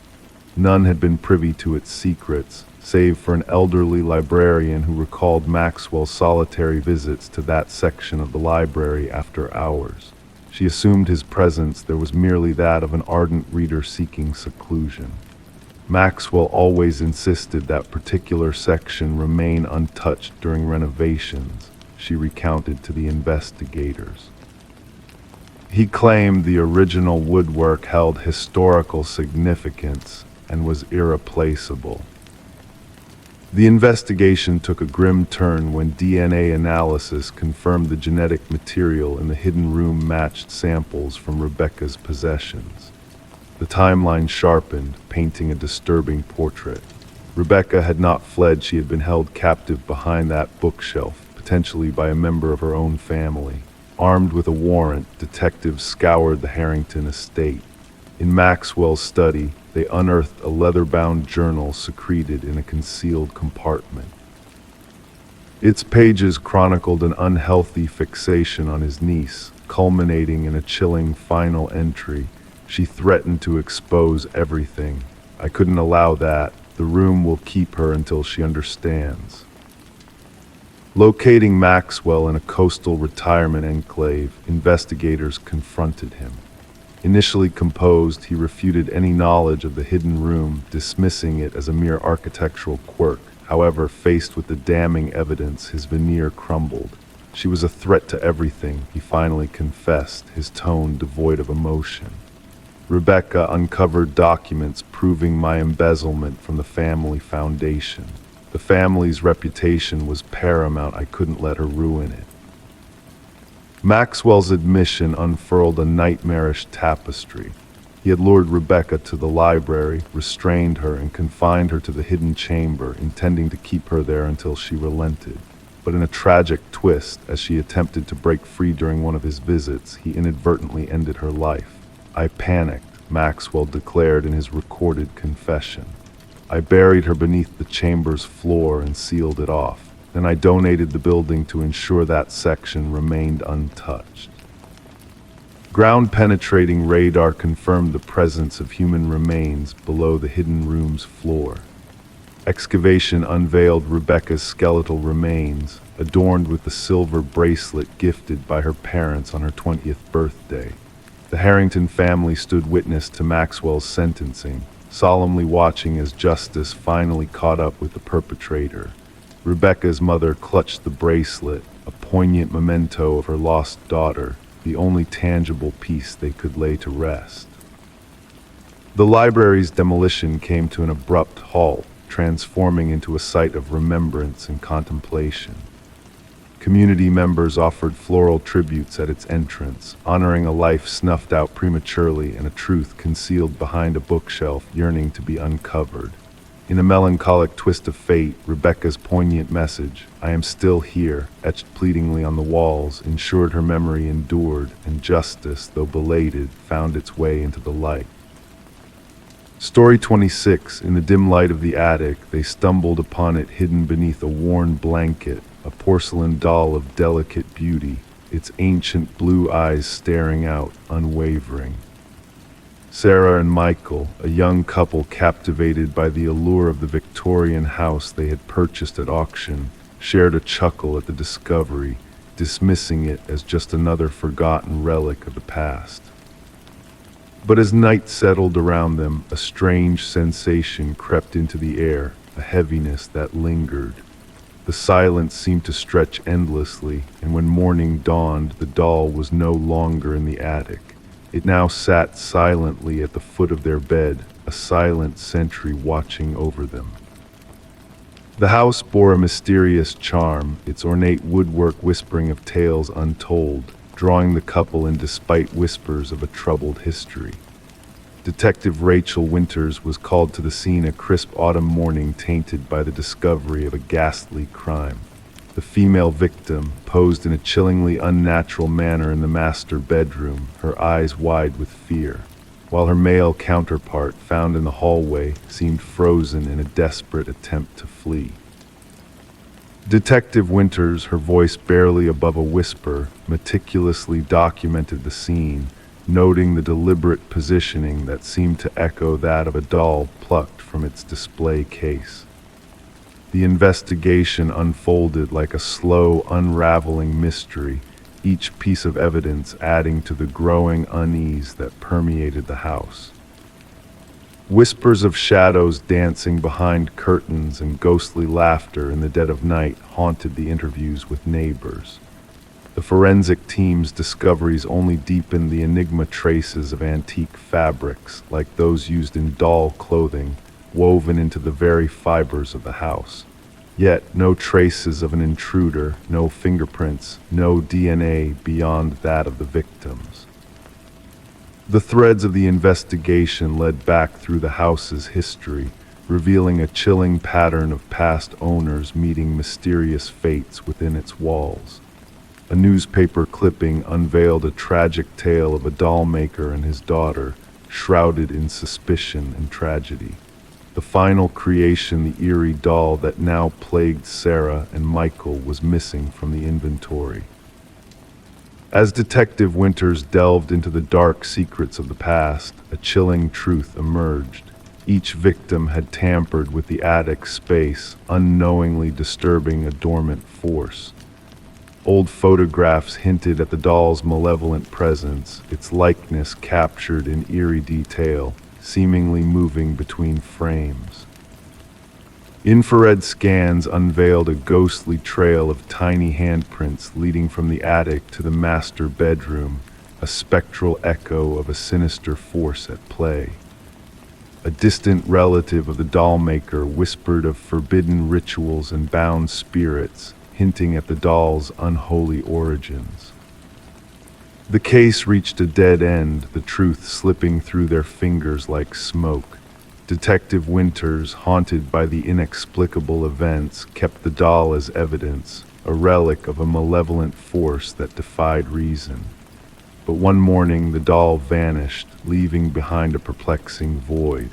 None had been privy to its secrets, save for an elderly librarian who recalled Maxwell's solitary visits to that section of the library after hours. She assumed his presence there was merely that of an ardent reader seeking seclusion. Maxwell always insisted that particular section remain untouched during renovations, she recounted to the investigators. He claimed the original woodwork held historical significance and was irreplaceable. The investigation took a grim turn when DNA analysis confirmed the genetic material in the hidden room matched samples from Rebecca's possessions. The timeline sharpened, painting a disturbing portrait. Rebecca had not fled, she had been held captive behind that bookshelf, potentially by a member of her own family. Armed with a warrant, detectives scoured the Harrington estate. In Maxwell's study, they unearthed a leather-bound journal secreted in a concealed compartment. Its pages chronicled an unhealthy fixation on his niece, culminating in a chilling final entry. She threatened to expose everything. I couldn't allow that. The room will keep her until she understands. Locating Maxwell in a coastal retirement enclave, investigators confronted him. Initially composed, he refuted any knowledge of the hidden room, dismissing it as a mere architectural quirk. However, faced with the damning evidence, his veneer crumbled. She was a threat to everything, he finally confessed, his tone devoid of emotion. Rebecca uncovered documents proving my embezzlement from the family foundation. The family's reputation was paramount. I couldn't let her ruin it. Maxwell's admission unfurled a nightmarish tapestry. He had lured Rebecca to the library, restrained her, and confined her to the hidden chamber, intending to keep her there until she relented. But in a tragic twist, as she attempted to break free during one of his visits, he inadvertently ended her life. I panicked, Maxwell declared in his recorded confession. I buried her beneath the chamber's floor and sealed it off. Then I donated the building to ensure that section remained untouched. Ground-penetrating radar confirmed the presence of human remains below the hidden room's floor. Excavation unveiled Rebecca's skeletal remains, adorned with the silver bracelet gifted by her parents on her 20th birthday. The Harrington family stood witness to Maxwell's sentencing, solemnly watching as justice finally caught up with the perpetrator. Rebecca's mother clutched the bracelet, a poignant memento of her lost daughter, the only tangible piece they could lay to rest. The library's demolition came to an abrupt halt, transforming into a site of remembrance and contemplation. Community members offered floral tributes at its entrance, honoring a life snuffed out prematurely and a truth concealed behind a bookshelf yearning to be uncovered. In a melancholic twist of fate, Rebecca's poignant message, "I am still here," etched pleadingly on the walls, ensured her memory endured, and justice, though belated, found its way into the light. Story 26. In the dim light of the attic, they stumbled upon it hidden beneath a worn blanket, a porcelain doll of delicate beauty, its ancient blue eyes staring out, unwavering. Sarah and Michael, a young couple captivated by the allure of the Victorian house they had purchased at auction, shared a chuckle at the discovery, dismissing it as just another forgotten relic of the past. But as night settled around them, a strange sensation crept into the air, a heaviness that lingered. The silence seemed to stretch endlessly, and when morning dawned, the doll was no longer in the attic. It now sat silently at the foot of their bed, a silent sentry watching over them. The house bore a mysterious charm, its ornate woodwork whispering of tales untold, drawing the couple in despite whispers of a troubled history. Detective Rachel Winters was called to the scene a crisp autumn morning tainted by the discovery of a ghastly crime. The female victim posed in a chillingly unnatural manner in the master bedroom, her eyes wide with fear, while her male counterpart, found in the hallway, seemed frozen in a desperate attempt to flee. Detective Winters, her voice barely above a whisper, meticulously documented the scene, noting the deliberate positioning that seemed to echo that of a doll plucked from its display case. The investigation unfolded like a slow, unraveling mystery, each piece of evidence adding to the growing unease that permeated the house. Whispers of shadows dancing behind curtains and ghostly laughter in the dead of night haunted the interviews with neighbors. The forensic team's discoveries only deepened the enigma traces of antique fabrics, like those used in doll clothing, woven into the very fibers of the house. Yet no traces of an intruder, no fingerprints, no DNA beyond that of the victims. The threads of the investigation led back through the house's history, revealing a chilling pattern of past owners meeting mysterious fates within its walls. A newspaper clipping unveiled a tragic tale of a doll maker and his daughter, shrouded in suspicion and tragedy. The final creation, the eerie doll that now plagued Sarah and Michael, was missing from the inventory. As Detective Winters delved into the dark secrets of the past, a chilling truth emerged. Each victim had tampered with the attic space, unknowingly disturbing a dormant force. Old photographs hinted at the doll's malevolent presence, its likeness captured in eerie detail, seemingly moving between frames. Infrared scans unveiled a ghostly trail of tiny handprints leading from the attic to the master bedroom, a spectral echo of a sinister force at play. A distant relative of the doll maker whispered of forbidden rituals and bound spirits, hinting at the doll's unholy origins. The case reached a dead end, the truth slipping through their fingers like smoke. Detective Winters, haunted by the inexplicable events, kept the doll as evidence, a relic of a malevolent force that defied reason. But one morning the doll vanished, leaving behind a perplexing void.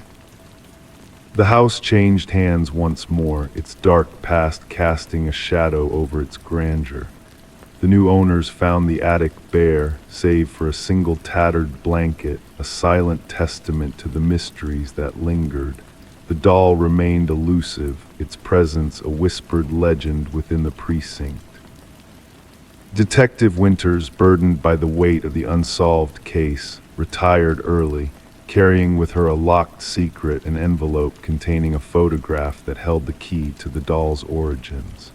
The house changed hands once more, its dark past casting a shadow over its grandeur. The new owners found the attic bare, save for a single tattered blanket, a silent testament to the mysteries that lingered. The doll remained elusive, its presence a whispered legend within the precinct. Detective Winters, burdened by the weight of the unsolved case, retired early, carrying with her a locked secret, an envelope containing a photograph that held the key to the doll's origins.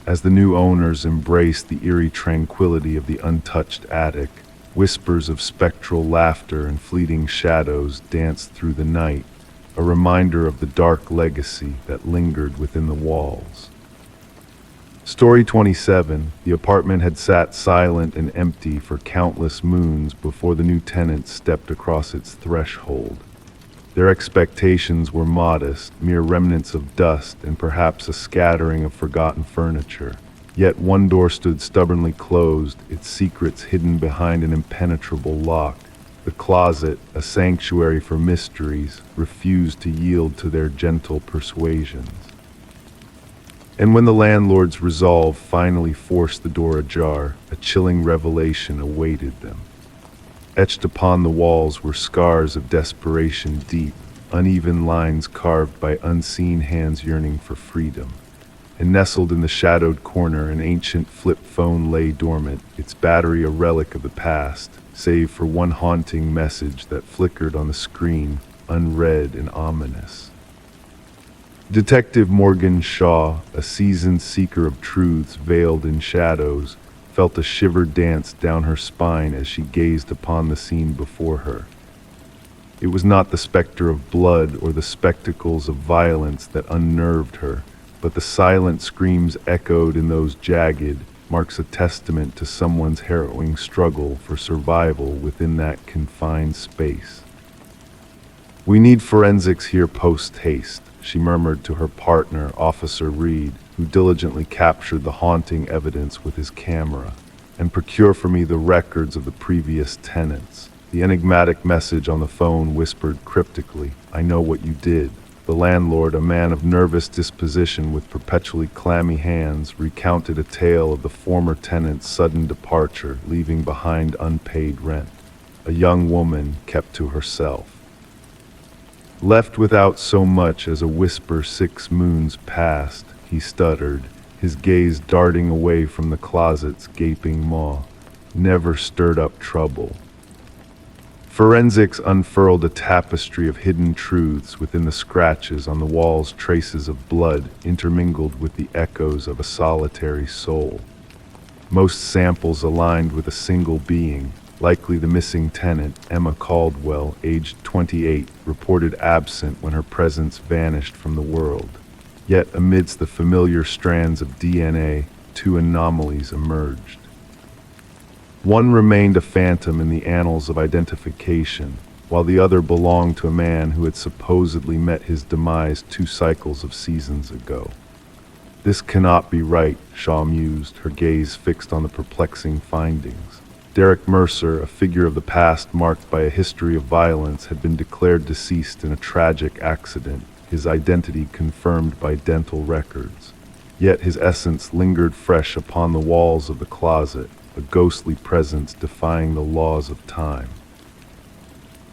As the new owners embraced the eerie tranquility of the untouched attic, whispers of spectral laughter and fleeting shadows danced through the night, a reminder of the dark legacy that lingered within the walls. Story 27, the apartment had sat silent and empty for countless moons before the new tenants stepped across its threshold. Their expectations were modest, mere remnants of dust and perhaps a scattering of forgotten furniture. Yet one door stood stubbornly closed, its secrets hidden behind an impenetrable lock. The closet, a sanctuary for mysteries, refused to yield to their gentle persuasions. And when the landlord's resolve finally forced the door ajar, a chilling revelation awaited them. Etched upon the walls were scars of desperation deep, uneven lines carved by unseen hands yearning for freedom. And nestled in the shadowed corner, an ancient flip phone lay dormant, its battery a relic of the past, save for one haunting message that flickered on the screen, unread and ominous. Detective Morgan Shaw, a seasoned seeker of truths veiled in shadows, felt a shiver dance down her spine as she gazed upon the scene before her. It was not the specter of blood or the spectacles of violence that unnerved her, but the silent screams echoed in those jagged marks, a testament to someone's harrowing struggle for survival within that confined space. "We need forensics here post-haste," she murmured to her partner, Officer Reed, who diligently captured the haunting evidence with his camera. "And procure for me the records of the previous tenants." The enigmatic message on the phone whispered cryptically, "I know what you did." The landlord, a man of nervous disposition with perpetually clammy hands, recounted a tale of the former tenant's sudden departure, leaving behind unpaid rent. A young woman kept to herself. Left without so much as a whisper 6 moons passed, he stuttered, his gaze darting away from the closet's gaping maw. Never stirred up trouble. Forensics unfurled a tapestry of hidden truths within the scratches on the walls, traces of blood intermingled with the echoes of a solitary soul. Most samples aligned with a single being, likely the missing tenant, Emma Caldwell, aged 28, reported absent when her presence vanished from the world. Yet amidst the familiar strands of DNA, 2 anomalies emerged. One remained a phantom in the annals of identification, while the other belonged to a man who had supposedly met his demise 2 cycles of seasons ago. "This cannot be right," Shaw mused, her gaze fixed on the perplexing findings. Derek Mercer, a figure of the past marked by a history of violence, had been declared deceased in a tragic accident, his identity confirmed by dental records. Yet his essence lingered fresh upon the walls of the closet, a ghostly presence defying the laws of time.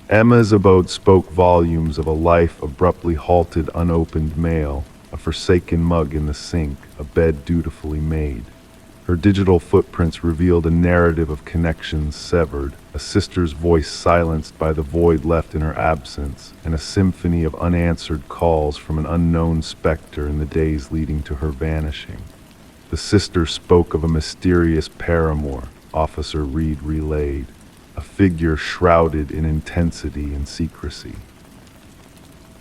Emma's abode spoke volumes of a life abruptly halted, unopened mail, a forsaken mug in the sink, a bed dutifully made. Her digital footprints revealed a narrative of connections severed, a sister's voice silenced by the void left in her absence, and a symphony of unanswered calls from an unknown specter in the days leading to her vanishing. The sister spoke of a mysterious paramour, Officer Reed relayed, a figure shrouded in intensity and secrecy.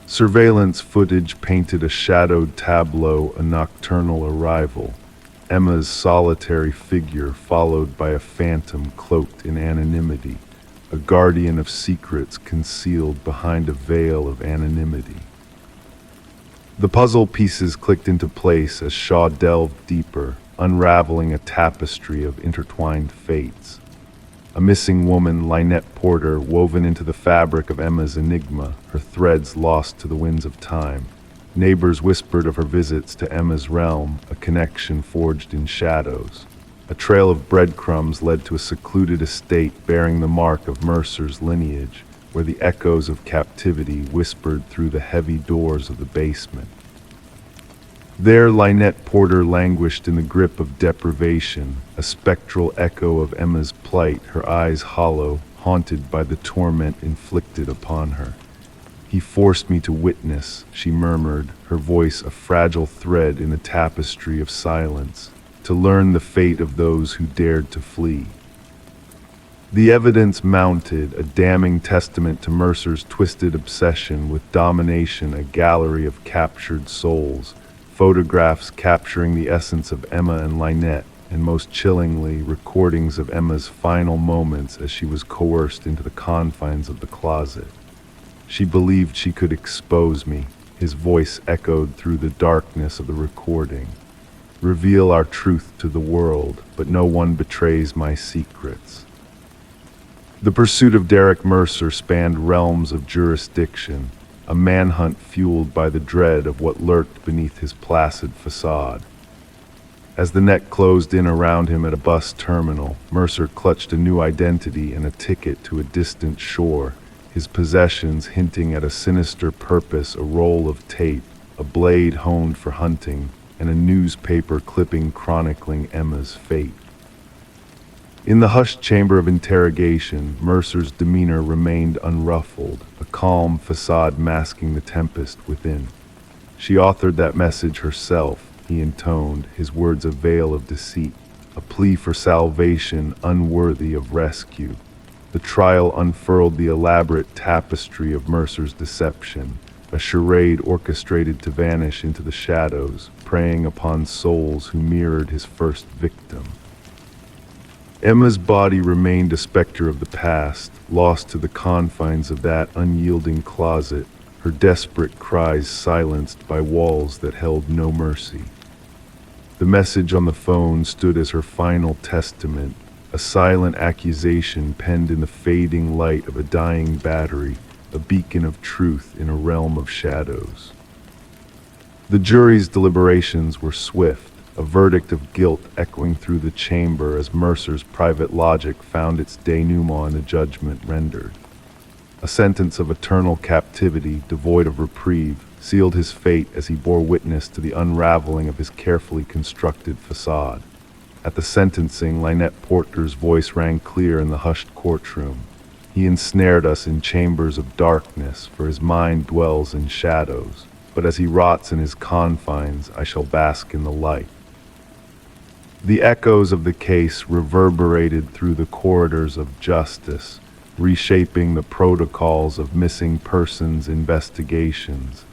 Surveillance footage painted a shadowed tableau, a nocturnal arrival, Emma's solitary figure followed by a phantom cloaked in anonymity, a guardian of secrets concealed behind a veil of anonymity. The puzzle pieces clicked into place as Shaw delved deeper, unraveling a tapestry of intertwined fates. A missing woman, Lynette Porter, woven into the fabric of Emma's enigma, her threads lost to the winds of time. Neighbors whispered of her visits to Emma's realm, a connection forged in shadows. A trail of breadcrumbs led to a secluded estate bearing the mark of Mercer's lineage, where the echoes of captivity whispered through the heavy doors of the basement. There, Lynette Porter languished in the grip of deprivation, a spectral echo of Emma's plight, her eyes hollow, haunted by the torment inflicted upon her. "He forced me to witness," she murmured, her voice a fragile thread in a tapestry of silence, "to learn the fate of those who dared to flee." The evidence mounted, a damning testament to Mercer's twisted obsession with domination, a gallery of captured souls, photographs capturing the essence of Emma and Lynette, and most chillingly, recordings of Emma's final moments as she was coerced into the confines of the closet. "She believed she could expose me," his voice echoed through the darkness of the recording. "Reveal our truth to the world, but no one betrays my secrets." The pursuit of Derek Mercer spanned realms of jurisdiction, a manhunt fueled by the dread of what lurked beneath his placid facade. As the net closed in around him at a bus terminal, Mercer clutched a new identity and a ticket to a distant shore, his possessions hinting at a sinister purpose: a roll of tape, a blade honed for hunting, and a newspaper clipping chronicling Emma's fate. In the hushed chamber of interrogation, Mercer's demeanor remained unruffled, a calm facade masking the tempest within. "She authored that message herself," he intoned, his words a veil of deceit, a plea for salvation unworthy of rescue. The trial unfurled the elaborate tapestry of Mercer's deception, a charade orchestrated to vanish into the shadows, preying upon souls who mirrored his first victim. Emma's body remained a specter of the past, lost to the confines of that unyielding closet, her desperate cries silenced by walls that held no mercy. The message on the phone stood as her final testament, a silent accusation penned in the fading light of a dying battery, a beacon of truth in a realm of shadows. The jury's deliberations were swift, a verdict of guilt echoing through the chamber as Mercer's private logic found its denouement in the judgment rendered. A sentence of eternal captivity, devoid of reprieve, sealed his fate as he bore witness to the unraveling of his carefully constructed facade. At the sentencing, Lynette Porter's voice rang clear in the hushed courtroom. "He ensnared us in chambers of darkness, for his mind dwells in shadows. But as he rots in his confines, I shall bask in the light." The echoes of the case reverberated through the corridors of justice, reshaping the protocols of missing persons investigations,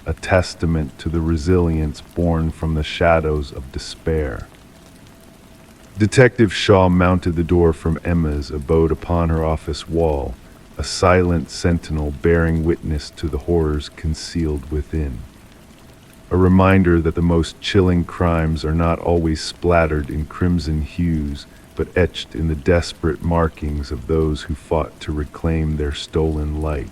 a testament to the resilience born from the shadows of despair. Detective Shaw mounted the door from Emma's abode upon her office wall, a silent sentinel bearing witness to the horrors concealed within. A reminder that the most chilling crimes are not always splattered in crimson hues, but etched in the desperate markings of those who fought to reclaim their stolen light.